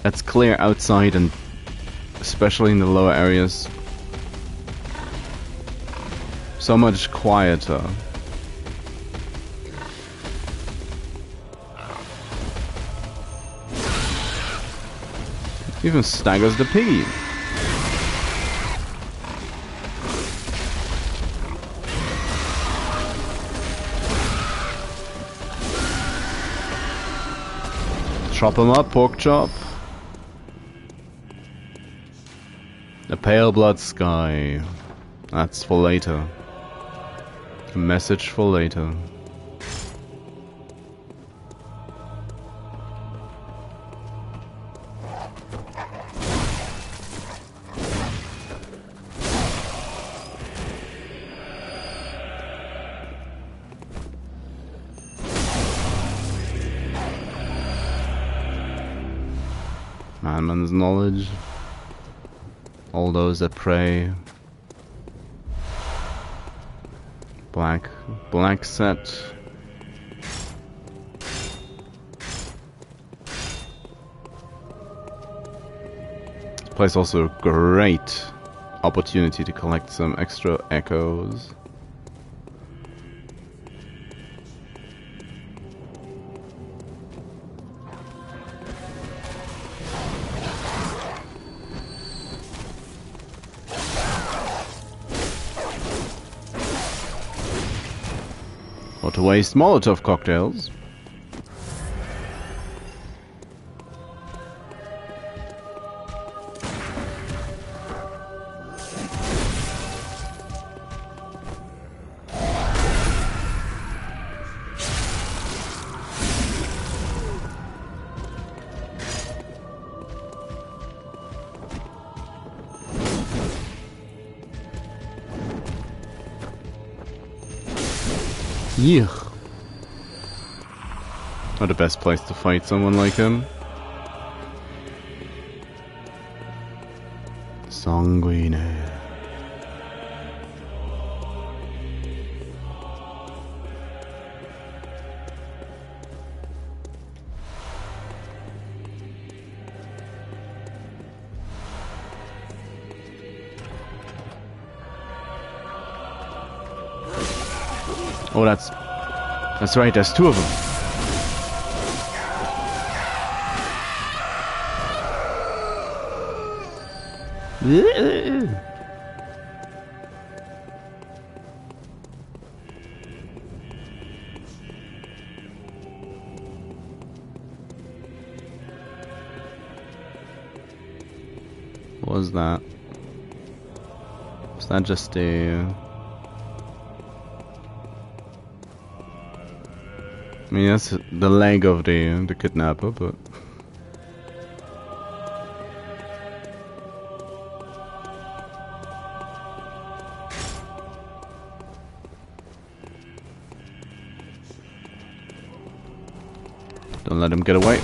that's clear outside and especially in the lower areas. So much quieter. Even staggers the piggy. Chop him up, pork chop. The pale blood sky. That's for later. A message for later. Man's knowledge. All those that pray. Black set. This place also a great opportunity to collect some extra echoes. Not to waste Molotov cocktails. Yeah. Not the best place to fight someone like him. Sanguine. Oh, that's right, there's two of them. What was that? Was that just a... I mean, that's the leg of the kidnapper, but... Don't let him get away.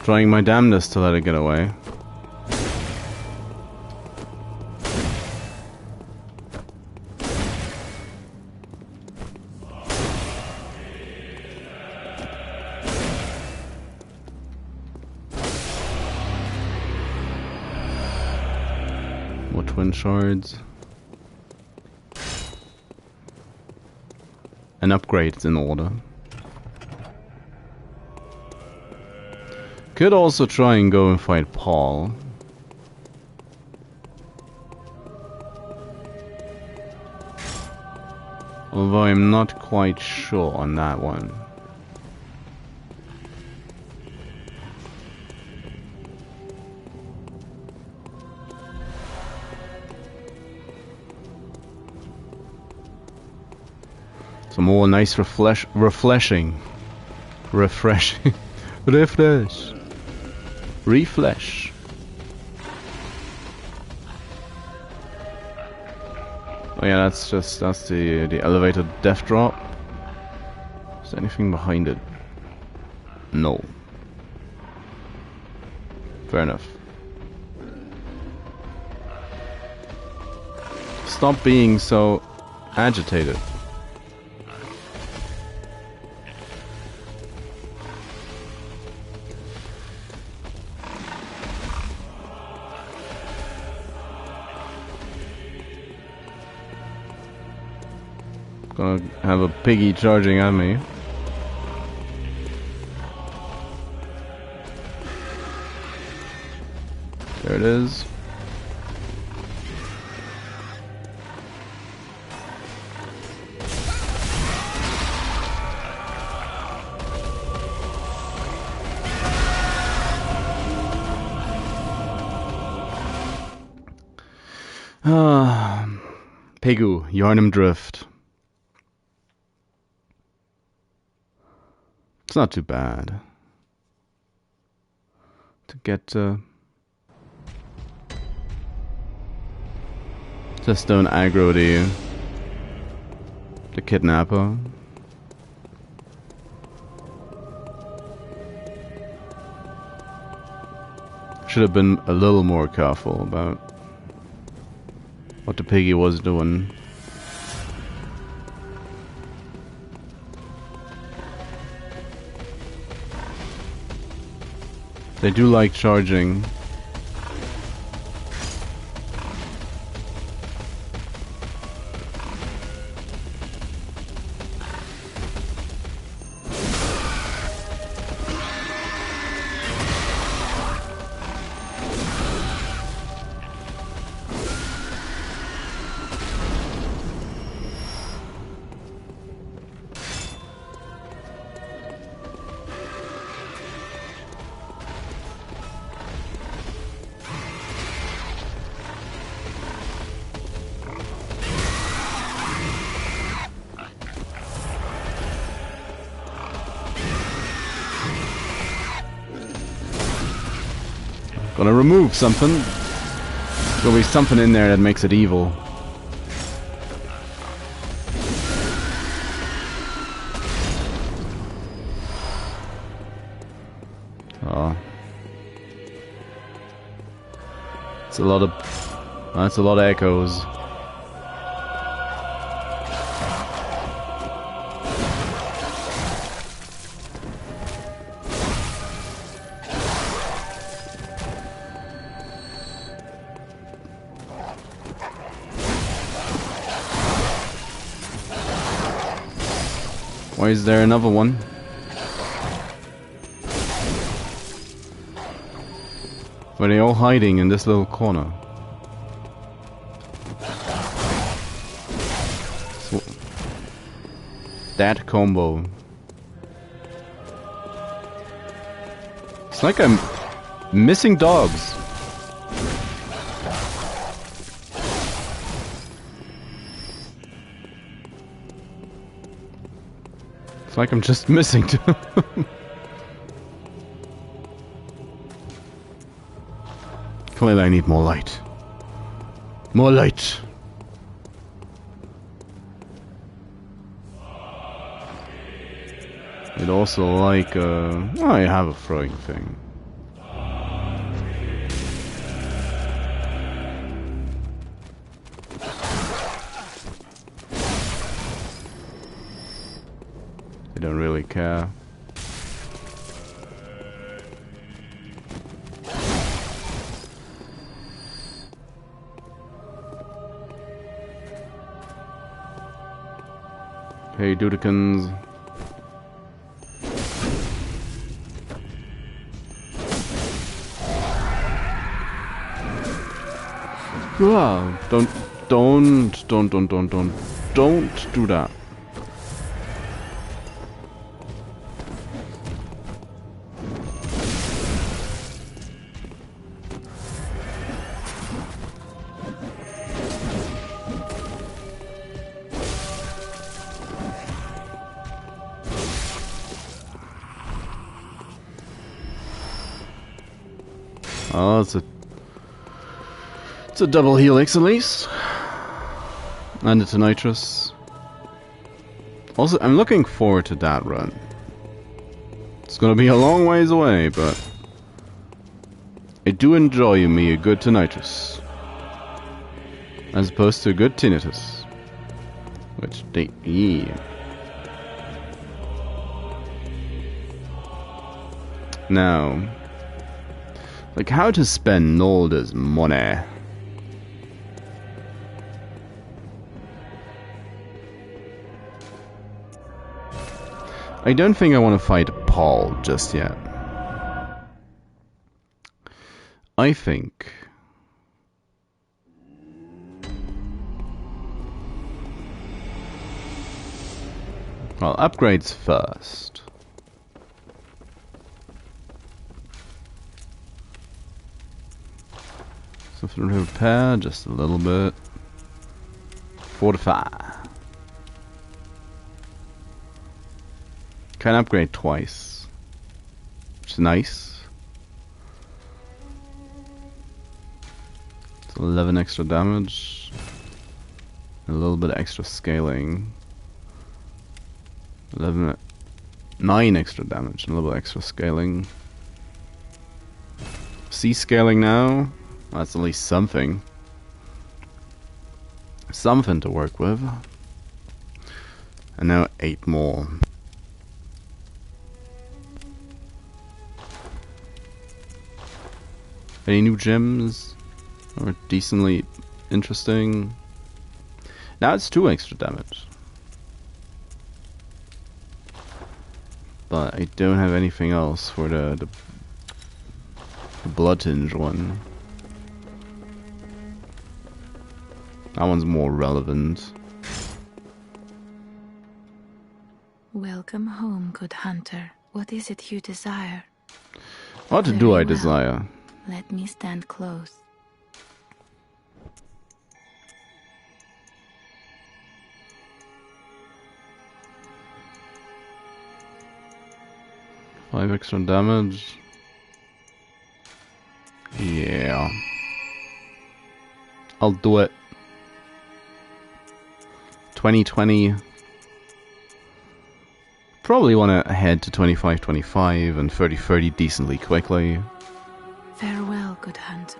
Trying my damnedest to let it get away. More twin shards. An upgrade is in order. Could also try and go and fight Paul. Although I'm not quite sure on that one. Some more nice refresh. Refresh. Refresh. Refresh. Oh yeah, that's the elevated death drop. Is there anything behind it? No. Fair enough. Stop being so agitated. Gonna have a piggy charging at me. There it is. Pegu, Yarnum Drift. It's not too bad to get just don't aggro the kidnapper. Should have been a little more careful about what the piggy was doing. They do like charging. Gonna remove something. There'll be something in there that makes it evil. Oh. It's a lot of... That's a lot of echoes. Why is there another one? Were they all hiding in this little corner? So, that combo. It's like I'm missing dogs. It's like I'm just missing them. Clearly I need more light. More light! I'd also like, I have a throwing thing. I don't really care. Hey, Dudikins. Wow, don't do that. Oh, it's a double helix at least. And it's a nitrous. Also, I'm looking forward to that run. It's gonna be a long ways away, but I do enjoy me a good tinnitus. As opposed to a good tinnitus. Which they... Yeah. Now... Like, how to spend all this money? I don't think I want to fight Paul just yet. I think... Well, upgrades first. Something to repair, just a little bit. Fortify. Can upgrade twice. Which is nice. It's 11 extra damage. A little bit extra scaling. 9 extra damage, and a little bit extra scaling. C scaling now. That's at least something. Something to work with. And now 8 more. Any new gems? Or decently interesting? Now it's 2 extra damage. But I don't have anything else for the blood tinge one. That one's more relevant. Welcome home, good hunter. What is it you desire? What Very do I well. desire? Let me stand close. Five extra damage. Yeah. I'll do it. 2020. Probably want to head to 25-25 and 30-30 decently quickly. Farewell, good hunter.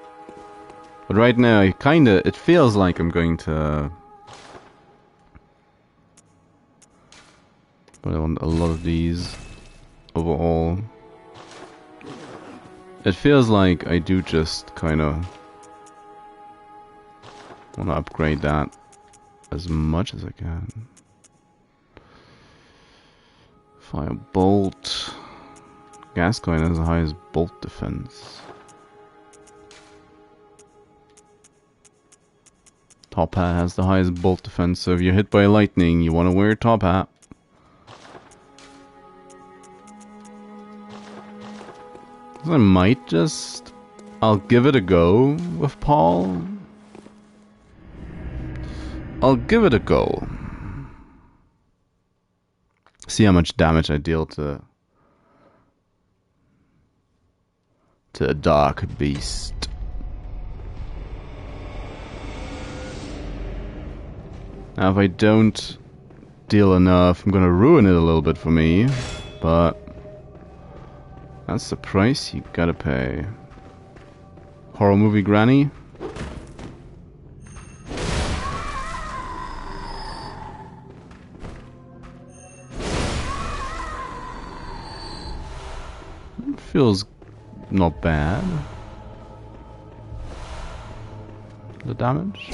But right now, it feels like I'm going to... But I want a lot of these overall. It feels like I do just kind of want to upgrade that as much as I can. Fire bolt. Gascoigne has the highest bolt defense. Top hat has the highest bolt defense, so if you're hit by lightning, you want to wear a top hat. I might just... I'll give it a go with Paul. I'll give it a go. See how much damage I deal to a dark beast. Now if I don't deal enough, I'm gonna ruin it a little bit for me, but that's the price you gotta pay. Horror movie granny. It feels not bad. The damage.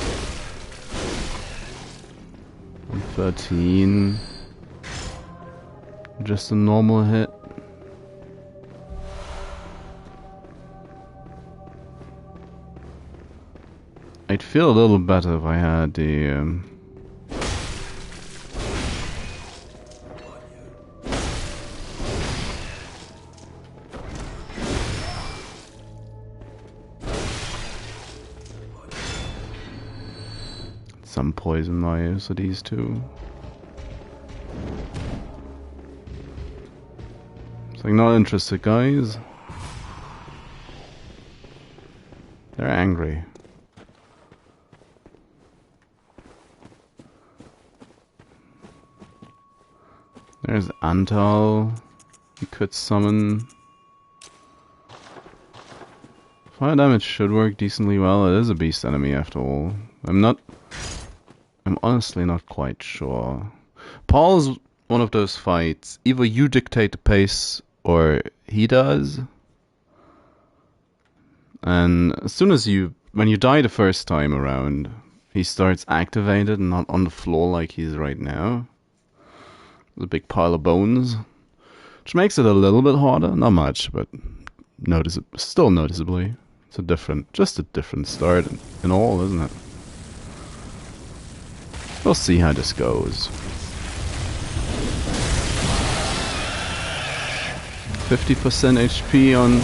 13. Just a normal hit. I'd feel a little better if I had the some poison knives for these two. It's like, not interested, guys. They're angry. There's Antal. You could summon. Fire damage should work decently well. It is a beast enemy after all. I'm honestly not quite sure. Paul's one of those fights. Either you dictate the pace or he does. And as soon as when you die the first time around, he starts activated and not on the floor like he's right now. A big pile of bones, which makes it a little bit harder. Not much, but still noticeably. It's just a different start in all, isn't it? We'll see how this goes. 50% HP on...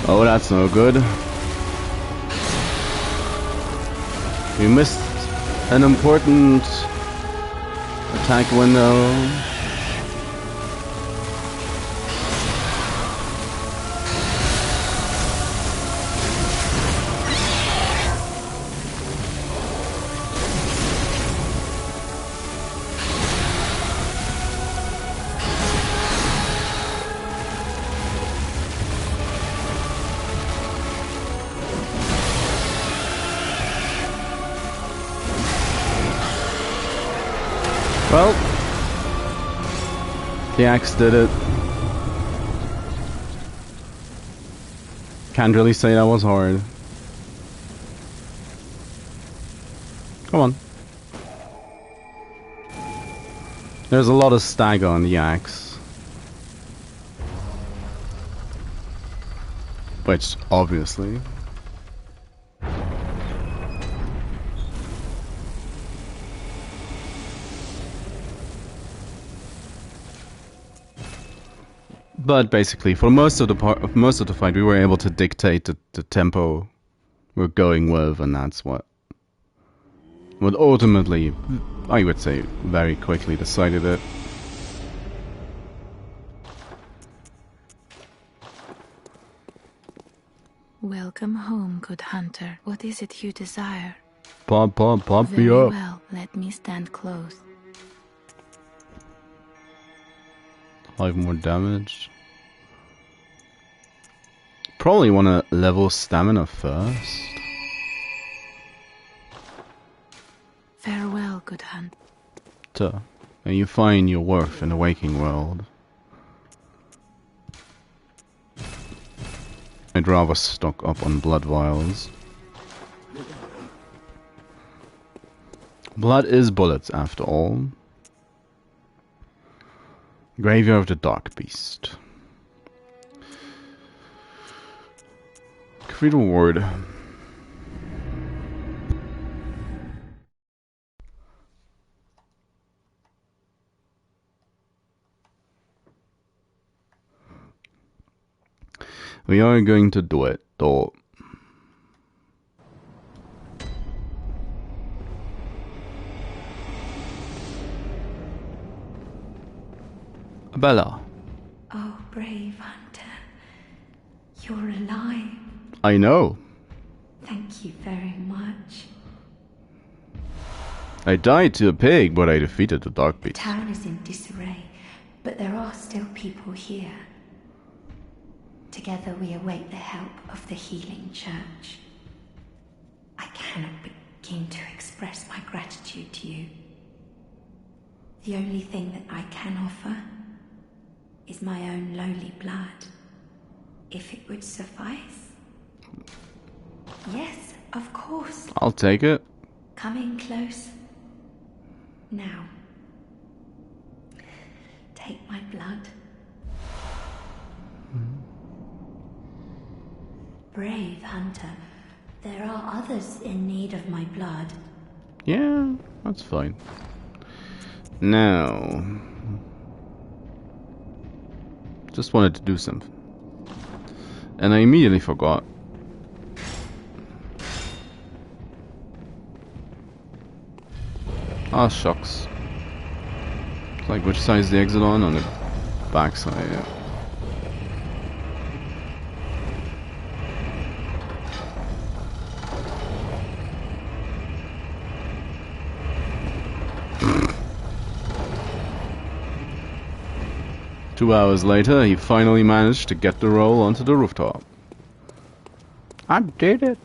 Oh, that's no good. We missed an important attack window. Well, the axe did it. Can't really say that was hard. Come on. There's a lot of stagger on the axe. Which, obviously... But basically, for most of the fight, we were able to dictate the tempo we're going with, and that's what ultimately, I would say, very quickly decided it. Welcome home, good hunter. What is it you desire? Pop me up. Very well, let me stand close. 5 more damage. Probably want to level stamina first. Farewell, good hunter. And you find your worth in the waking world. I'd rather stock up on blood vials. Blood is bullets, after all. Graveyard of the Dark Beast. Cathedral Ward. We are going to do it, though. Bella. Oh, brave hunter. You're alive. I know. Thank you very much. I died to a pig, but I defeated the Dark Beast. The town is in disarray, but there are still people here. Together we await the help of the healing church. I cannot begin to express my gratitude to you. The only thing that I can offer is my own lowly blood, if it would suffice. Yes, of course. I'll take it. Come in close. Now, take my blood. Brave hunter, there are others in need of my blood. Yeah, that's fine. Now, just wanted to do something, and I immediately forgot. Ah, shucks. It's like, which side is the exit on? On the back side, yeah. Two hours later, he finally managed to get the roll onto the rooftop. I did it!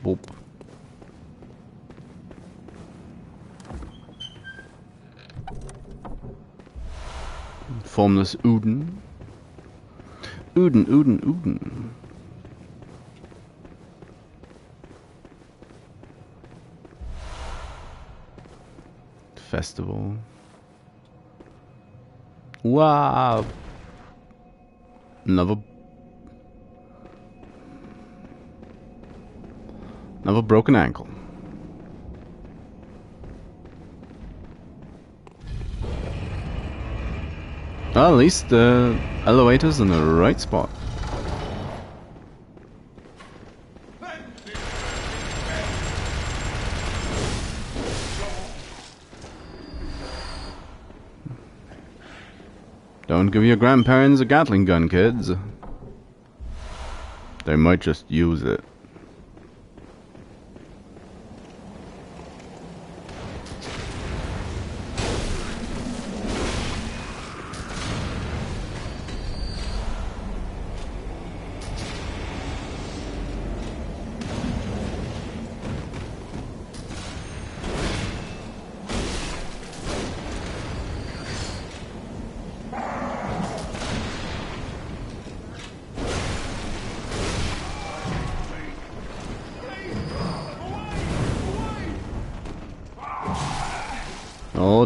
Boop. Formless Uden. Uden. Festival. Wow. Another broken ankle. Well, at least the elevator's in the right spot. Don't give your grandparents a Gatling gun, kids. They might just use it.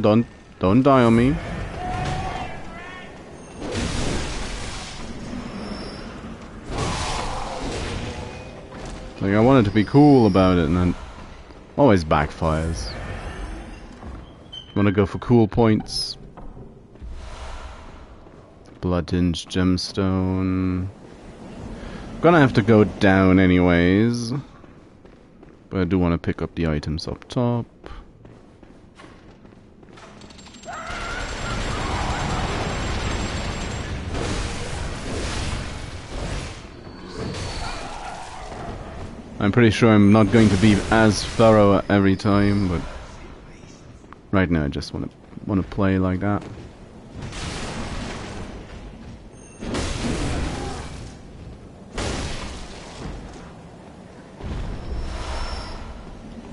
careful, don't die on me. Like, I wanted to be cool about it, and then always backfires. Want to go for cool points. Blood-tinged gemstone. Gonna have to go down anyways. But I do want to pick up the items up top. I'm pretty sure I'm not going to be as thorough every time, but right now I just want to play like that.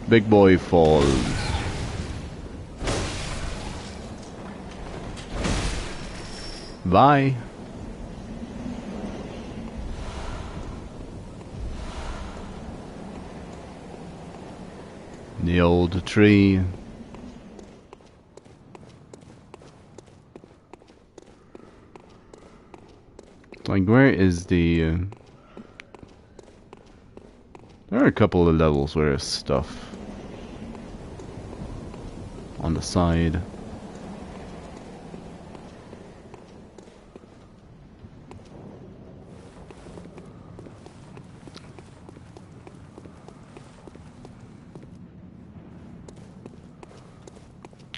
Big boy falls. Bye. The old tree. Like, where is the... There are a couple of levels where there's stuff on the side.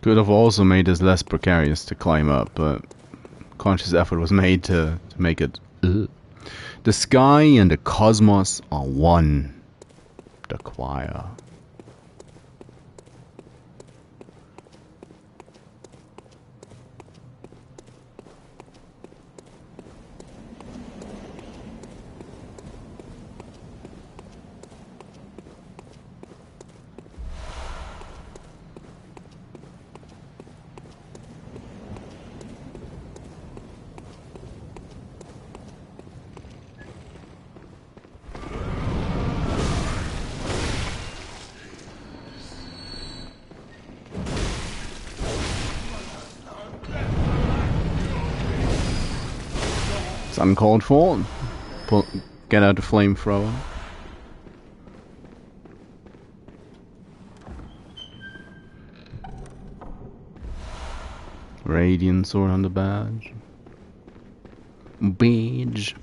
Could have also made this less precarious to climb up, but conscious effort was made to make it. The sky and the cosmos are one. The choir. It's uncalled for. Get out the flamethrower. Radiant sword on the badge. Badge.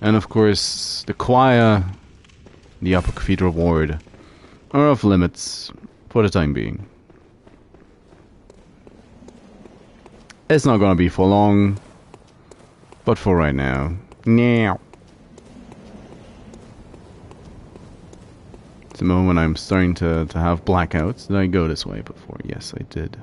And of course, the choir, the upper cathedral ward, are off limits for the time being. It's not gonna be for long. But for right now, now. It's the moment I'm starting to have blackouts. Did I go this way before? Yes, I did.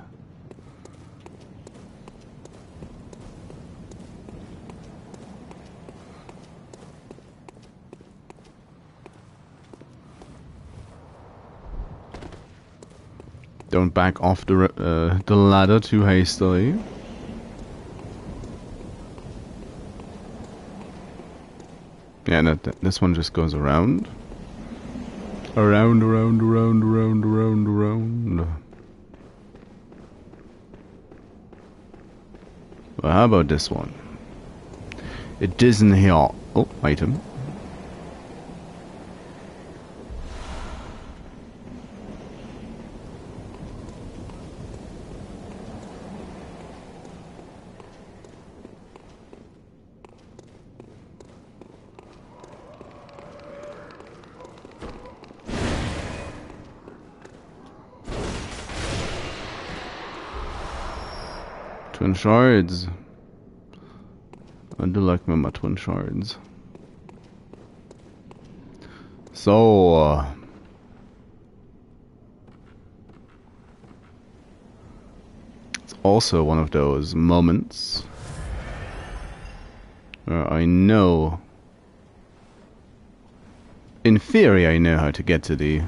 Don't back off the ladder too hastily. Yeah, no, this one just goes around. Around. Well, how about this one? It isn't here. Oh, item. Twin shards. I do like my twin shards. So, it's also one of those moments where I know, in theory, I know how to get to the...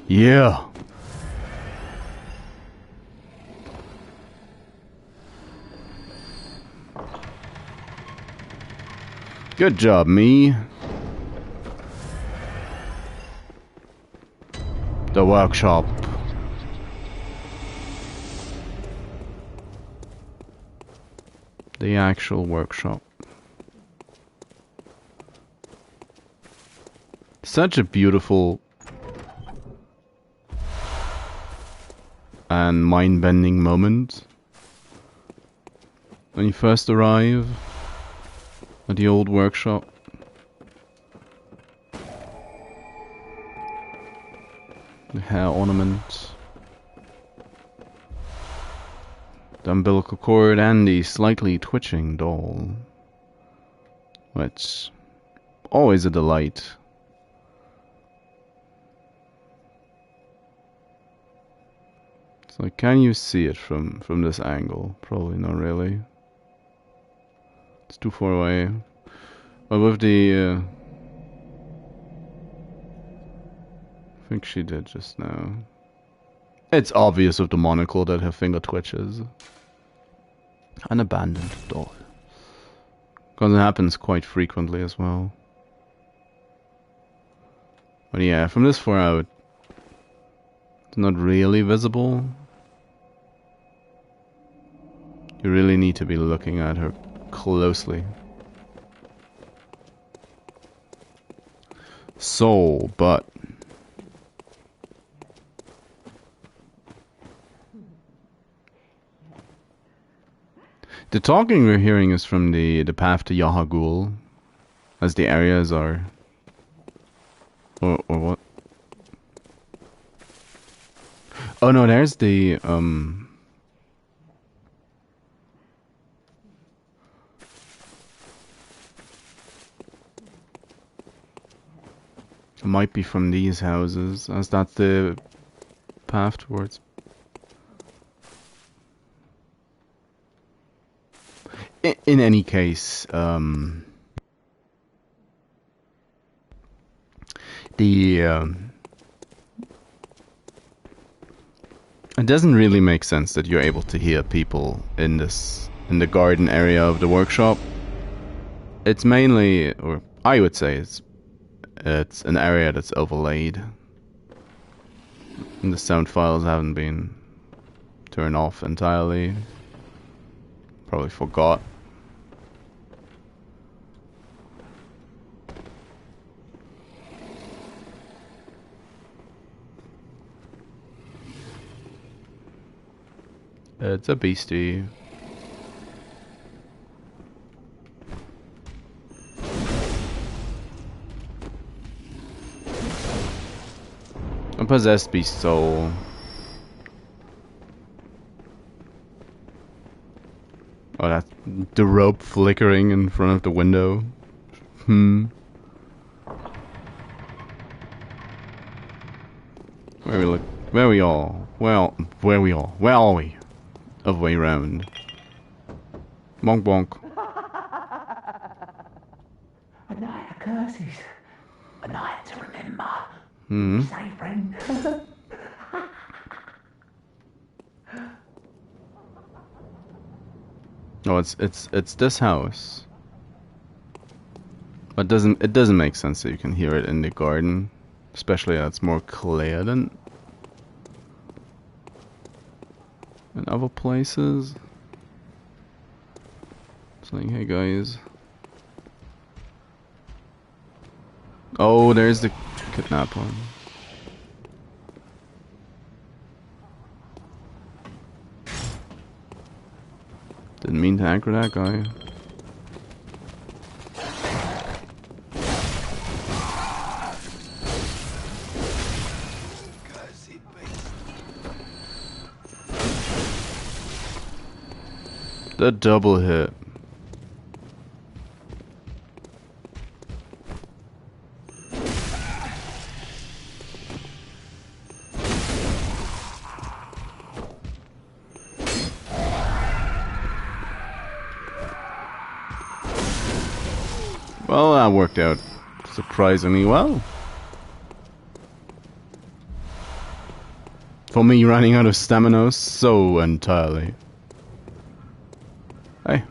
Yeah! Good job, me. The workshop. The actual workshop. Such a beautiful and mind-bending moment when you first arrive at the old workshop. The hair ornament, the umbilical cord, and the slightly twitching doll, which always a delight. It's like, can you see it from this angle? Probably not really. It's too far away. But with the I think she did just now. It's obvious with the monocle that her finger twitches. An abandoned doll. Because it happens quite frequently as well. But yeah, from this far out, it's not really visible. You really need to be looking at her closely. So, but the talking we're hearing is from the path to Yahagul, as the areas are, or what? Oh no, there's the it might be from these houses, as that's the path towards. In any case, it doesn't really make sense that you're able to hear people in the garden area of the workshop. It's mainly, or I would say it's an area that's overlaid, and the sound files haven't been turned off entirely. Probably forgot. It's a beastie. A possessed beast soul. Oh, that's the rope flickering in front of the window. Where are we all? Where are we? Other way round. Bonk bonk. A night of curses. A night to remember. Say, friend. Oh, it's this house. But it doesn't make sense that you can hear it in the garden, especially as it's more clear than in other places. It's like, hey guys. Oh, there's the kidnapper. Didn't mean to anchor that guy. The double hit. Well, that worked out surprisingly well. For me running out of stamina so entirely. Hey.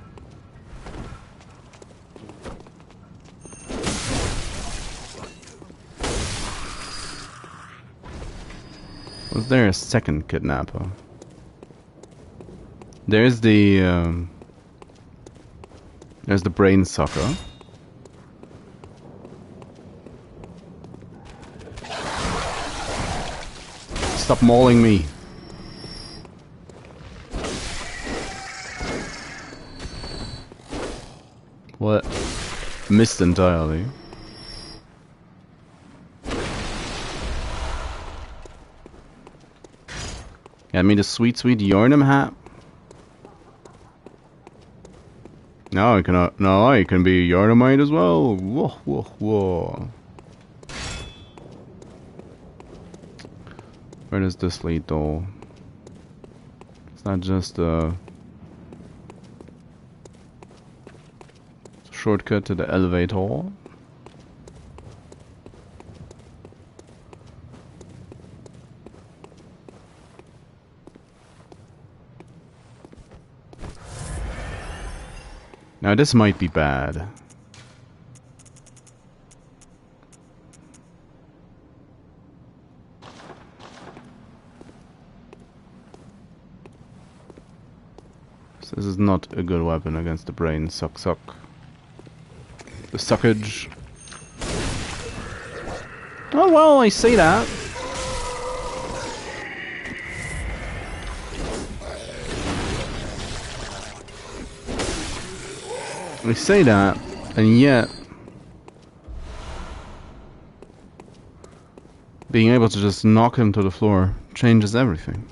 Was there a second kidnapper? There's the There's the brain sucker. Stop mauling me. What? Missed entirely. Got me the sweet, sweet Yarnum hat. Now I cannot. Now I can be a Yarnumite as well. Whoa, whoa, whoa. Where does this lead, though? It's not just a shortcut to the elevator. Now this might be bad. So this is not a good weapon against the brain suck. The suckage. Oh well, I say that. I say that, and yet being able to just knock him to the floor changes everything.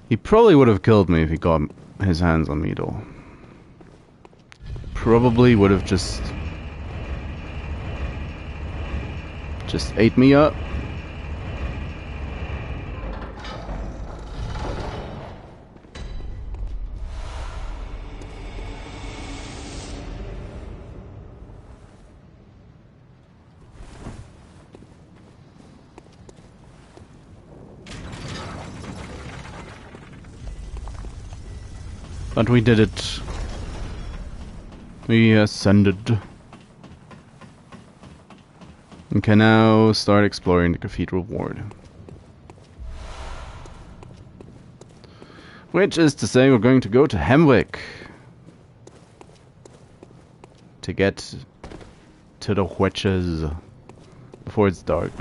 He probably would have killed me if he got his hands on me, though. Probably would have just ate me up. But we did it. We ascended. We can now start exploring the Cathedral Ward. Which is to say we're going to go to Hemwick. To get to the witches. Before it's dark.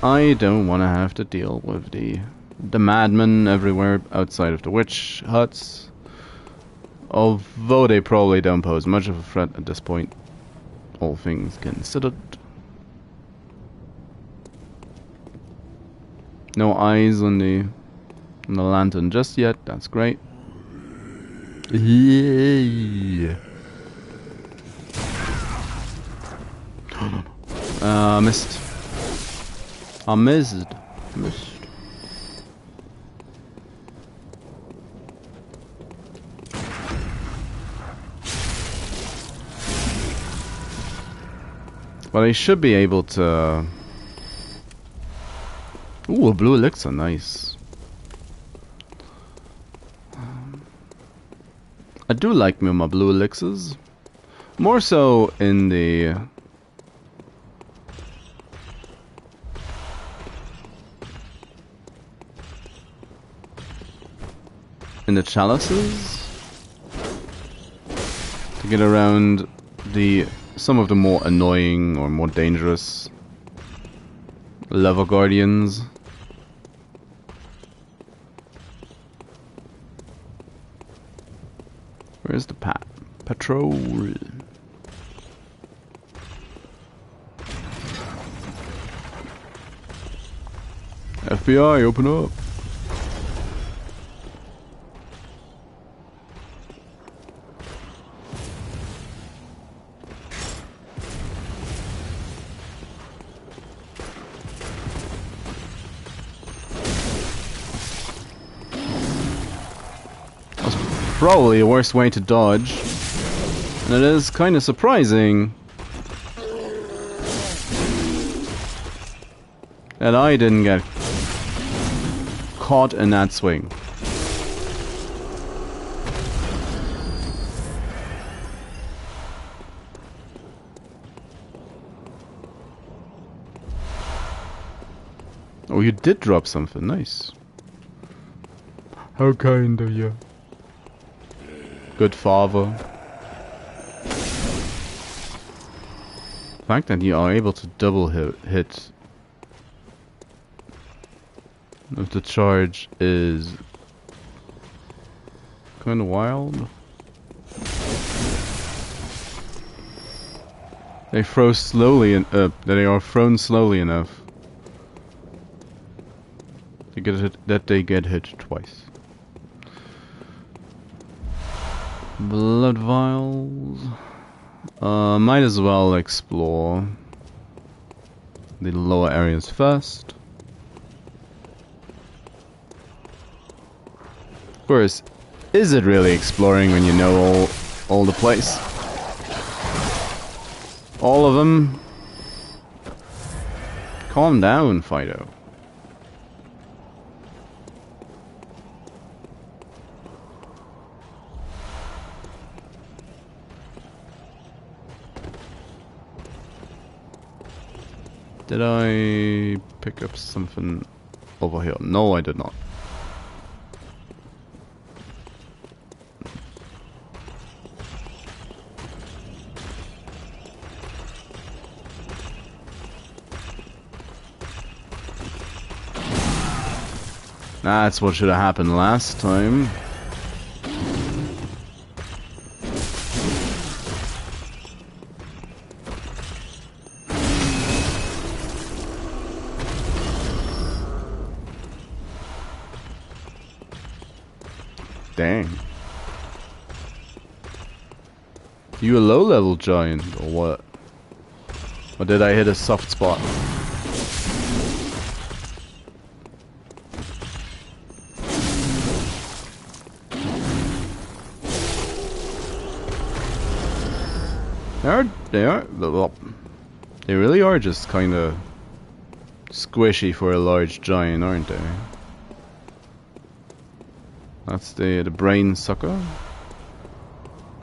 I don't want to have to deal with the madmen everywhere outside of the witch huts. Although they probably don't pose much of a threat at this point, all things considered. No eyes on the lantern just yet, that's great. Missed. I missed. Well, I should be able to... Ooh, a blue elixir, nice. I do like me my blue elixirs. More so in the... chalices. To get around some of the more annoying or more dangerous lava guardians. Where's the patrol? FBI, open up. Probably the worst way to dodge, and it is kind of surprising that I didn't get caught in that swing. Oh, you did drop something, nice. How kind of you. Good father. The fact that you are able to double hit with the charge is kind of wild. They throw slowly and they are thrown slowly enough to get hit, that they get hit twice. Blood vials. Might as well explore the lower areas first. Of course, is it really exploring when you know all the place? All of them? Calm down, Fido. Did I pick up something over here? No, I did not. That's what should have happened last time. Dang. You a low-level giant, or what? Or did I hit a soft spot? They really are just kind of squishy for a large giant, aren't they? That's the brain sucker.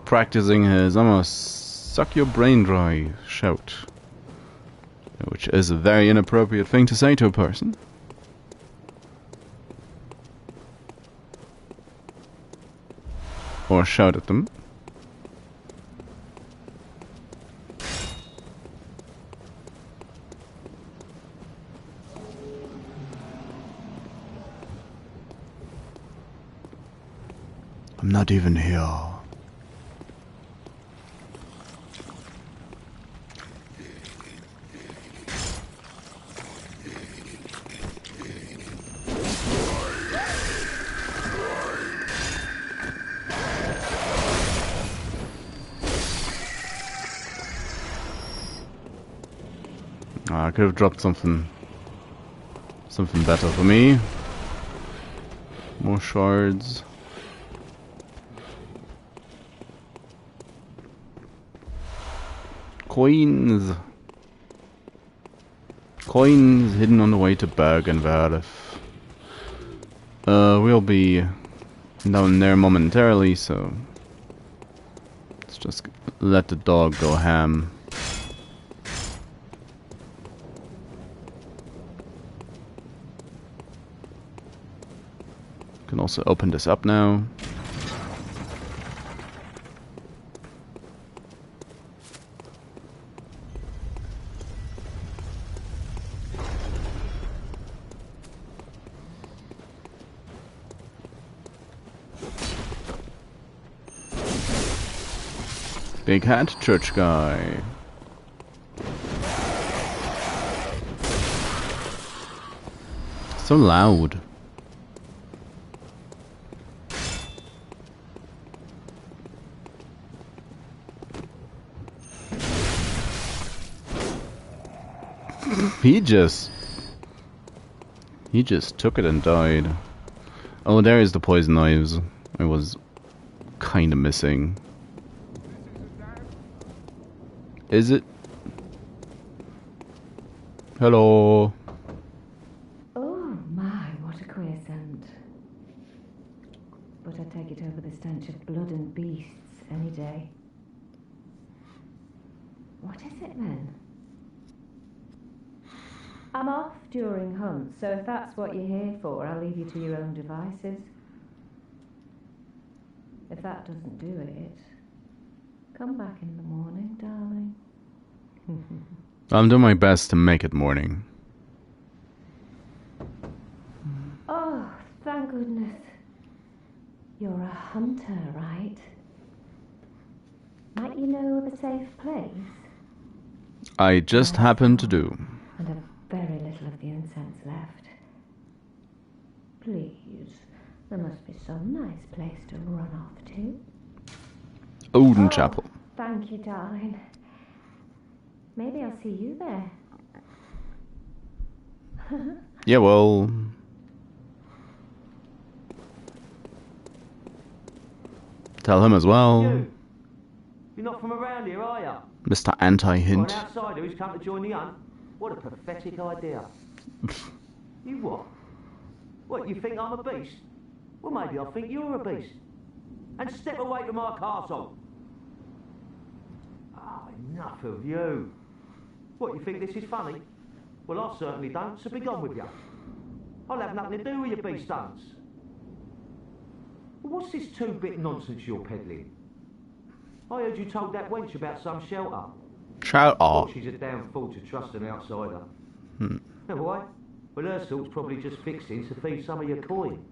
Practicing his "I'm gonna suck your brain dry" shout. Which is a very inappropriate thing to say to a person. Or shout at them. I'm not even here. I could have dropped something better for me. More shards. Coins hidden on the way to Bergenwerf. We'll be down there momentarily, so let's just let the dog go ham. Can also open this up now. Big hat, church guy. So loud. He just took it and died. Oh, there is the poison knives. I was kind of missing. Is it? Hello. Oh my, what a queer scent. But I'd take it over the stench of blood and beasts any day. What is it then? I'm off during hunts, so if that's what you're here for, I'll leave you to your own devices. If that doesn't do it, come back in the morning, darling. I'll do my best to make it morning. Oh, thank goodness. You're a hunter, right? Might you know of a safe place? I just happen to do. And a very little of the incense left. Please, there must be some nice place to run off to. Odin Chapel. Thank you, darling. Maybe I'll see you there. Yeah, well... Tell him as well. You're not from around here, are you? Mr. Anti-Hint. An outsider who's come to join the hunt? What a pathetic idea. You what? What, you think I'm a beast? Well, maybe I think you're a beast. And step away from our castle. Oh, enough of you. What, you think this is funny? Well, I certainly don't, so be gone with you. I'll have nothing to do with your beast stunts. Well, what's this two-bit nonsense you're peddling? I heard you told that wench about some shelter. Shelter? Oh, she's a damn fool to trust an outsider. Hmm. Know why? Well, her sort's probably just fixing to feed some of your coin.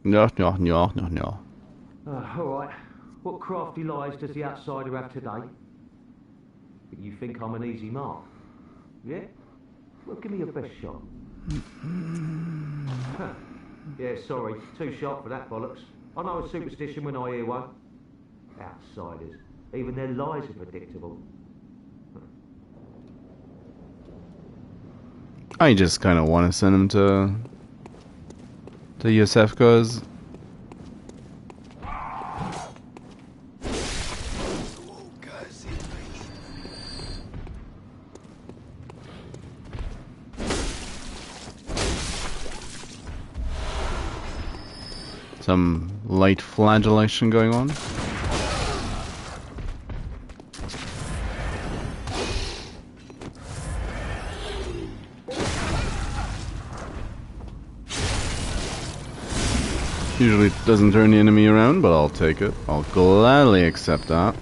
No. All right. What crafty lies does the outsider have today? You think I'm an easy mark? Yeah? Well, give me your best shot. Yeah, sorry. Too sharp for that bollocks. I know a superstition when I hear one. Outsiders. Even their lies are predictable. I just kind of want to send him to Yosef, because some light flagellation going on. Usually it doesn't turn the enemy around, but I'll take it. I'll gladly accept that.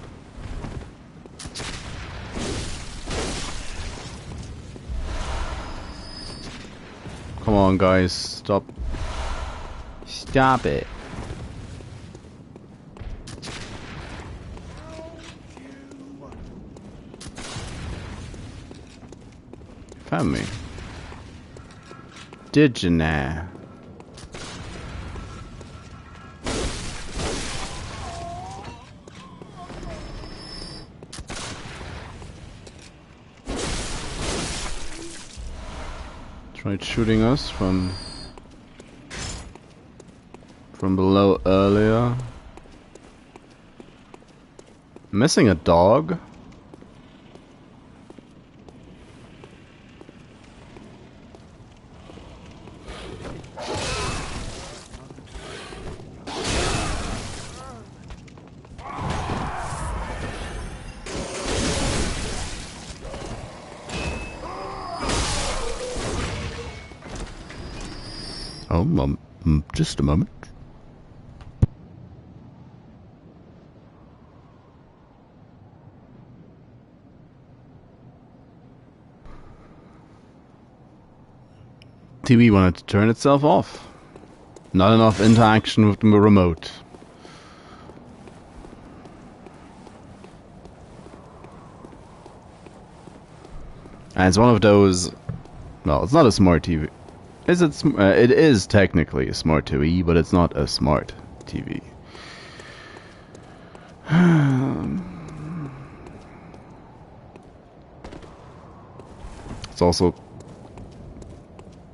Come on, guys, stop. Stop it. Found me. Did you now? Tried shooting us from below earlier. Missing a dog? Oh, just a moment. TV wanted to turn itself off. Not enough interaction with the remote. And it's one of those... Well, it's not a smart TV. Is it? It is technically a smart TV, but it's not a smart TV. It's also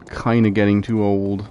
kind of getting too old.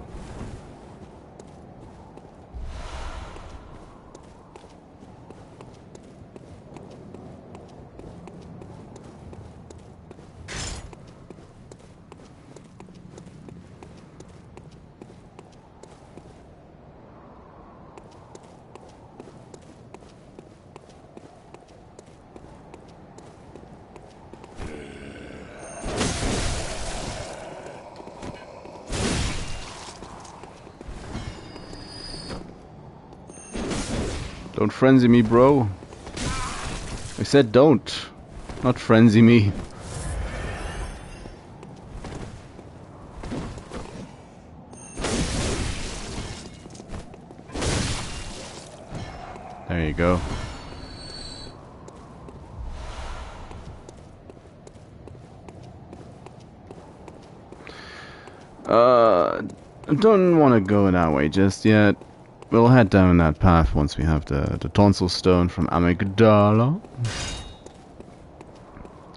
Don't frenzy me, bro. I said don't. Not frenzy me. There you go. I don't want to go that way just yet. We'll head down that path once we have the tonsil stone from Amygdala.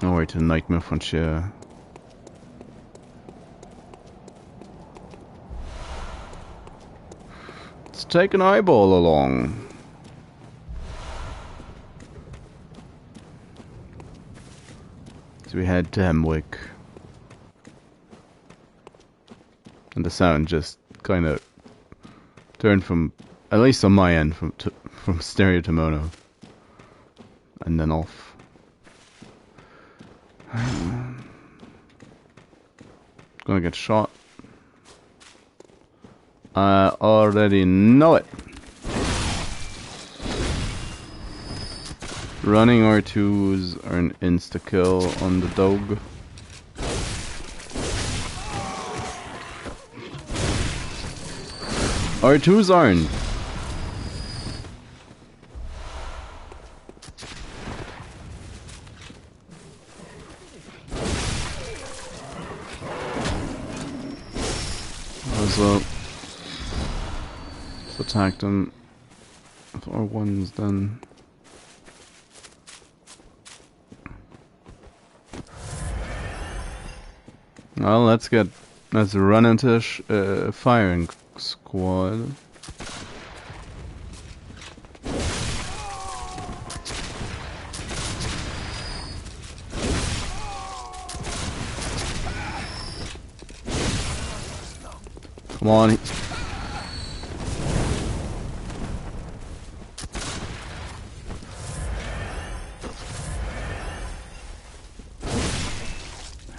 Over to Nightmare Frontier. Let's take an eyeball along. So we head to Hemwick. And the sound just kind of turned from, at least on my end, from stereo to mono. And then off. Gonna get shot. I already know it. Running R2s are an insta-kill on the dog. R2s aren't. So let's attack them with R1s then. Well, let's run into firing squad. Come on.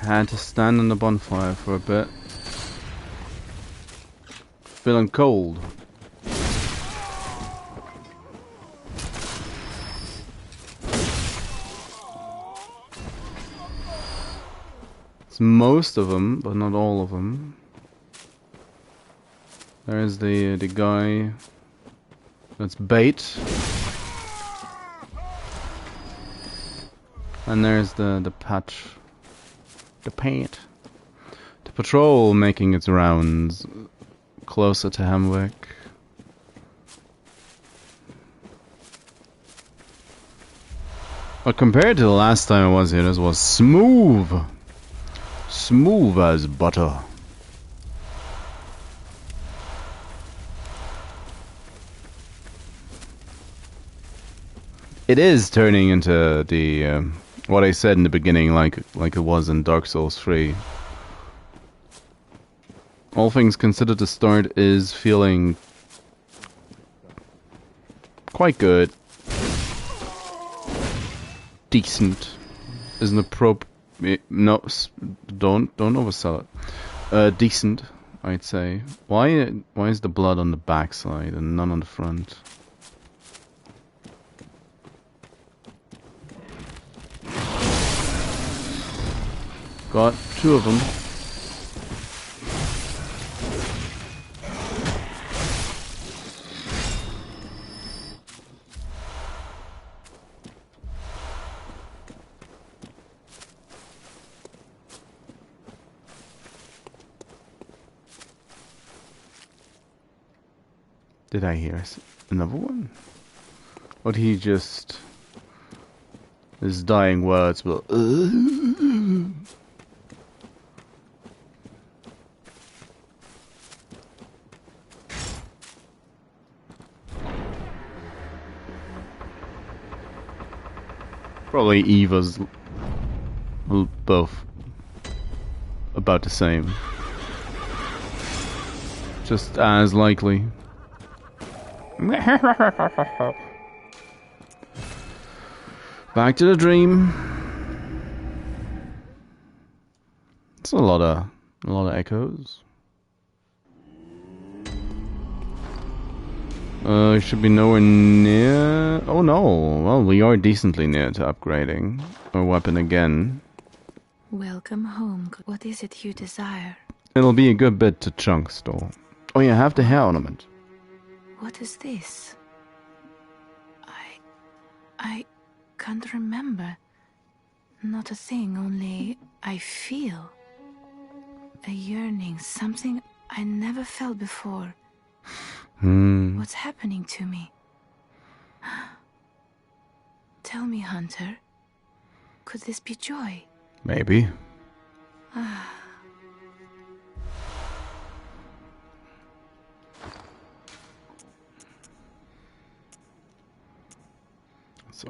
Had to stand in the bonfire for a bit. Feeling cold. It's most of them, but not all of them. There's the guy. That's bait. And there's the patch. The paint. The patrol making its rounds closer to Hemwick. But compared to the last time I was here, this was smooth. Smooth as butter. It is turning into the what I said in the beginning, like it was in Dark Souls 3. All things considered, the start is feeling quite good. Decent. Isn't appropriate. No, don't oversell it. Decent, I'd say. Why is the blood on the backside and none on the front? Got two of them. Did I hear another one? Or he just... his dying words will... Probably Eva's both about the same. Just as likely. Back to the dream. It's a lot of echoes. Should be nowhere near... Oh no, well, we are decently near to upgrading our weapon again. Welcome home. What is it you desire? It'll be a good bit to chunks, though. Oh, you have the hair ornament. What is this? I can't remember. Not a thing, only I feel. A yearning, something I never felt before. What's happening to me? Tell me, Hunter. Could this be joy? Maybe. So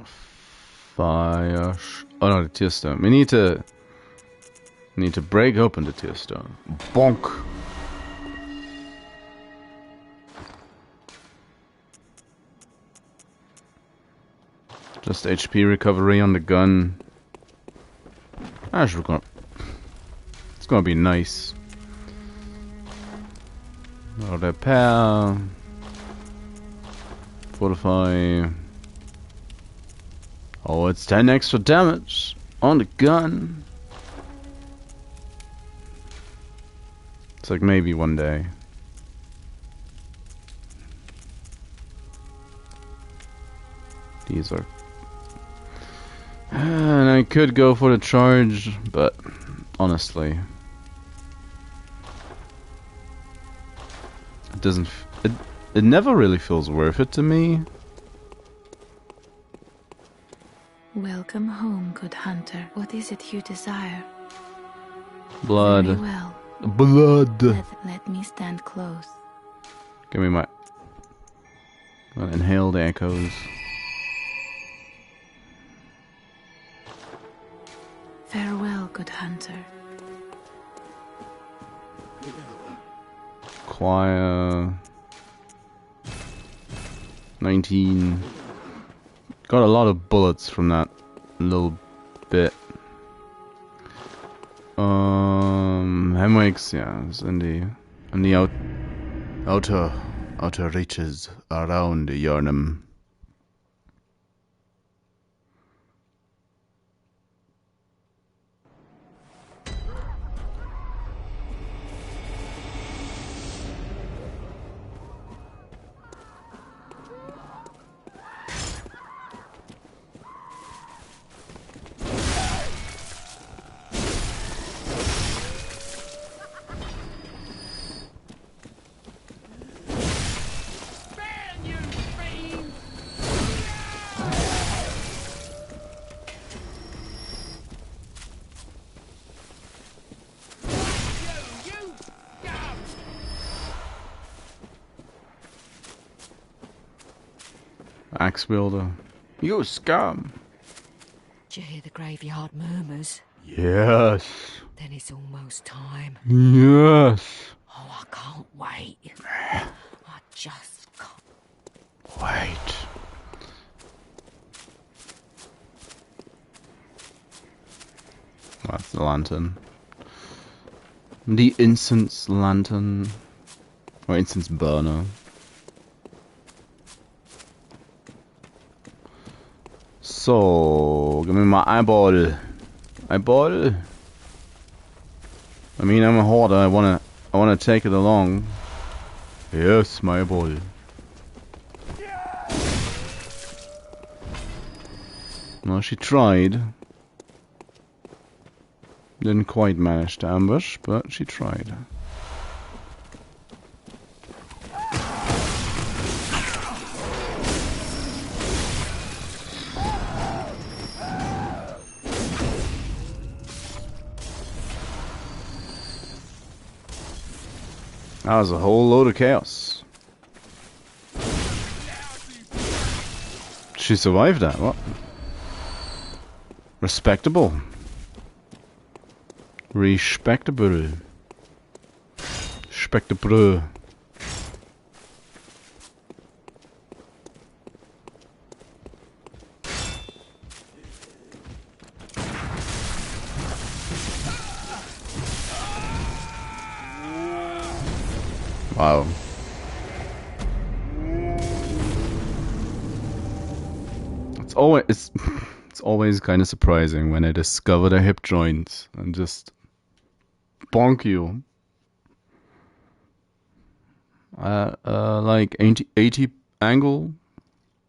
fire. Oh no, the tear stone. We need to break open the tear stone. Bonk. Just HP recovery on the gun. Actually, it's gonna be nice. Repair. Fortify. Oh, it's 10 extra damage on the gun. It's like maybe one day. These are... And I could go for the charge, but honestly... It doesn't... It never really feels worth it to me. Welcome home, good hunter. What is it you desire? Blood. Very well. Blood. Let me stand close. Give me my... I'll inhale the echoes. Farewell, good hunter. Choir. 19. Got a lot of bullets from that little bit. Hemwigs, yeah, it's in the outer reaches around Yarnum. Axe wielder. You scum! Did you hear the graveyard murmurs? Yes. Then it's almost time. Yes. Oh, I can't wait. I just can't. Wait. That's the lantern. The incense lantern. Or incense burner. So, give me my eyeball. Eyeball? I mean, I'm a hoarder. I wanna take it along. Yes, my eyeball. Well, she tried. Didn't quite manage to ambush, but she tried. That was a whole load of chaos. She survived that, what? Respectable. Respectable. Respectable. Wow. it's always kind of surprising when I discover the hip joint and just bonk you. Like 80 angle,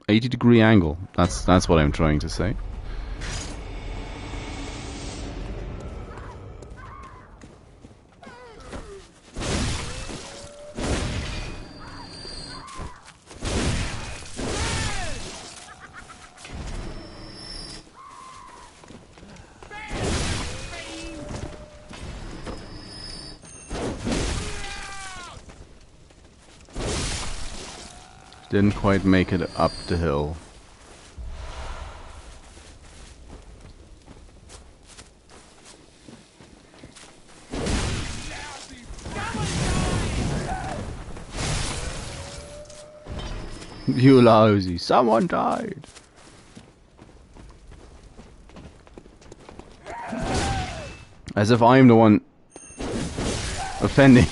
80-degree angle. That's what I'm trying to say. Didn't quite make it up the hill. You lousy, someone died. As if I'm the one offending.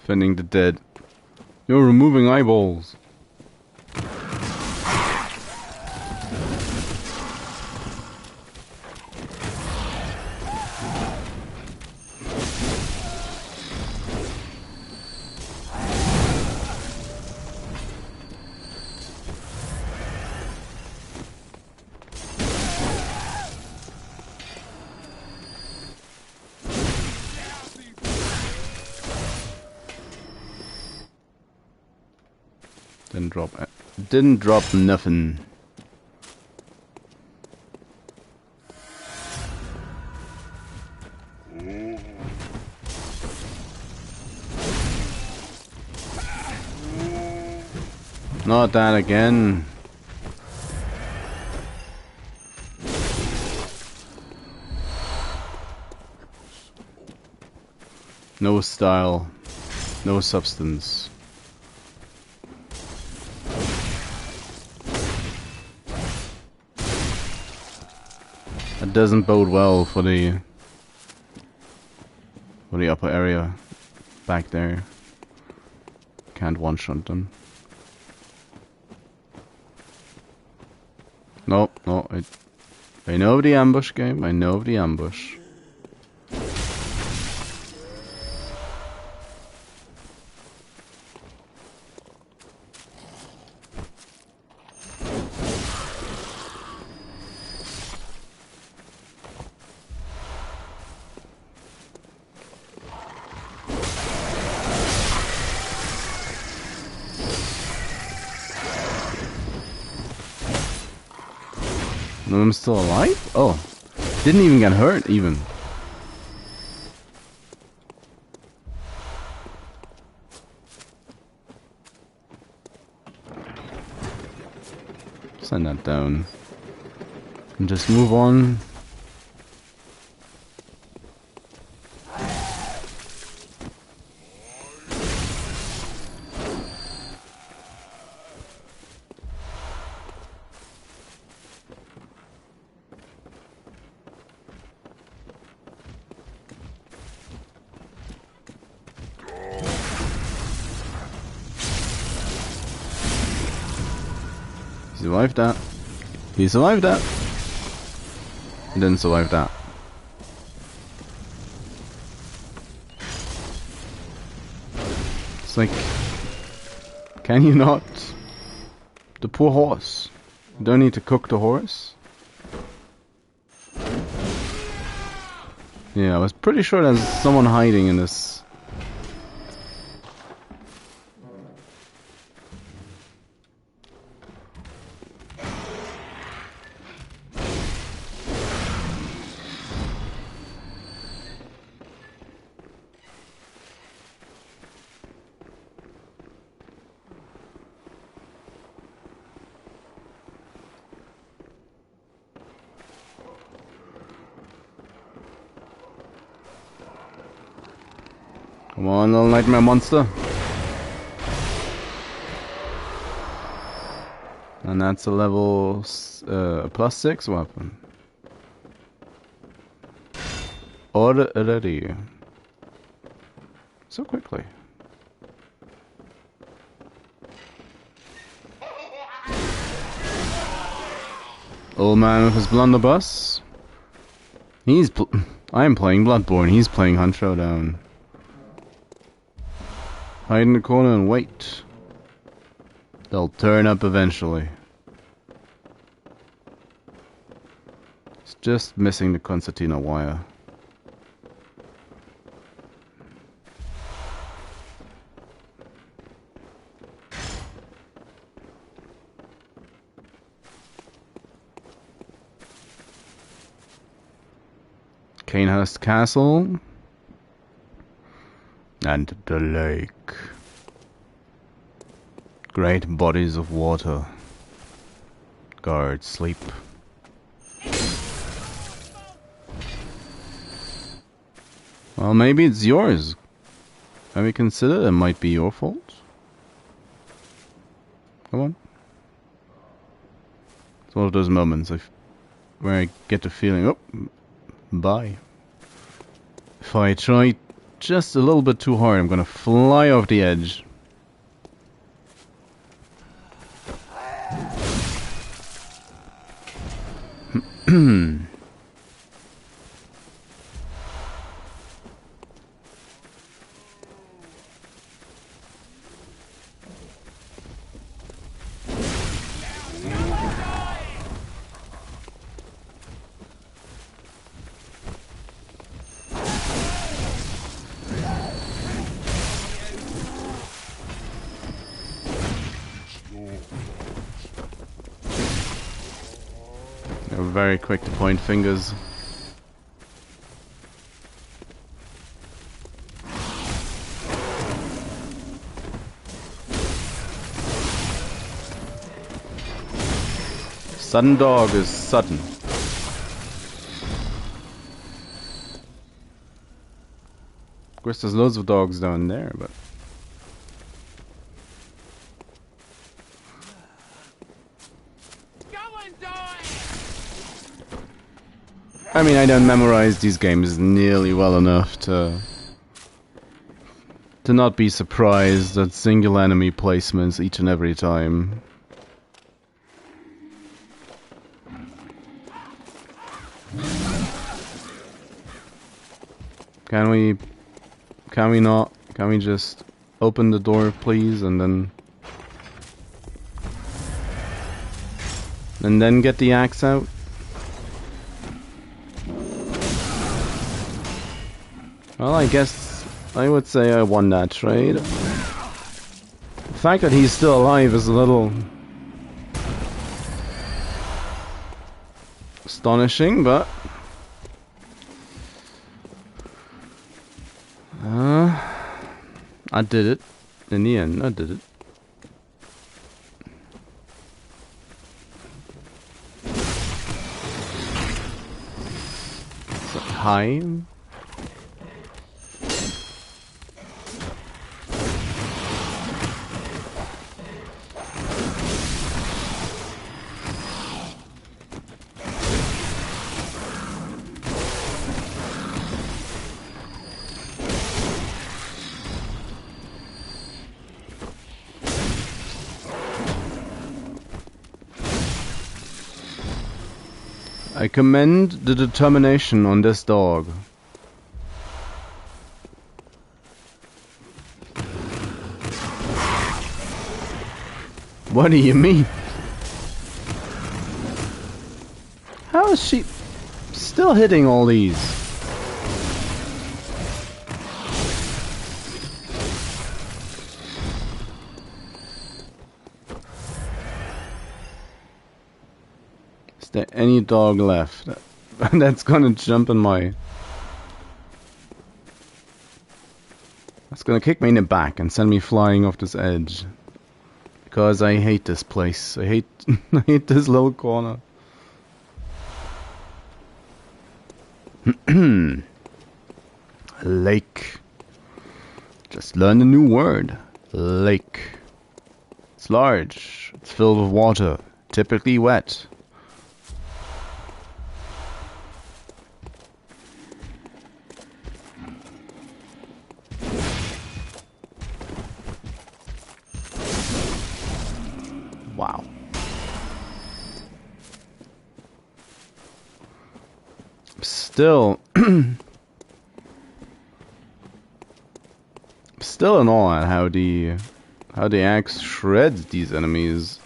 Offending the dead. You're removing eyeballs. Didn't drop nothing. Not that again. No style, no substance. That doesn't bode well for the upper area back there. Can't one-shot them. No, I know of the ambush game. I know of the ambush. I'm still alive? Oh, didn't even get hurt even. Send that down. And just move on. Survived that. He survived that. He didn't survive that. It's like, can you not? The poor horse. You don't need to cook the horse. Yeah, I was pretty sure there's someone hiding in this. Come on, little nightmare monster. And that's a level +6 weapon. Already. So quickly. Old man with his blunderbuss. I'm playing Bloodborne. He's playing Hunt Showdown. Hide in the corner and wait. They'll turn up eventually. It's just missing the concertina wire. Canehurst Castle and the lake. Great bodies of water. Guards sleep. Well, maybe it's yours. Have you considered it might be your fault? Come on. It's one of those moments where I get the feeling, oh, bye. If I try just a little bit too hard, I'm gonna fly off the edge. They're very quick to point fingers. Sudden dog is sudden. Of course, there's loads of dogs down there, but I mean, I don't memorize these games nearly well enough to not be surprised at single enemy placements each and every time. Can we just open the door, please, and then get the axe out? Well, I guess I would say I won that trade. The fact that he's still alive is a little astonishing, but I did it. In the end, I did it. So, hi. I commend the determination on this dog. What do you mean? How is she still hitting all these? Is there any dog left that's gonna jump in my... That's gonna kick me in the back and send me flying off this edge. Because I hate this place. I hate this little corner. Lake. Just learned a new word. Lake. It's large. It's filled with water. Typically wet. Wow. Still, still in awe at how the axe shreds these enemies.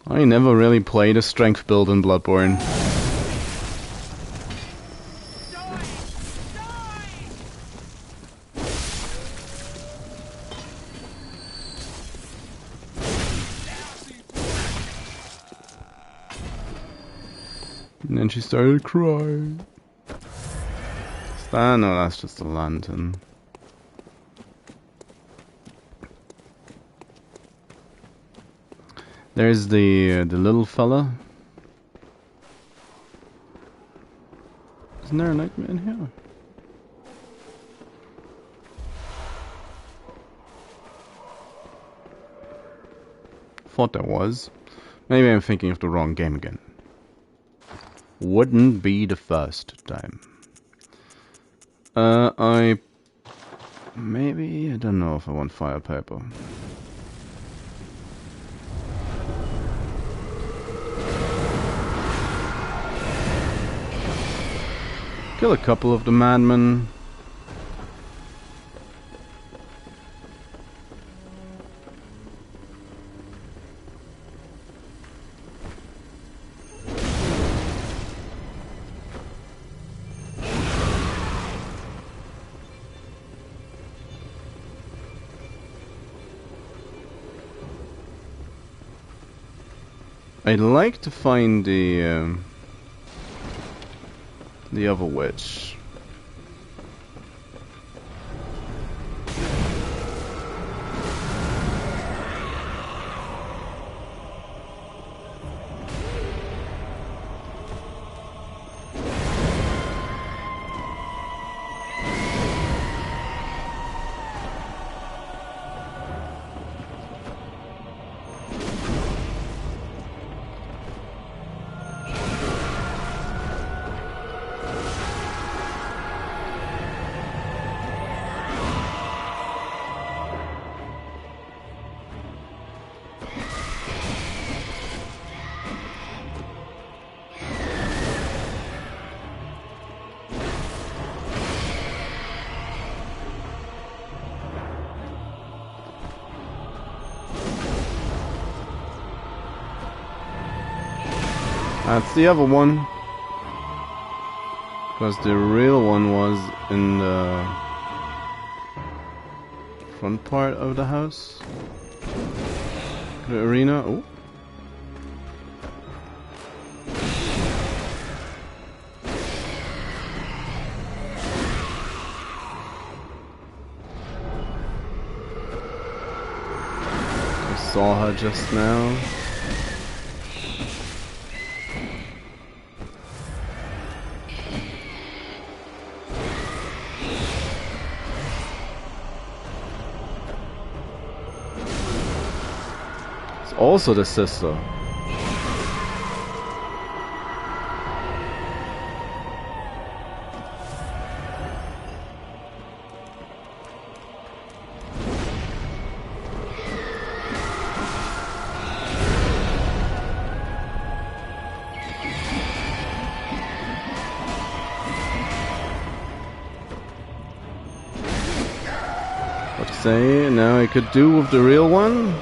I never really played a strength build in Bloodborne. And then she started crying. No, that's just a lantern. There's the little fella. Isn't there a nightmare in here? Thought there was. Maybe I'm thinking of the wrong game again. Wouldn't be the first time. I don't know if I want fire paper. Kill a couple of the madmen. I'd like to find the other witch. That's the other one. Because the real one was in the front part of the house. The arena. Oh. I saw her just now. Also the sister. What to say? Now I could do with the real one.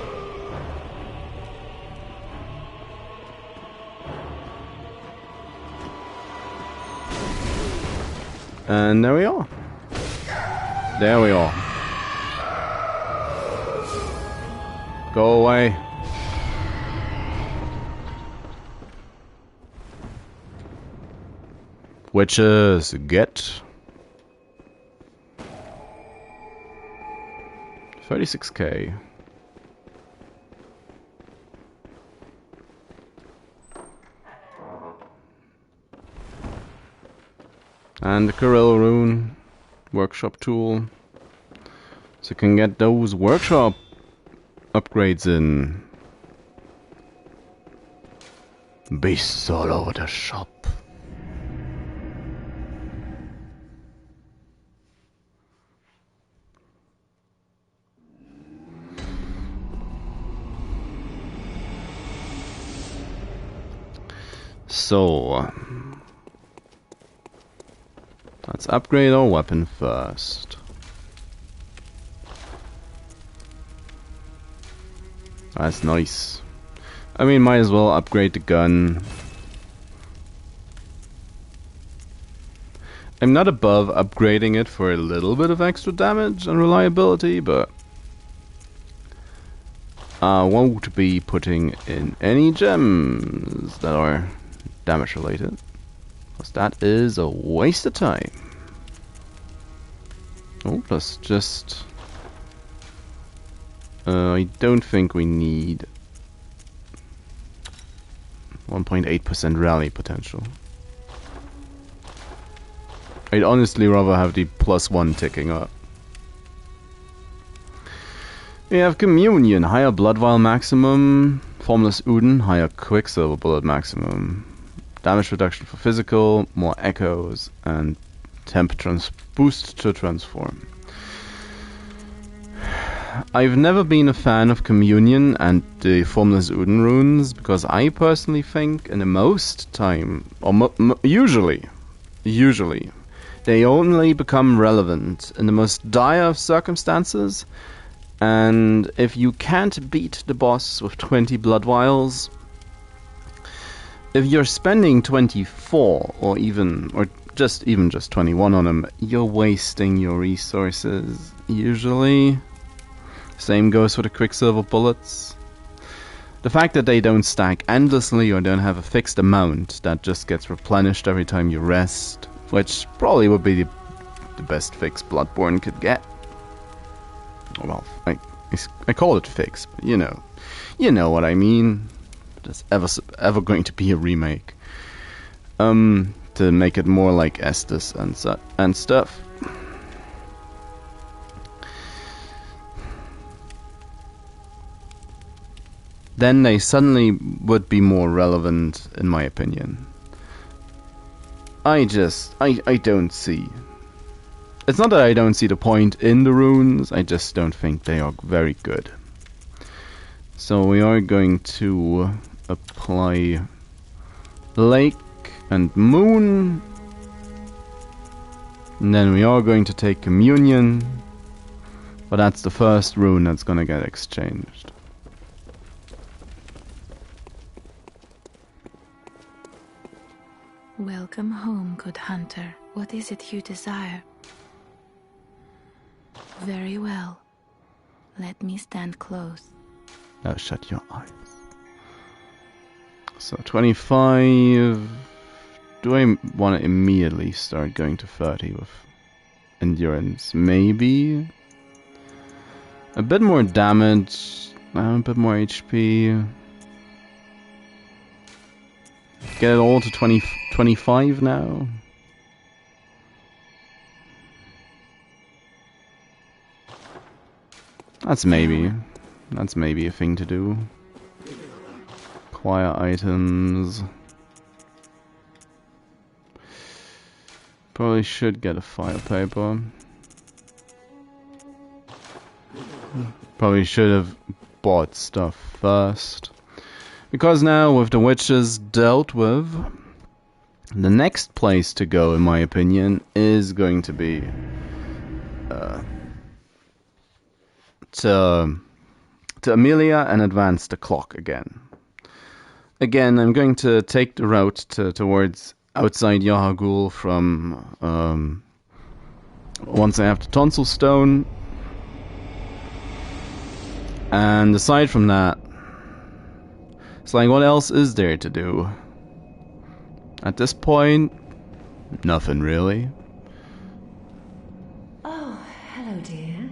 And there we are. There we are. Go away. Witches, get. 36k. And the Corel rune workshop tool, so you can get those workshop upgrades in. Beasts all over the shop. So, let's upgrade our weapon first. That's nice. I mean, might as well upgrade the gun. I'm not above upgrading it for a little bit of extra damage and reliability, but I won't be putting in any gems that are damage related, because that is a waste of time. Oh, let's just... I don't think we need 1.8% rally potential. I'd honestly rather have the +1 ticking up. We have Communion, higher blood vial maximum. Formless Uden, higher quicksilver bullet maximum. Damage reduction for physical, more echoes, and temp boost to transform. I've never been a fan of Communion and the Formless Uden runes, because I personally think in the most time, or usually, they only become relevant in the most dire of circumstances, and if you can't beat the boss with 20 blood vials, if you're spending 24 or just 21 on them, you're wasting your resources, usually. Same goes for the quicksilver bullets. The fact that they don't stack endlessly or don't have a fixed amount that just gets replenished every time you rest, which probably would be the best fix Bloodborne could get. Well, I call it fix, but you know what I mean. There's ever going to be a remake to make it more like Estus and stuff. Then they suddenly would be more relevant, in my opinion. I don't see. It's not that I don't see the point in the runes, I just don't think they are very good. So we are going to apply Lake and Moon. And then we are going to take Communion. But that's the first rune that's gonna get exchanged. Welcome home, good hunter. What is it you desire? Very well. Let me stand close. Now shut your eyes. So 25... Do I want to immediately start going to 30 with endurance? Maybe? A bit more damage, a bit more HP. Get it all to 25 now. That's maybe a thing to do. Acquire items. Probably should get a file paper. Probably should have bought stuff first. Because now, with the witches dealt with, the next place to go, in my opinion, is going to be to Amelia and advance the clock again. Again, I'm going to take the route towards outside Yahagul from once I have the tonsil stone. And aside from that, it's like, what else is there to do? At this point, nothing really. Oh, hello, dear.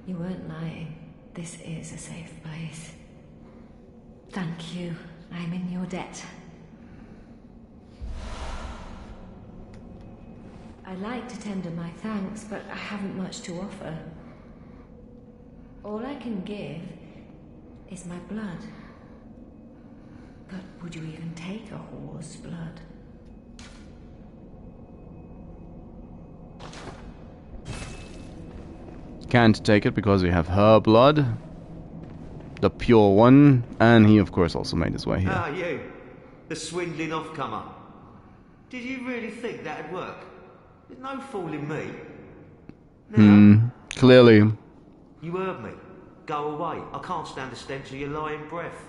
You weren't lying. This is a safe place. Thank you. I'm in your debt. I'd like to tender my thanks, but I haven't much to offer. All I can give is my blood. But would you even take a whore's blood? Can't take it because we have her blood. The pure one. And he, of course, also made his way here. Ah, you. The swindling off-comer. Did you really think that'd work? There's no fooling me. Now, Clearly. you heard me. Go away. I can't stand the stench of your lying breath.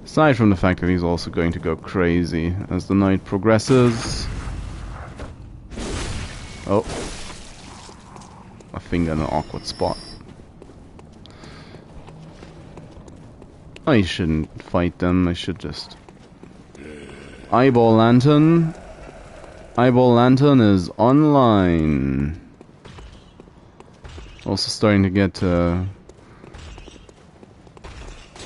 Aside from the fact that he's also going to go crazy as the night progresses. Oh. My finger in an awkward spot. I shouldn't fight them, I should just... Eyeball Lantern. Eyeball Lantern is online. Also starting to get to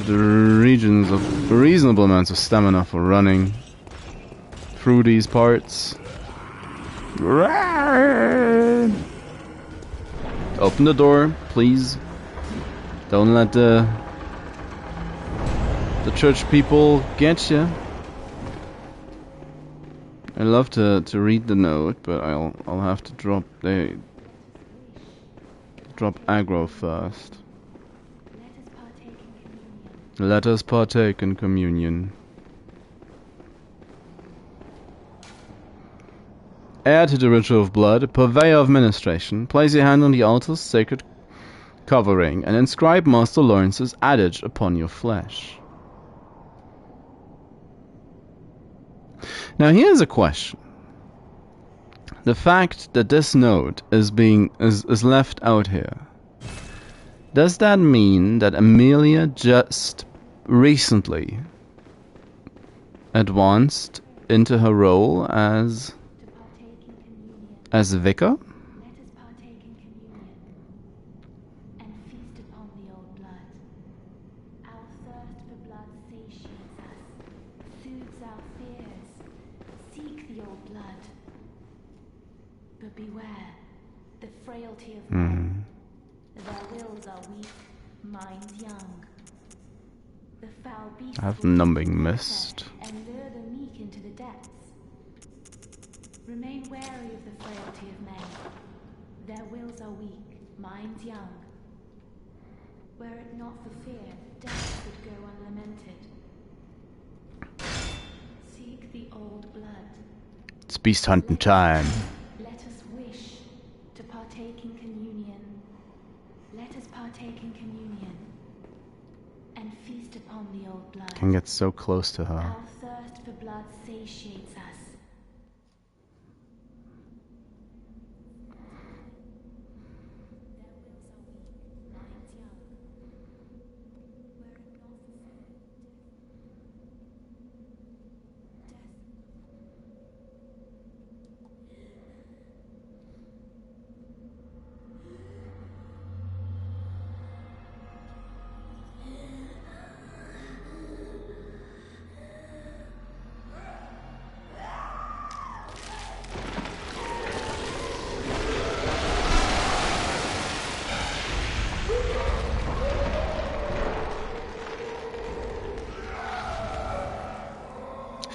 the regions of reasonable amounts of stamina for running through these parts. Open the door, please. Don't let the church people get you. I love to read the note, but I'll have to drop aggro first. Let us partake in communion. Heir to the ritual of blood, purveyor of ministration, place your hand on the altar's sacred covering and inscribe Master Lawrence's adage upon your flesh. Now here's a question. The fact that this note is left out here, does that mean that Amelia just recently advanced into her role as vicar? Beware the frailty of men. Their wills are weak, minds young. The foul beasts I have numbing mist. And lure the meek into the depths. Remain wary of the frailty of men. Their wills are weak, minds young. Were it not for fear, death would go unlamented. Seek the old blood. It's beast hunting time. Can get so close to her. Our thirst for blood satiates us.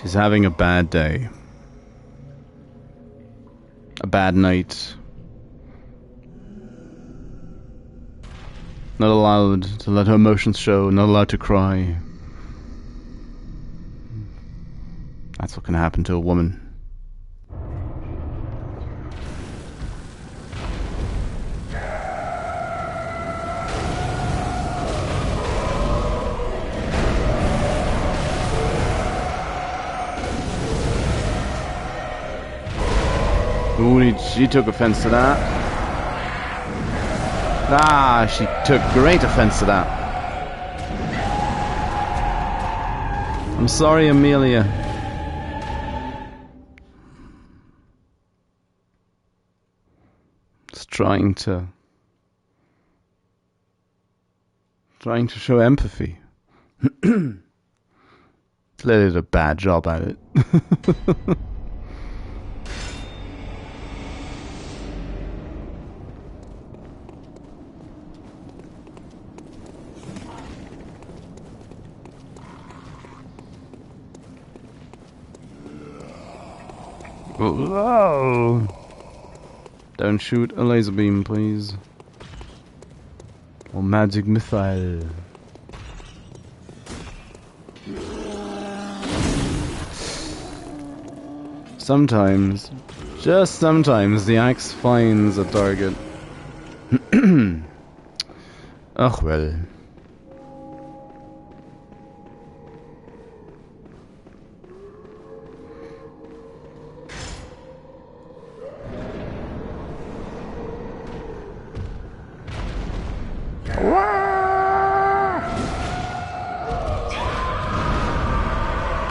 She's having a bad day. A bad night. Not allowed to let her emotions show, not allowed to cry. That's what can happen to a woman. Ooh, she took offense to that. Ah, she took great offense to that. I'm sorry, Amelia. Just trying to show empathy. Clearly did a bad job at it. Whoa! Don't shoot a laser beam, please. or magic missile. Sometimes, just sometimes, the axe finds a target. Ach well.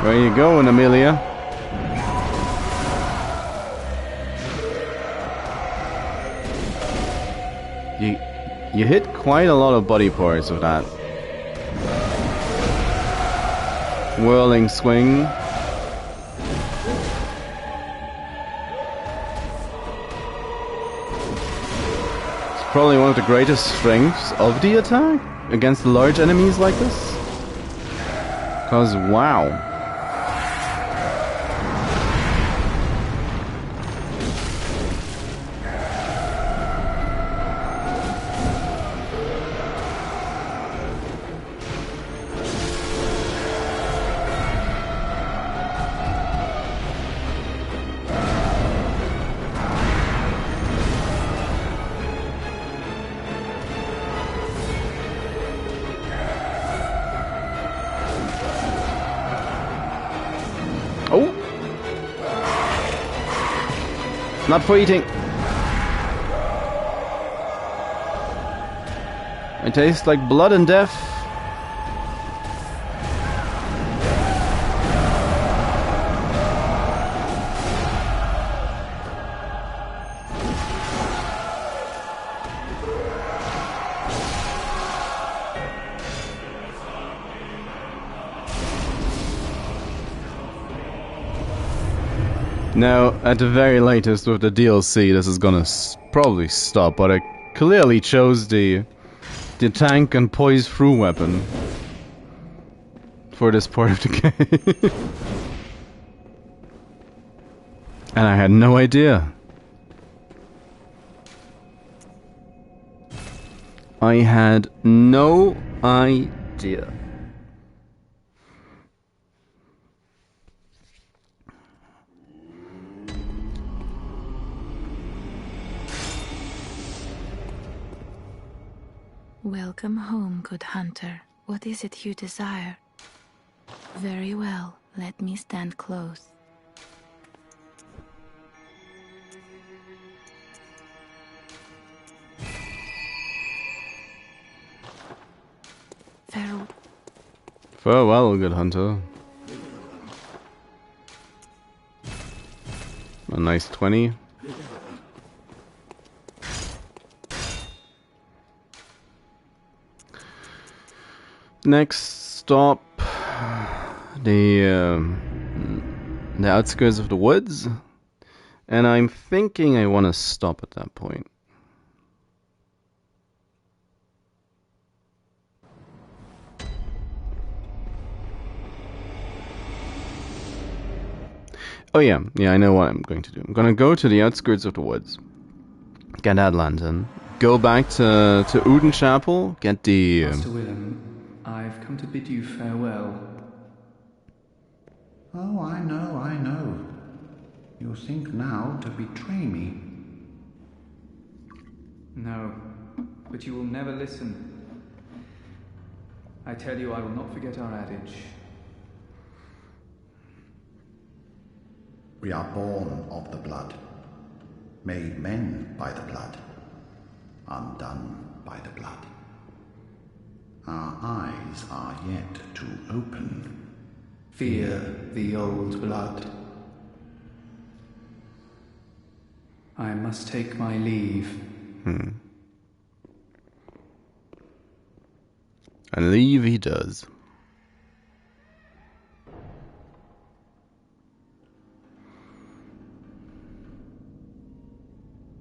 Where you going, Amelia? You hit quite a lot of body parts with that. Whirling swing. It's probably one of the greatest strengths of the attack against large enemies like this. 'Cause wow. Not for eating. It tastes like blood and death. Now, at the very latest with the DLC, this is gonna probably stop, but I clearly chose the tank and poise through weapon for this part of the game. And I had no idea. I had no idea. Welcome home, good hunter. What is it you desire? Very well, let me stand close. Farewell, good hunter. A nice 20. Next stop, the outskirts of the woods, and I'm thinking I want to stop at that point. Oh yeah, I know what I'm going to do. I'm going to go to the outskirts of the woods, get that lantern, go back to Uden Chapel, get the... Master Willem, I've come to bid you farewell. Oh, I know. You think now to betray me. No, but you will never listen. I tell you, I will not forget our adage. We are born of the blood, made men by the blood, undone by the blood. Our eyes are yet to open. Fear the old blood. I must take my leave. And leave he does.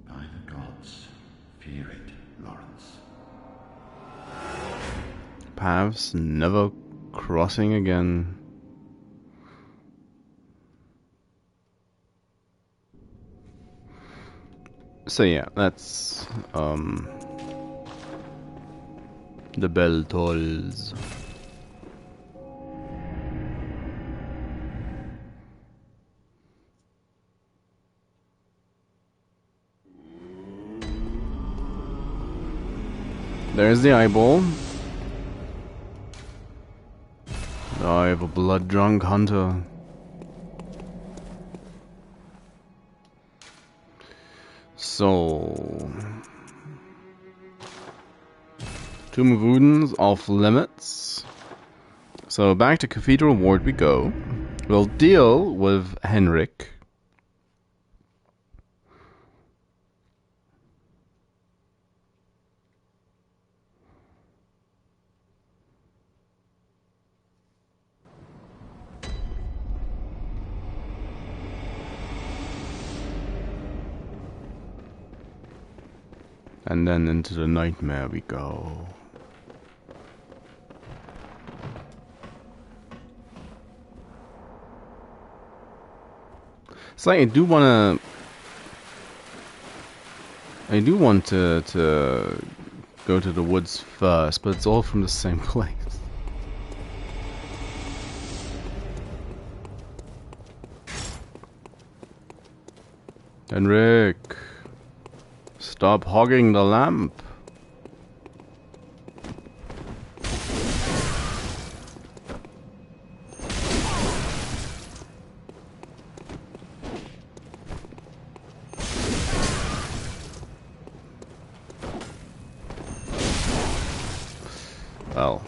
By the gods, fear it, Lawrence. Paths never crossing again. So yeah, that's The bell tolls. There's the eyeball. The eye of a blood-drunk hunter. So... Tomb of Wounds off limits. So back to Cathedral Ward we go. We'll deal with Henrik. And then into the nightmare we go. So I do want to go to the woods first, but it's all from the same place. Henrik, stop hogging the lamp. Well.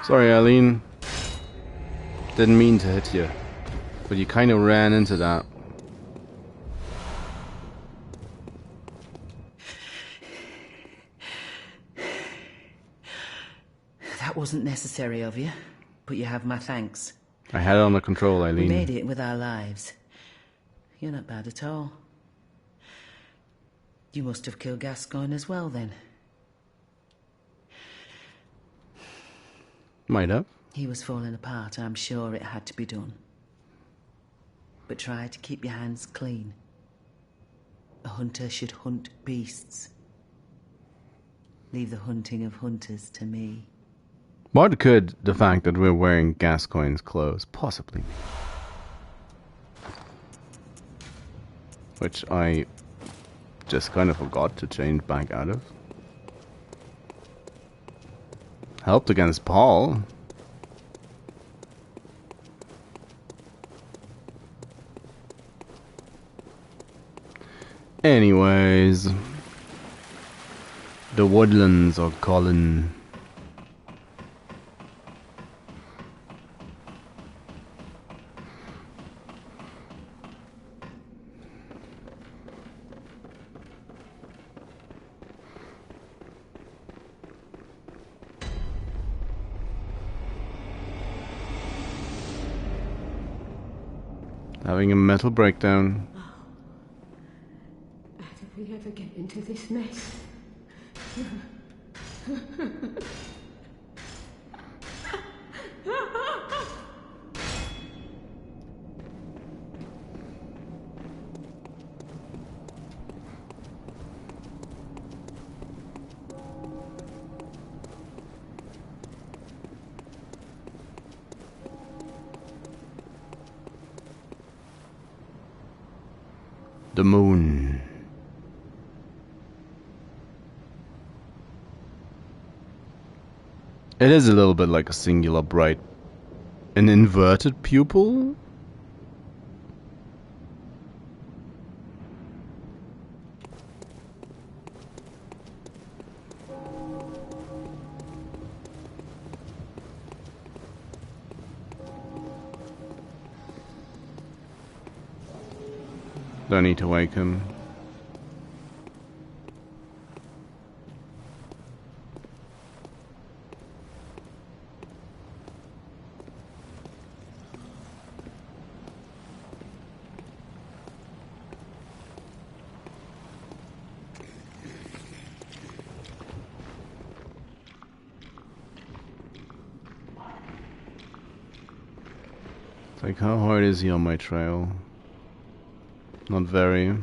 Sorry, Eileen. Didn't mean to hit you, but you kind of ran into that. That wasn't necessary of you, but you have my thanks. I had it under control, Eileen. We made it with our lives. You're not bad at all. You must have killed Gascoigne as well, then. Might have. He was falling apart. I'm sure it had to be done. But try to keep your hands clean. A hunter should hunt beasts. Leave the hunting of hunters to me. What could the fact that we're wearing Gascoigne's clothes possibly mean? Which I just kind of forgot to change back out of. Helped against Paul. Anyways, the woodlands are calling. Having a mental breakdown. How did we ever get into this mess? The moon. It is a little bit like a singular bright, an inverted pupil. Don't need to wake him. Like, how hard is he on my trail? Not very.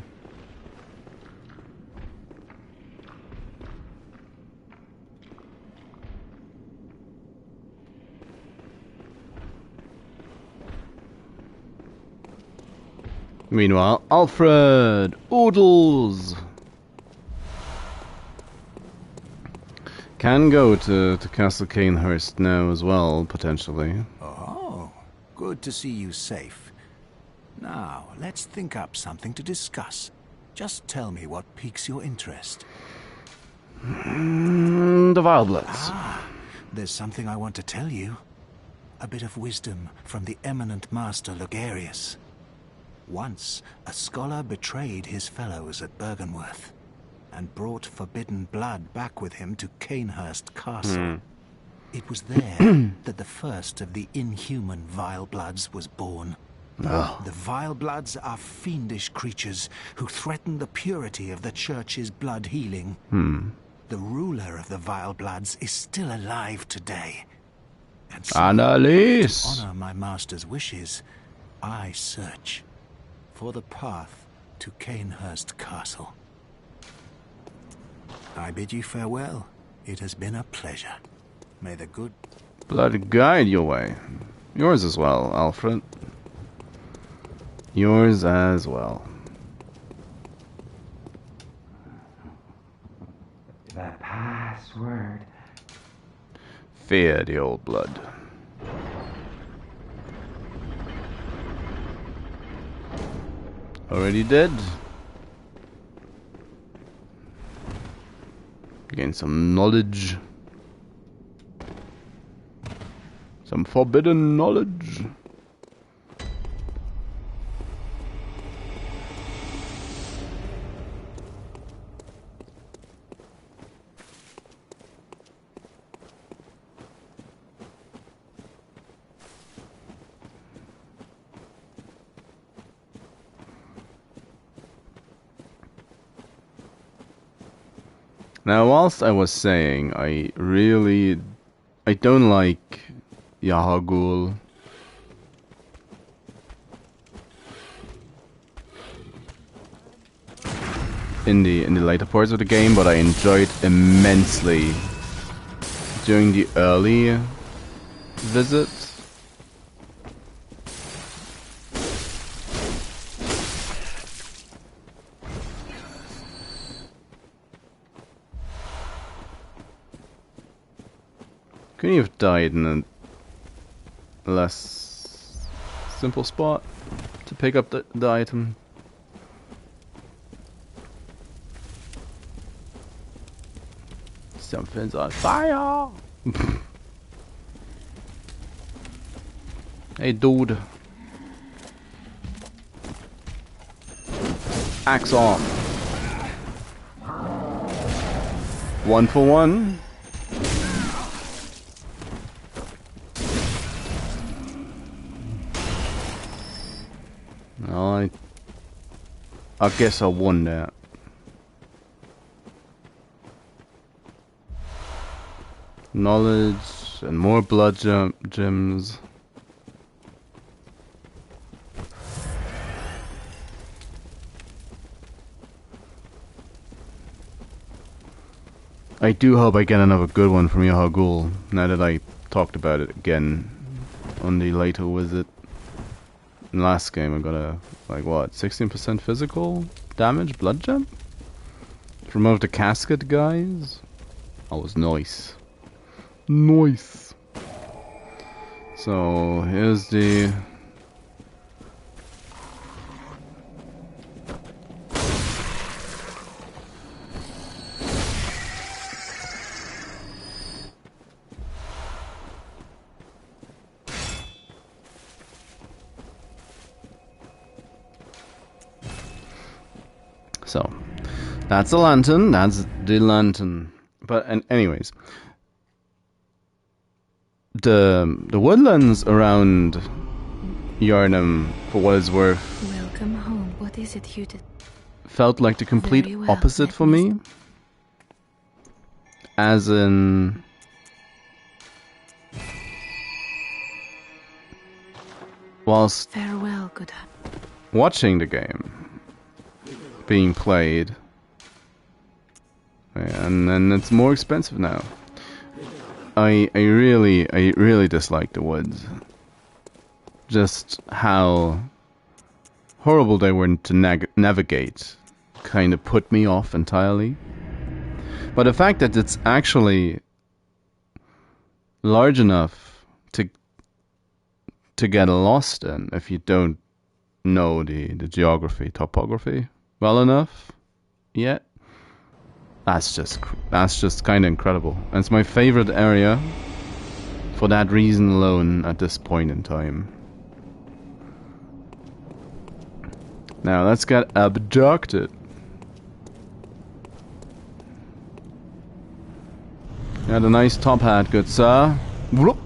Meanwhile, Alfred! Oodles! Can go to Castle Canehurst now as well, potentially. Oh, good to see you safe. Now, let's think up something to discuss. Just tell me what piques your interest. The Wildbloods. Ah, there's something I want to tell you. A bit of wisdom from the eminent master Logarius. Once, a scholar betrayed his fellows at Bergenworth and brought forbidden blood back with him to Canehurst Castle. It was there that the first of the inhuman Vilebloods was born. Oh. The Vilebloods are fiendish creatures who threaten the purity of the Church's blood healing. The ruler of the Vilebloods is still alive today. And so, Annalise! to honor my master's wishes, I search for the path to Canehurst Castle. I bid you farewell. It has been a pleasure. May the good blood guide your way. Yours as well, Alfred. Yours as well. The password. Fear the old blood. Already dead. Gain some knowledge. Some forbidden knowledge. Now, whilst I was saying I don't like Yahagul. In the later parts of the game, but I enjoyed immensely during the early visits. Couldn't you have died in a less simple spot to pick up the item? Something's on fire! Hey dude. Axe off. 1 for 1. I guess I won that. Knowledge and more blood gems. I do hope I get another good one from Yahagul, now that I talked about it again on the later visit. In the last game I got a, like what, 16% physical damage blood gem? Remove the casket, guys. That was nice. Nice. So, here's the... So, that's the lantern, that's the lantern. But, anyways, the woodlands around Yharnam, for what it's worth, Welcome home. What is it you did? Felt like the complete Very well, opposite for me. As in... whilst Farewell, good watching the game being played. And then it's more expensive now. I really dislike the woods. Just how horrible they were to navigate kind of put me off entirely. But the fact that it's actually large enough to get lost in if you don't know the topography well enough yet, that's just kind of incredible. And it's my favorite area for that reason alone at this point in time. Now let's get abducted. Got a nice top hat, good sir. Whoop.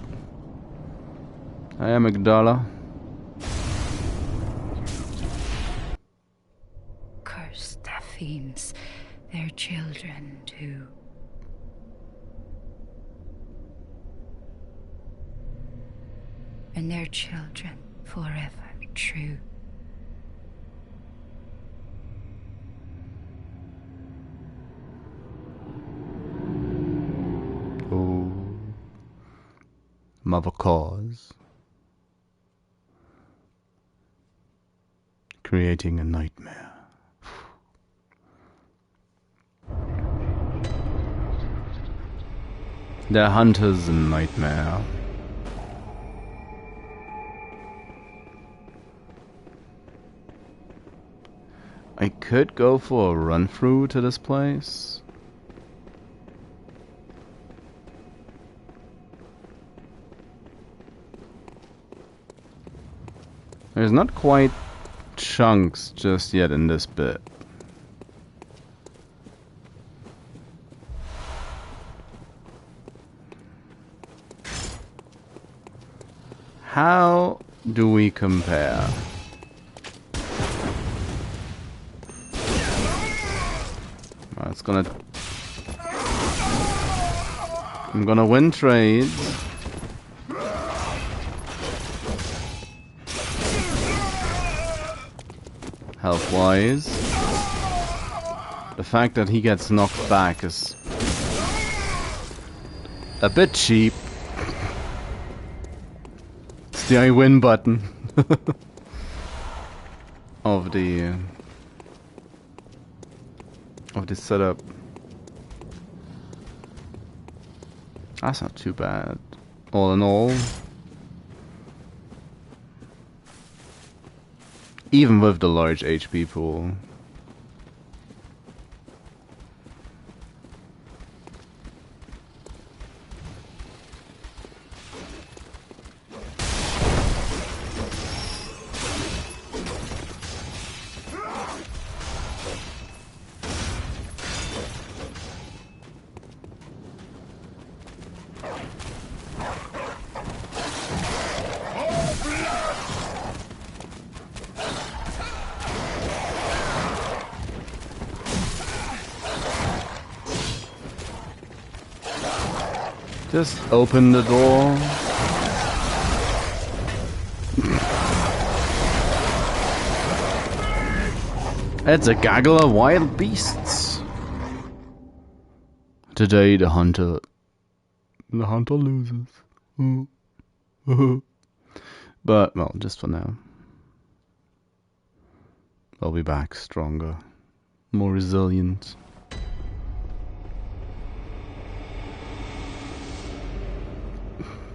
I am Magdala. Curse their fiends, their children too. And their children forever true. Oh, Mother Cause. Creating a nightmare. The hunter's nightmare. I could go for a run through to this place. There's not quite chunks just yet in this bit. How do we compare? Well, it's gonna... I'm gonna win trades. Health-wise. The fact that he gets knocked back is a bit cheap. It's the I win button of the setup. That's not too bad, all in all. Even with the large HP pool. Just open the door. It's a gaggle of wild beasts. Today the hunter loses. But, well, just for now. I'll be back stronger, more resilient.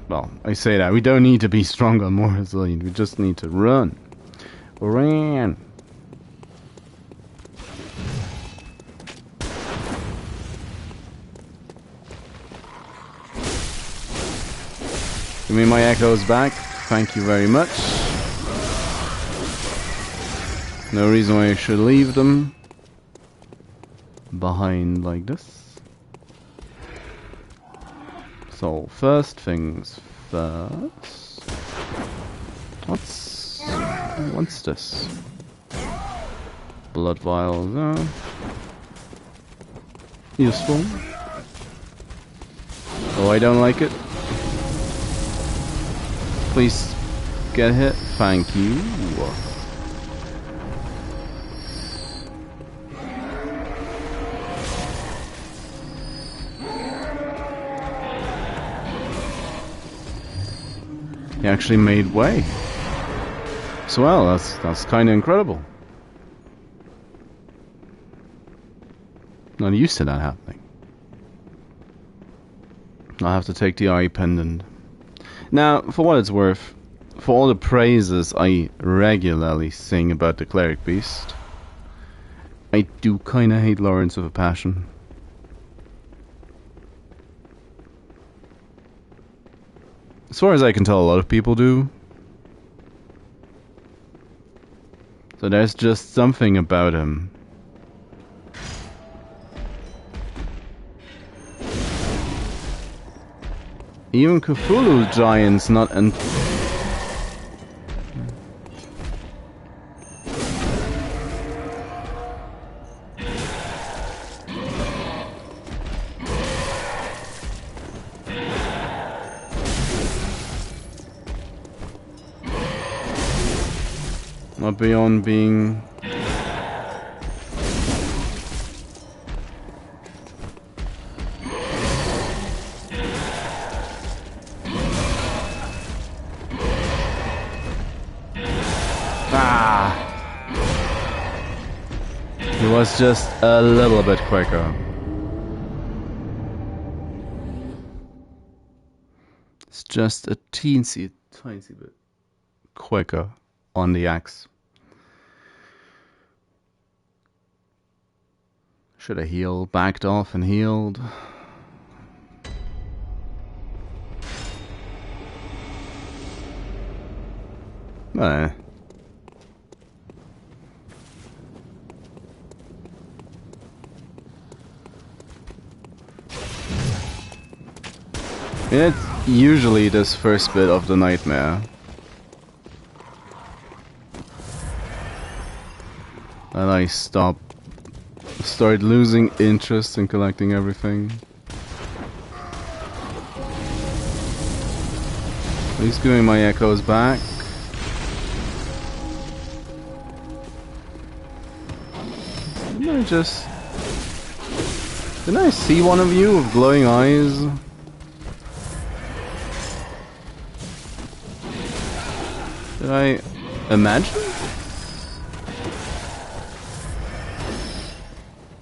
Well, I say that. We don't need to be stronger, more resilient. We just need to run. Ran. Give me my echoes back. Thank you very much. No reason why I should leave them behind like this. So, first things first. What's this? Blood vials, useful. Oh, I don't like it. Please get hit. Thank you. He actually made way. So well, that's kind of incredible. Not used to that happening. I'll have to take the eye pendant. Now, for what it's worth, for all the praises I regularly sing about the cleric beast, I do kind of hate Lawrence with a passion. As far as I can tell, a lot of people do. So there's just something about him. Even Cthulhu giants not not beyond being he was just a little bit quicker. It's just a teensy tiny bit quicker on the axe. Should have healed, backed off and healed. It's usually this first bit of the nightmare that I start losing interest in collecting everything. At least giving my echoes back. Didn't I see one of you with glowing eyes? Did I imagine?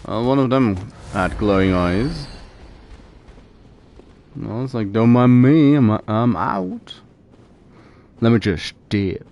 One of them had glowing eyes. I was like, don't mind me, I'm out. Let me just dip.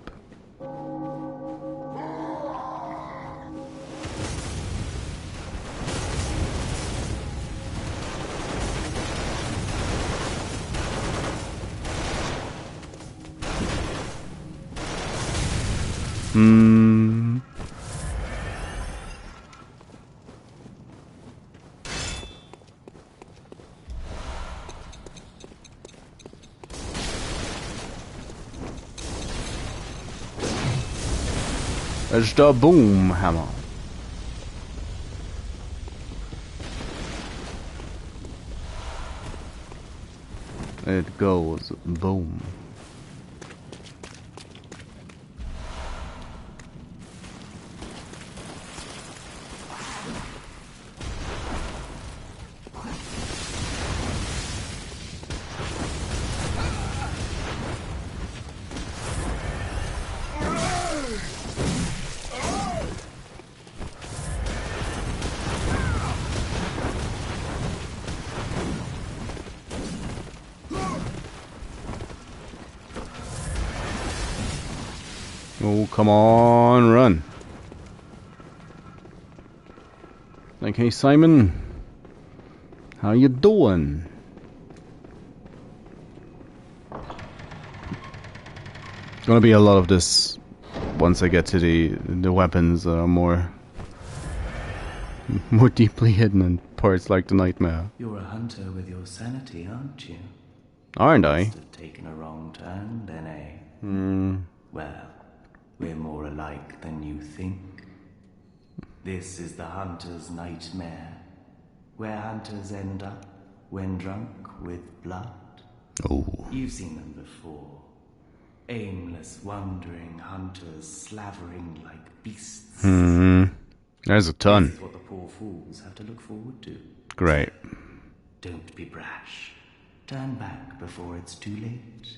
It's the boom hammer. It goes boom. Oh, come on, run. Like, hey Simon, how you doing? Gonna be a lot of this once I get to the weapons that are more deeply hidden in parts like the nightmare. You're a hunter with your sanity, aren't you? Aren't I? Must have taken a wrong turn, then, eh? Well, we're more alike than you think. This is the hunter's nightmare, where hunters end up when drunk with blood. Oh. You've seen them before. Aimless, wandering hunters slavering like beasts. There's a ton. This is what the poor fools have to look forward to. Great. Don't be brash. Turn back before it's too late.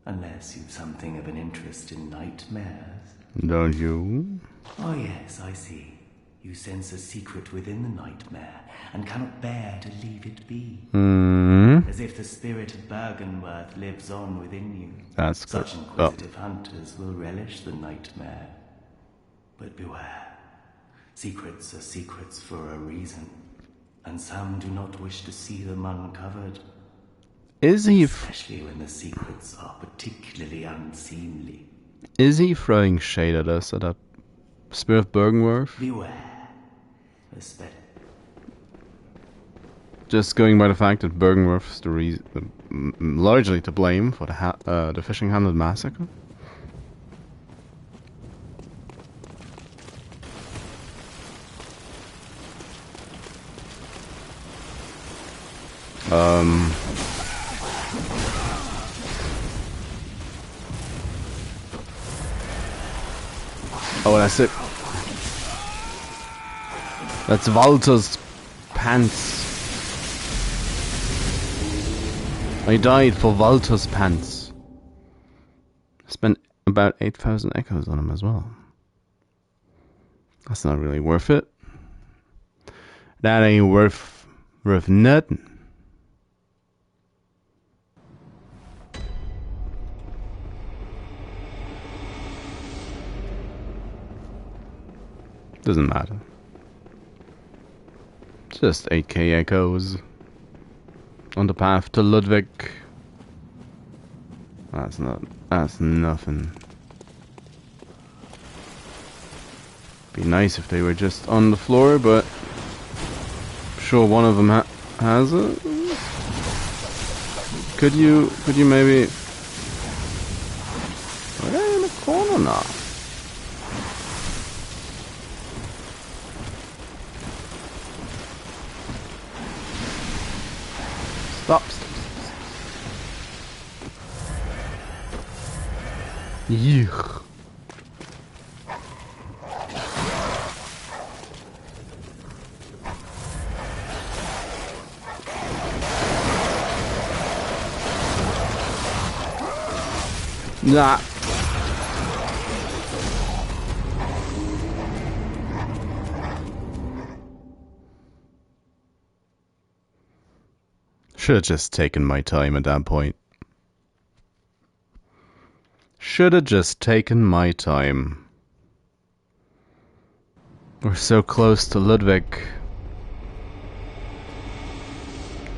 Unless you've something of an interest in nightmares. Don't you? Oh yes, I see. You sense a secret within the nightmare and cannot bear to leave it be. As if the spirit of Bergenworth lives on within you. That's good. Such inquisitive hunters will relish the nightmare. But beware. Secrets are secrets for a reason. And some do not wish to see them uncovered. Is he... Especially when the secrets are particularly unseemly. Is he throwing shade at us, at that spirit of Bergenworth? Beware. Just going by the fact that Bergenworth is largely to blame for the Fishing Hamlet massacre? Oh, that's it. That's Walter's pants. I died for Walter's pants. Spent about 8,000 echoes on him as well. That's not really worth it. That ain't worth nothing. Doesn't matter. Just 8k echoes on the path to Ludwig. That's nothing. Be nice if they were just on the floor, but I'm sure one of them has it. Could you maybe? They're in the corner now. Stop. Yuck. Nah. Should have just taken my time at that point. Should have just taken my time. We're so close to Ludwig.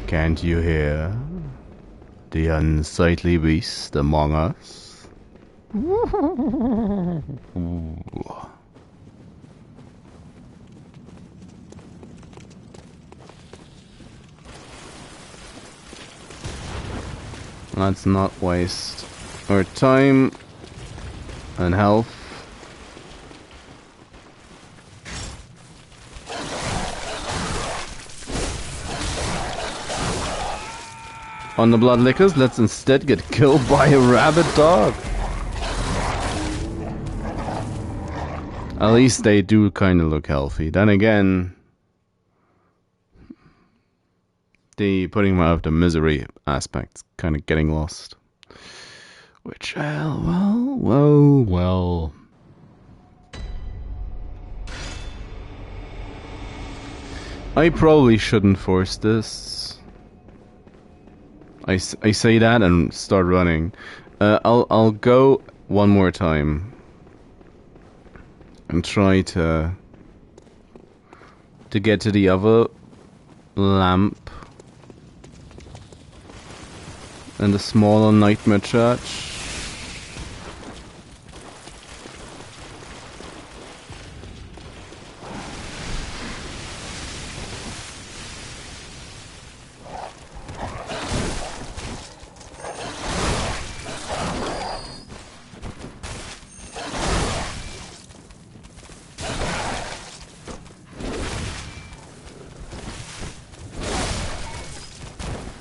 Can't you hear the unsightly beast among us? Ooh. Let's not waste our time and health. On the Bloodlickers, let's instead get killed by a rabid dog. At least they do kind of look healthy. Then again, the putting them out of the misery aspect's kind of getting lost. Which, well. I probably shouldn't force this. I say that and start running. I'll go one more time and try to get to the other lamp and the smaller nightmare church.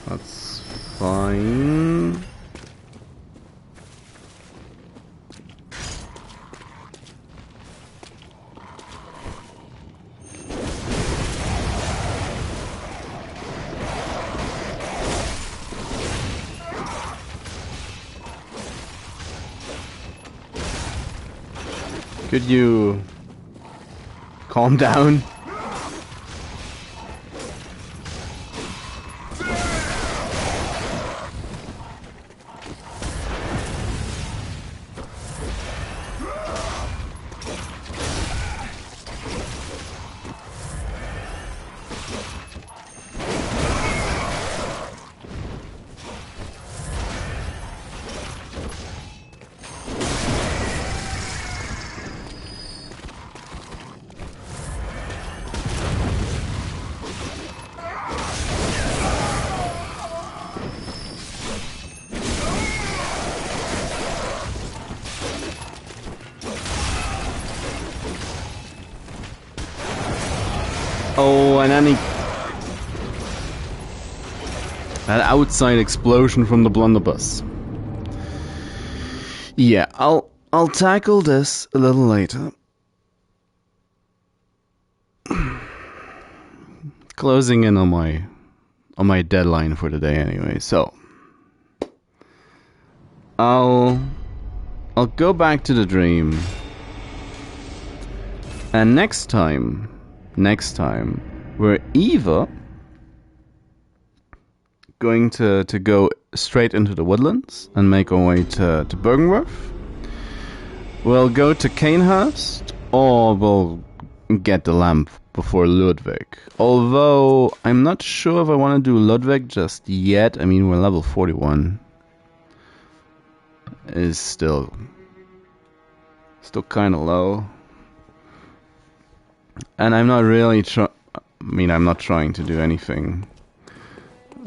That's fine. Could you calm down? Oh, and then that outside explosion from the blunderbuss. Yeah, I'll tackle this a little later. Closing in on my deadline for the day anyway, so I'll go back to the dream. And next time we're either going to go straight into the woodlands and make our way to Bergenworth. We'll go to Canehurst, or we'll get the lamp before Ludwig. Although I'm not sure if I want to do Ludwig just yet. I mean, we're level 41. Is still kind of low. And I'm not really I'm not trying to do anything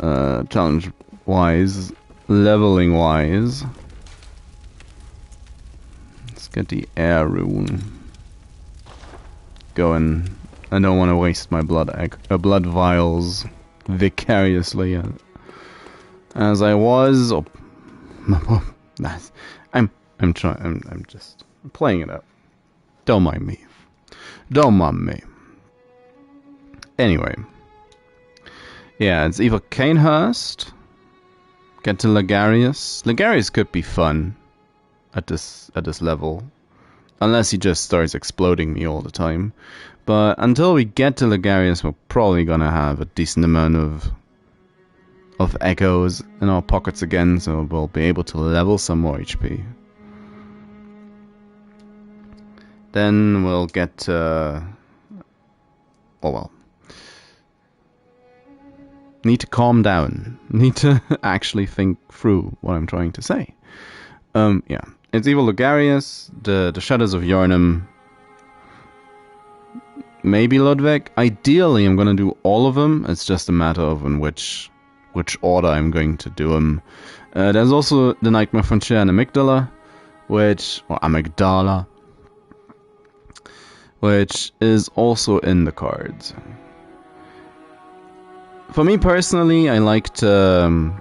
challenge-wise, leveling-wise. Let's get the air rune going. I don't want to waste my blood vials vicariously as I was. I'm just playing it out. Don't mind me. Anyway. Yeah, it's either Canehurst, get to Lagarius. Lagarius could be fun at this level. Unless he just starts exploding me all the time. But until we get to Lagarius, we're probably gonna have a decent amount of echoes in our pockets again, so we'll be able to level some more HP. Then we'll get to... oh well. Need to calm down. Need to actually think through what I'm trying to say. Yeah. It's either Logarius, the Shadows of Yharnam, maybe Ludwig. Ideally, I'm gonna do all of them. It's just a matter of in which order I'm going to do them. There's also the Nightmare Frontier and Amygdala, Amygdala, which is also in the cards. For me personally, I like to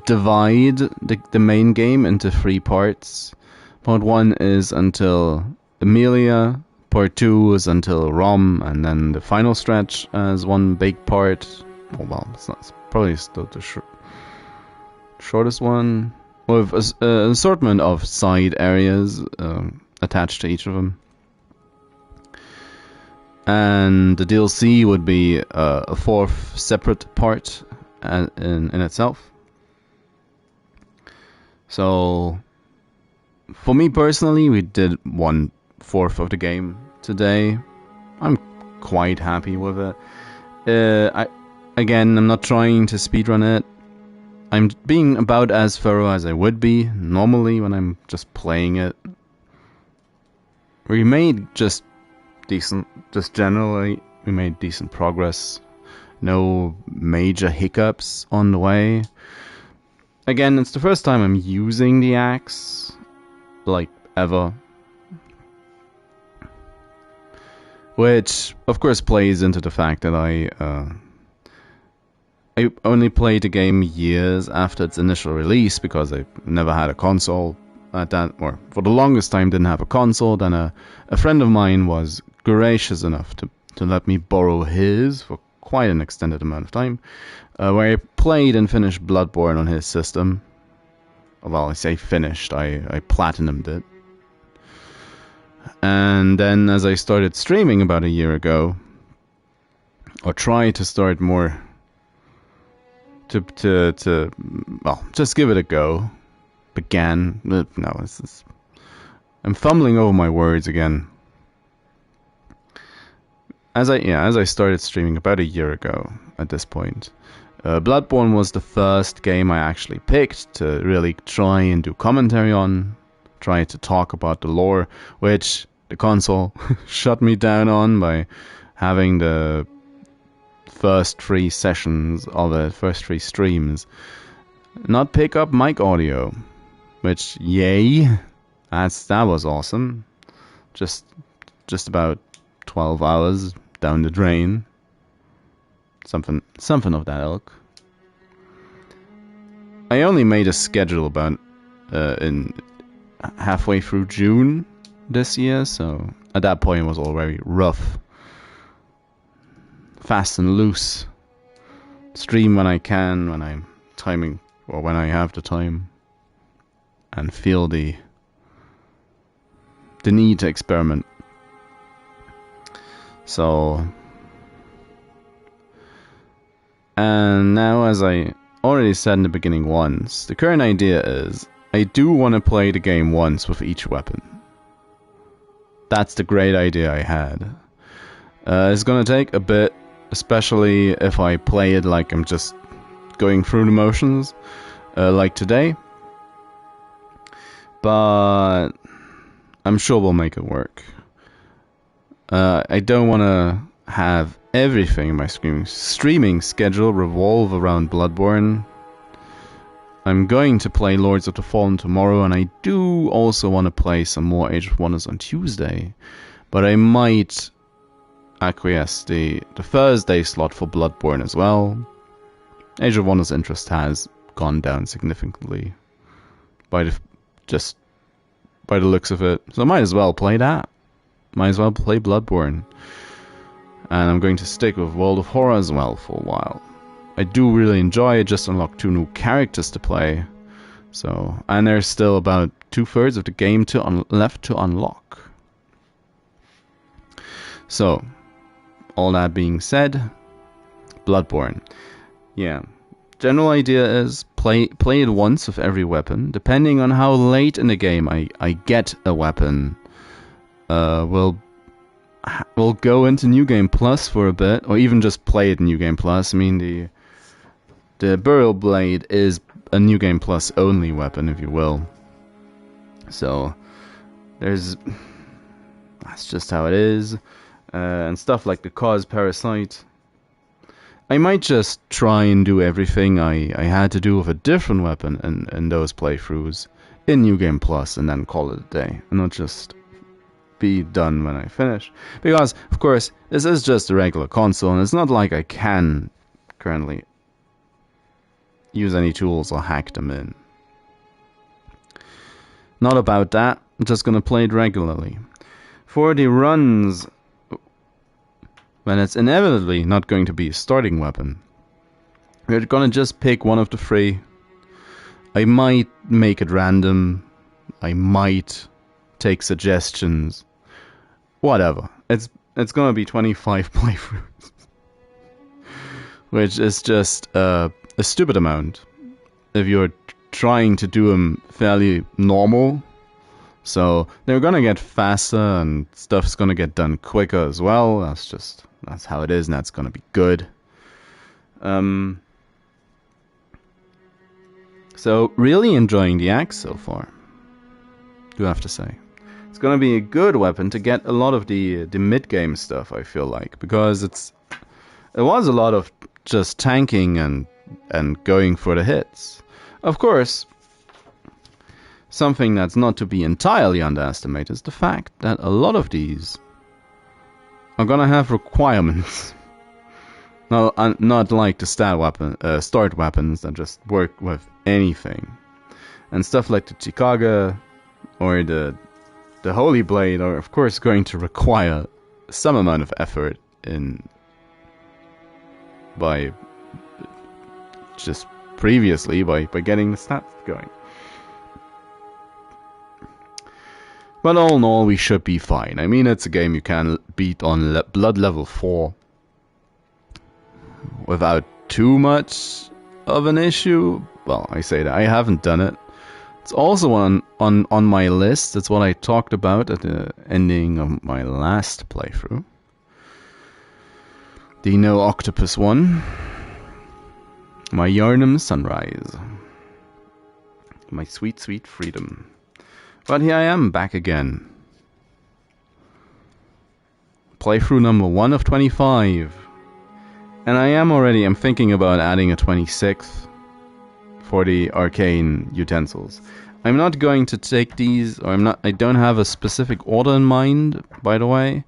divide the main game into 3 parts. Part 1 is until Emilia, part 2 is until Rom, and then the final stretch as one big part. Oh well, it's probably still the shortest one, with an assortment of side areas attached to each of them. And the DLC would be a 4th separate part in itself. So, for me personally, we did 1/4 of the game today. I'm quite happy with it. I'm not trying to speedrun it. I'm being about as thorough as I would be normally when I'm just playing it. We made generally, we made decent progress. No major hiccups on the way. Again, it's the first time I'm using the axe, like, ever. Which, of course, plays into the fact that I only played the game years after its initial release, because I never had a console at that, or for the longest time didn't have a console. Then a friend of mine was gracious enough to let me borrow his for quite an extended amount of time, where I played and finished Bloodborne on his system. Well, I say finished, I platinumed it. And then as I started streaming about a year ago, or tried to start more to well, just give it a go. Began. No, I'm fumbling over my words again. As I started streaming about a year ago at this point, Bloodborne was the first game I actually picked to really try and do commentary on, try to talk about the lore, which the console shut me down on by having the first 3 sessions of it, first 3 streams, not pick up mic audio, which yay, that was awesome. Just about 12 hours down the drain. Something of that ilk. I only made a schedule about in halfway through June this year, so at that point it was all very rough. Fast and loose. Stream when I can, when I'm timing, or when I have the time, and feel the need to experiment. So, and now, as I already said in the beginning once, the current idea is I do want to play the game once with each weapon. That's the great idea I had. It's gonna take a bit, especially if I play it like I'm just going through the motions, like today. But I'm sure we'll make it work. I don't want to have everything in my streaming schedule revolve around Bloodborne. I'm going to play Lords of the Fallen tomorrow, and I do also want to play some more Age of Wonders on Tuesday. But I might acquiesce the Thursday slot for Bloodborne as well. Age of Wonders' interest has gone down significantly by the looks of it, so I might as well play that. Might as well play Bloodborne. And I'm going to stick with World of Horror as well for a while. I do really enjoy it, just unlocked 2 new characters to play. So, and there's still about 2/3 of the game left to unlock. So, all that being said, Bloodborne. Yeah. General idea is play it once with every weapon. Depending on how late in the game I get a weapon, we'll go into New Game Plus for a bit, or even just play it in New Game Plus. I mean, the Burial Blade is a New Game Plus only weapon, if you will. So that's just how it is. And stuff like the Cause Parasite. I might just try and do everything I had to do with a different weapon in those playthroughs in New Game Plus and then call it a day, and not just be done when I finish. Because, of course, this is just a regular console, and it's not like I can currently use any tools or hack them in. Not about that, I'm just gonna play it regularly. For the runs, when it's inevitably not going to be a starting weapon, we're gonna just pick one of the 3. I might make it random, I might take suggestions, whatever. It's gonna be 25 playthroughs, which is just a stupid amount if you're trying to do them fairly normal. So they're gonna get faster and stuff's gonna get done quicker as well. That's how it is, and that's gonna be good. So really enjoying the axe so far, do have to say. It's gonna be a good weapon to get a lot of the mid-game stuff, I feel like, because it was a lot of just tanking and going for the hits. Of course, something that's not to be entirely underestimated is the fact that a lot of these are gonna have requirements. Not like the start weapons that just work with anything. And stuff like the Chikaga or the Holy Blade are of course going to require some amount of effort by getting the stats going. But all in all, we should be fine. I mean, it's a game you can beat on blood level 4 without too much of an issue. Well, I say that I haven't done it. It's also on my list. It's what I talked about at the ending of my last playthrough. The No Octopus one. My Yarnum Sunrise. My sweet, sweet freedom. But here I am, back again. Playthrough number 1 of 25. And I'm thinking about adding a 26th for the arcane utensils. I'm not going to take these, or I don't have a specific order in mind, by the way.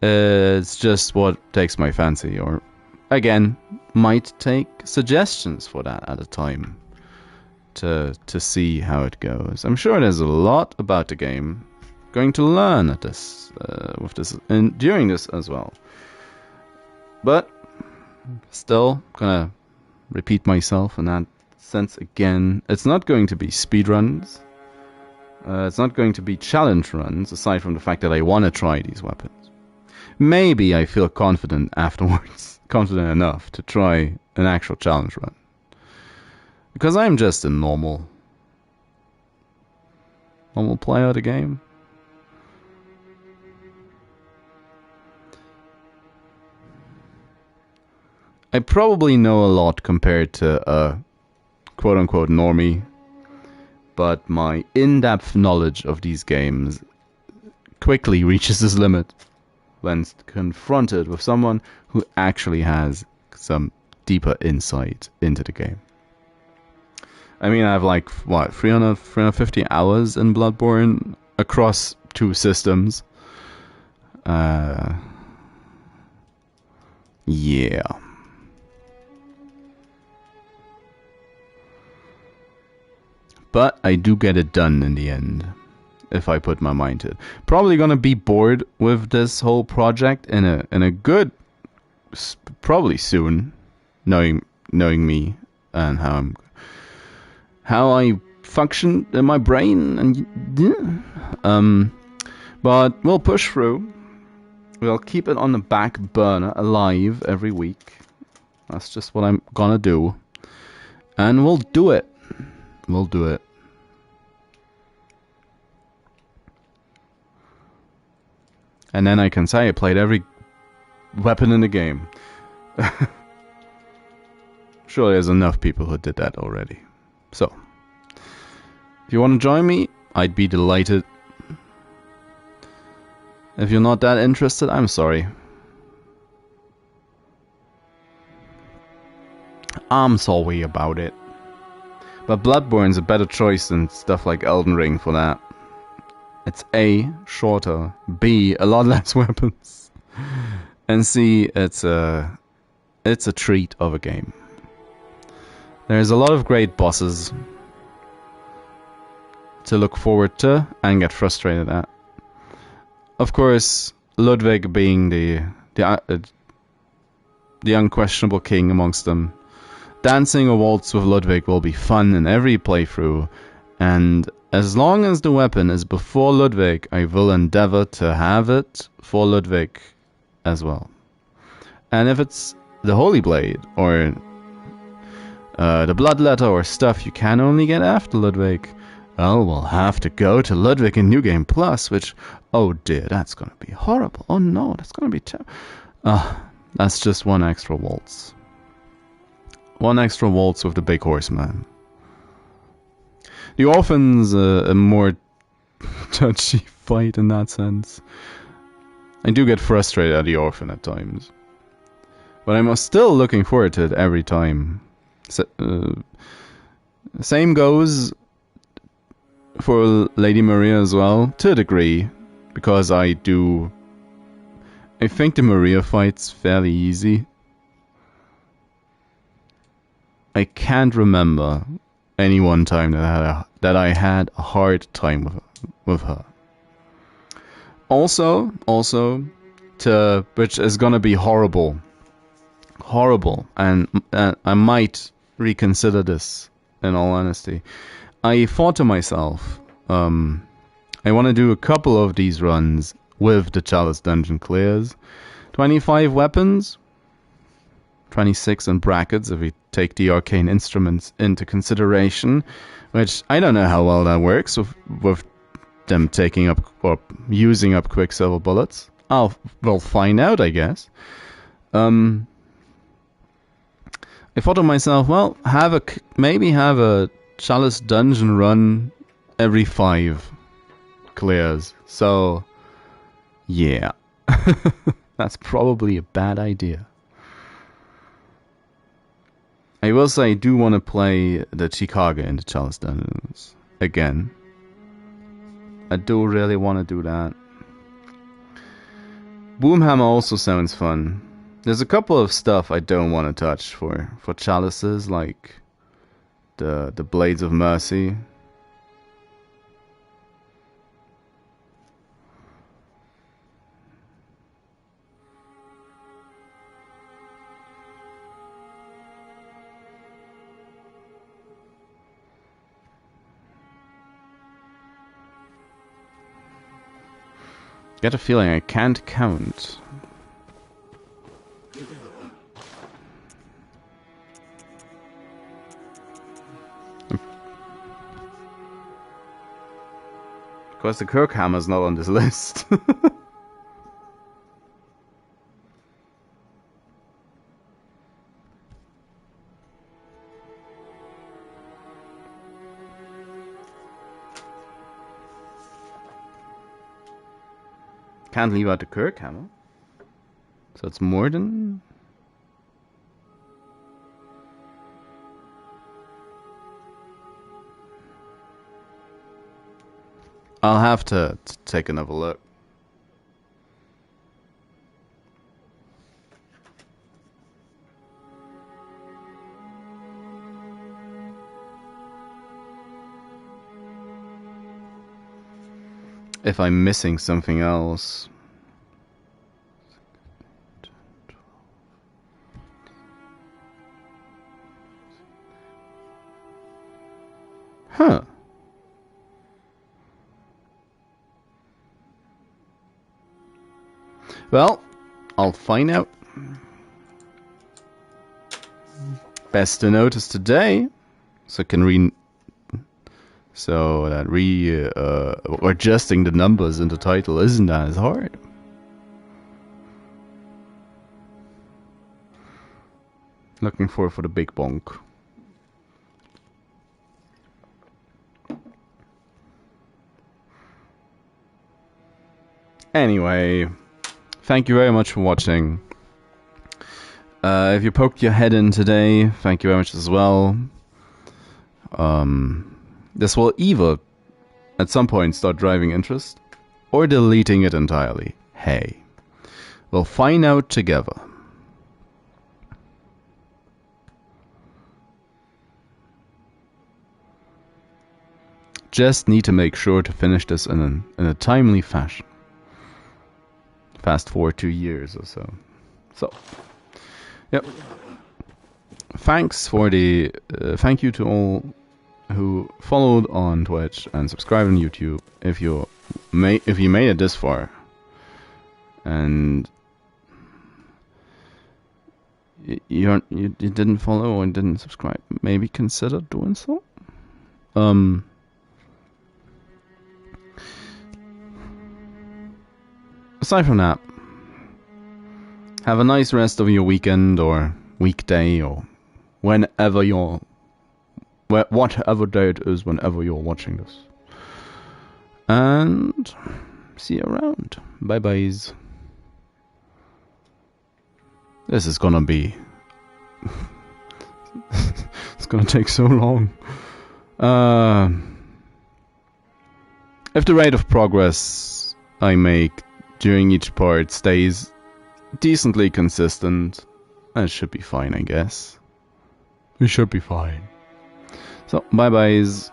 It's just what takes my fancy, or again, might take suggestions for that at a time to see how it goes. I'm sure there's a lot about the game going to learn at this with this and during this as well. But still gonna repeat myself in that sense again. It's not going to be speedruns. It's not going to be challenge runs, aside from the fact that I want to try these weapons. Maybe I feel confident afterwards, confident enough to try an actual challenge run. Because I'm just a normal player of the game. I probably know a lot compared to a quote-unquote normie, but my in-depth knowledge of these games quickly reaches its limit when confronted with someone who actually has some deeper insight into the game. I mean, I have like, 350 hours in Bloodborne across 2 systems. Yeah. But I do get it done in the end, if I put my mind to it. Probably gonna be bored with this whole project in a good, probably soon, knowing me and how I function in my brain, and but we'll push through. We'll keep it on the back burner, alive every week. That's just what I'm gonna do, and we'll do it. We'll do it. And then I can say I played every weapon in the game. Surely there's enough people who did that already. So, if you want to join me, I'd be delighted. If you're not that interested, I'm sorry. I'm sorry about it. But Bloodborne's a better choice than stuff like Elden Ring for that. It's A, shorter, B, a lot less weapons, and C, it's a treat of a game. There's a lot of great bosses to look forward to and get frustrated at. Of course, Ludwig being the unquestionable king amongst them. Dancing a waltz with Ludwig will be fun in every playthrough, and as long as the weapon is before Ludwig, I will endeavor to have it for Ludwig as well. And if it's the Holy Blade, or the Bloodletter, or stuff you can only get after Ludwig, well, we'll have to go to Ludwig in New Game Plus, which, oh dear, that's gonna be horrible. Oh no, that's gonna be terrible. That's just one extra waltz. One extra waltz with the big horseman. The Orphan's a more touchy fight in that sense. I do get frustrated at the Orphan at times. But I'm still looking forward to it every time. Same goes for Lady Maria as well, to a degree. Because I think the Maria fight's fairly easy. I can't remember any one time that I had a hard time with her. Also, which is gonna be horrible, and I might reconsider this. In all honesty, I thought to myself, I want to do a couple of these runs with the Chalice dungeon clears. 25 weapons, 26 in brackets if we take the arcane instruments into consideration, which I don't know how well that works with them taking up or using up quicksilver bullets. We'll find out, I guess. I thought to myself, well, maybe have a Chalice dungeon run every 5 clears. So, yeah. That's probably a bad idea. I will say I do want to play the Chicago in the Chalice dungeons again. I do really want to do that. Boomhammer also sounds fun. There's a couple of stuff I don't want to touch for Chalices, like the Blades of Mercy. Get a feeling I can't count. Of course, the Kirkhammer's not on this list. Can't leave out the Kirkhammer. So it's more than... I'll have to take another look. If I'm missing something else. Huh. Well, I'll find out. Best to notice today, so I can so that adjusting the numbers in the title isn't as hard. Looking for the big bonk. Anyway, thank you very much for watching. If you poked your head in today, thank you very much as well. This will either, at some point, start driving interest, or deleting it entirely. Hey, we'll find out together. Just need to make sure to finish this in a timely fashion. Fast forward 2 years or so. So, yep. Thanks for the thank you to all who followed on Twitch and subscribed on YouTube. If you made it this far, and you didn't follow or didn't subscribe, maybe consider doing so. Aside from that, have a nice rest of your weekend or weekday or whatever day it is whenever you're watching this. And see you around. Bye byes. This is gonna be it's gonna take so long. If the rate of progress I make during each part stays decently consistent, it should be fine, I guess. It should be fine. So, bye-byes.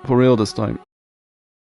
For real this time.